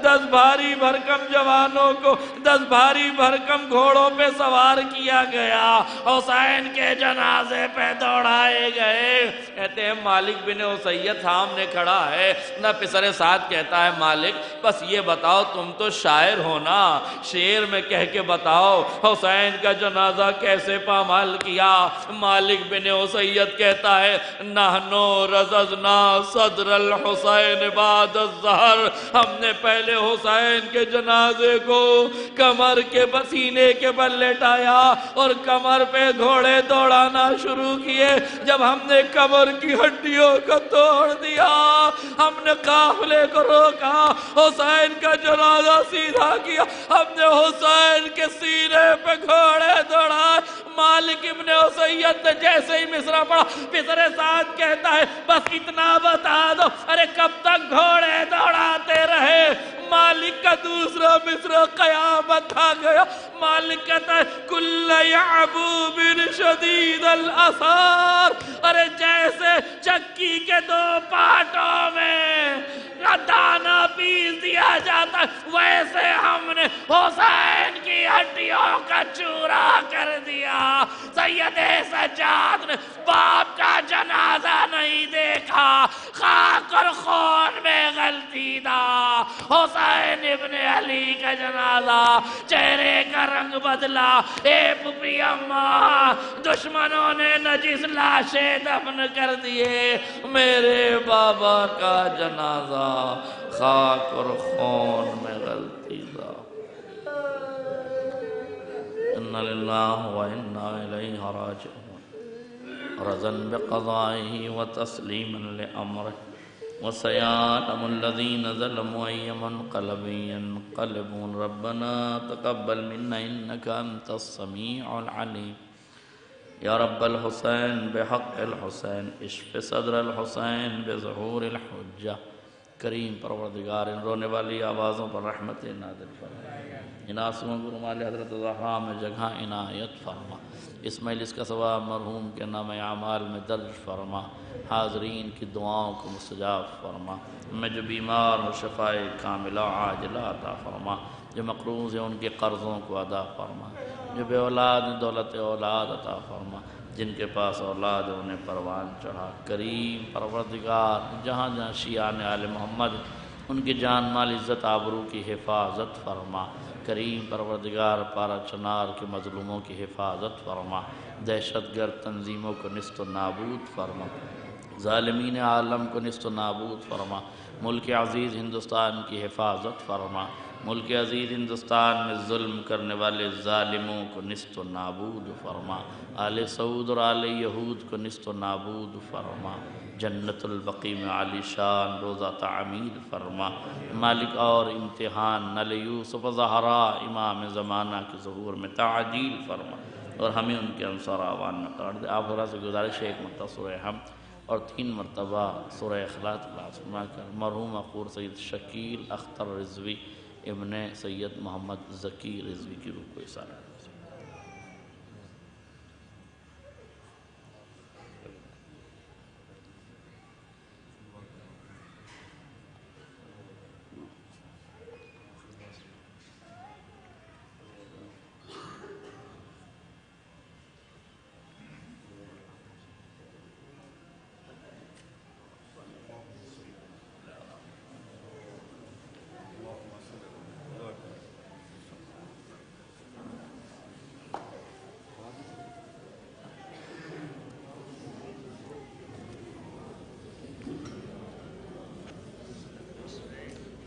10 بھاری بھرکم جوانوں کو 10 بھاری بھرکم گھوڑوں پہ سوار کیا گیا، حسین کے جنازے پہ دوڑائے گئے۔ کہتے ہیں مالک بن اسید سامنے کھڑا ہے، نہ پسر سعد کہتا ہے مالک بس یہ بتاؤ تم تو شاعر ہو نا، شعر میں کہہ کے بتاؤ حسین کا جنازہ کیسے پامال کیا؟ مالک بن اسید کہتا ہے نحنو رززنا صدر الحسین بعد الظہر، ہم نے پہلے حسین کے جنازے کو کمر کے سینے کے بل لٹایا اور کمر پہ گھوڑے دوڑانا شروع کیے۔ جب ہم نے کمر کی ہڈیوں کو توڑ دیا، ہم نے قافلے کو روکا، حسین کا جنازہ سیدھا کیا، ہم نے حسین کے سینے پہ گھوڑے دوڑائے۔ مالک ابن اسید نے جیسے ہی مصرع پڑھا، پسر سعد کہتا ہے بس اتنا بتا دو، ارے کب تک گھوڑے دوڑاتے رہے؟ مالک کا دوسرا مصرع قیامت آ گیا. مالک کہتا ہے کل یعبو بن شدید الاثار. ارے جیسے چکی کے دو پارٹوں میں دانا پیس دیا جاتا ہے ویسے ہم نے حسین کی ہڈیوں کا چورا کر دیا. سید سجاد نے باپ کا جنازہ نہیں دیکھا, خاک اور خون میں غلطی دا. حسین ابن علی کا جنازہ, چہرے کا رنگ بدلا. اے پپی اماں, دشمنوں نے نجس لاشیں دفن کر دیے. میرے بابا کا جنازہ خاک اور خون میں غلطی دا. اِنَّ لِلَّهِ وَإِنَّا إِلَيْهِ رَاجِعُونَ. رضا بقضائه وتسليما لأمره وسيعلم الذين ظلموا أي منقلب ينقلبون. ربنا تقبل منا إنك أنت السميع العليم. یا رب الحسین بحق الحسین اشف صدر الحسین بظہور الحجہ. کریم پروردگار ان رونے والی آوازوں پر رحمت نازل فرما. ان آنسوؤں کو رومال حضرت زہرا میں جگہ عنایت فرما. اس مجلس کا ثواب مرحوم کے نام اعمال میں درج فرما. حاضرین کی دعاؤں کو مستجاب فرما. میں جو بیمار و شفائے کاملہ عاجلہ عطا فرما. جو مقروض ہیں ان کے قرضوں کو ادا فرما. جو بے اولاد دولت اولاد عطا فرما. جن کے پاس اولاد انہیں پروان چڑھا. کریم پروردگار جہاں جہاں شیعان آل محمد ان کی جان مال عزت آبرو کی حفاظت فرما. کریم پروردگار پارا چنار کے مظلوموں کی حفاظت فرما. دہشت گرد تنظیموں کو نیست و نابود فرما. ظالمین عالم کو نیست و نابود فرما. ملک عزیز ہندوستان کی حفاظت فرما. ملک عزیز ہندوستان میں ظلم کرنے والے ظالموں کو نیست و نابود فرما. آل سعود اور آل یہود کو نیست و نابود فرما. جنت البقیع میں عالی شان روضہ تعمیر فرما. مالک اور امتحان نل یوسف زہرا امام زمانہ کے ظہور میں تعجیل فرما اور ہمیں ان کے انصار آوان میں قرار دے. آپ حضرات سے گزارش ہے ایک مرتبہ سورہ حمد اور 3 مرتبہ سورہ اخلاص فرما کر مرحوم اخور سید شکیل اختر رضوی ابن سید محمد ذکی رضوی کی روح کو احسان کریں.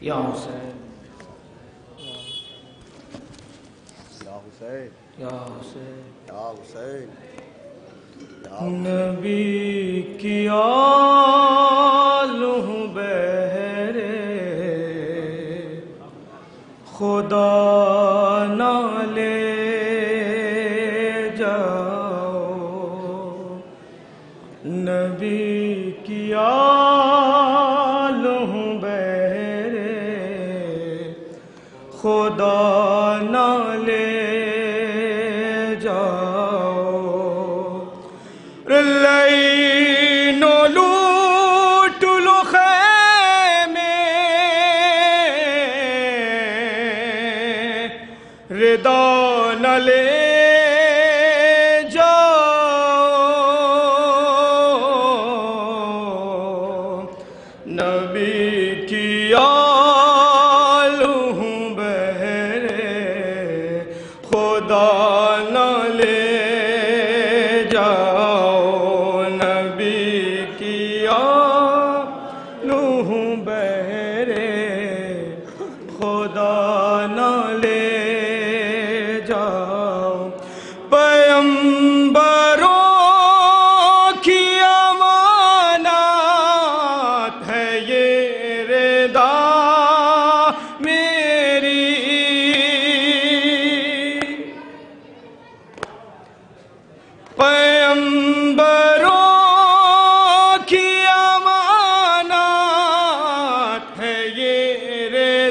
یا حسین یا حسین یا حسین یا حسین نبی کی آل ہوں بہرے خدا نہ لے جاؤ. نبی کی آل ہوں بہرے خدا نہ لے لینو لوٹ لو خیمے ردا نہ لے جاؤ. نبی کی آل ہوں بہرے خدا نہ لے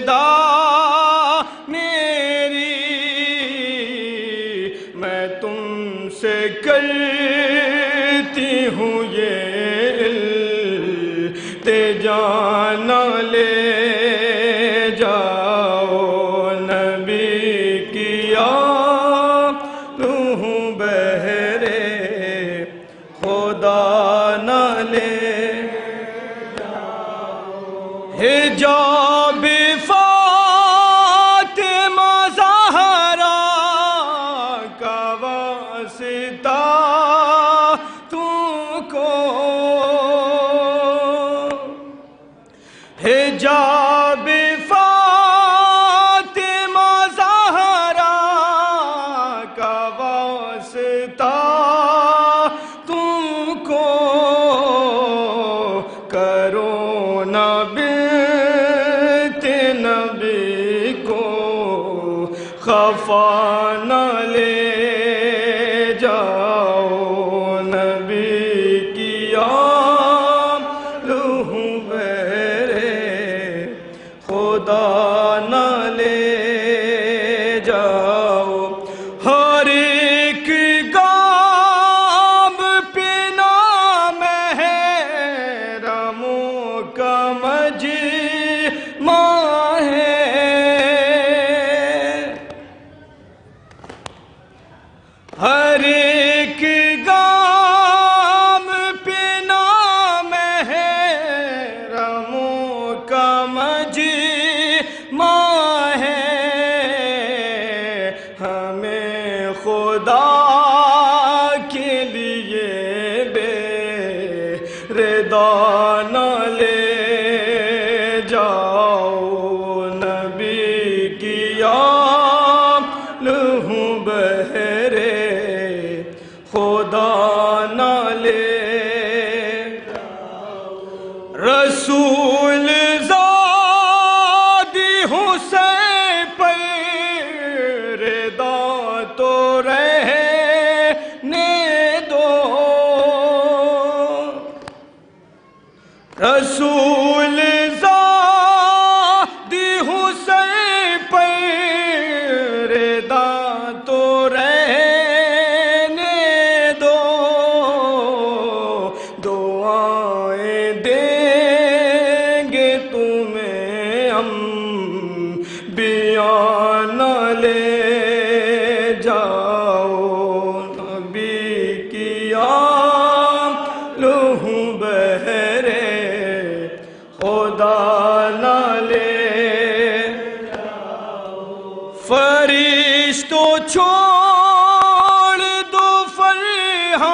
دا خفا نہ لے جاؤ نبی کی آل ہوں میرے خدا نہ لے جاؤ ہر ایک گام پہ نام محرموں کا مجمع ہے ہر ایک گام پہ نام محرموں کا مجمع ہے ہمیں خدا کے لیے بے ردا نہ لے جاؤ نبی کی آل ہوں بہرے خدا نہ لے رسول زادی حسین پر ردا تو رہنے دو رسول زادی حسین پر ردا تو رہنے دو دعائیں دیں گے تمہیں ہم نہ لے جاؤ نبی کی آل ہوں بہرے خدا نہ لے فرشتوں چھوڑ دو فرحان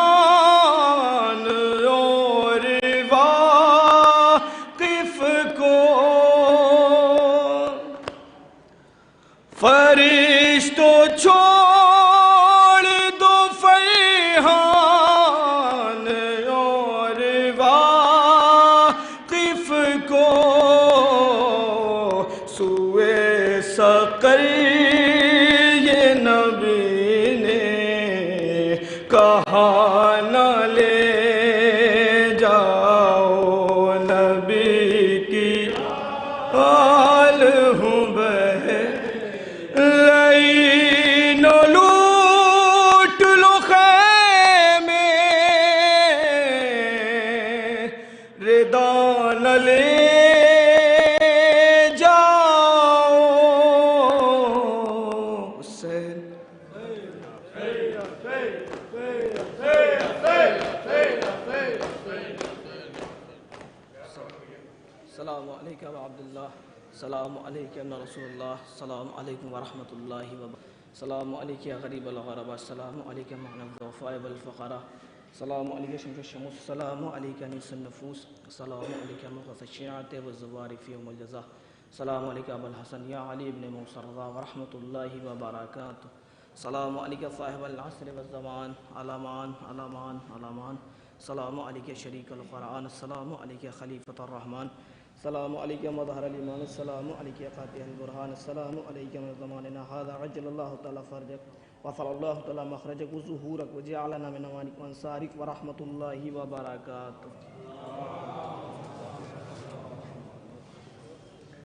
اور واقف کو فرشتوں چھوڑ دو فرحان اور واقف کو سوئے سقر یہ نبی نے کہا نہ لے جاؤ نبی کی آل ہوں لین لوٹ لو خیمے ردا نہ لے جاؤ حسین السلام علیکم عبداللہ السلام علیکم رسول اللہ السلام علیکم ورحمۃ اللہ وبرکاتہ السلام علیکم یا غریب الغرباء السلام علیکم معنی الضعفاء والفقراء السلام علیکم شمس الشموس السلام علیکم انیس النفوس السلام علیکم مغث الشیعات والزوار فی یوم الجزاء السلام علیکم ابو الحسن یا علی ابن موسیٰ رضا ورحمۃ اللہ وبرکاتہ السلام علیکم صاحب العصر والزمان علامان علامان علامان السلام علیکم شریک القرآن السلام علیکم خلیفۃ الرحمن السلام علیکم مظہر الایمان السلام علیکم قاطع البرہان السلام علیکم زماننا هذا عجل اللہ تعالی فرجک وفر اللہ تعالی مخرجک وظہورک وجعلنا من اوانک وانصارک ورحمۃ اللہ وبرکاتہ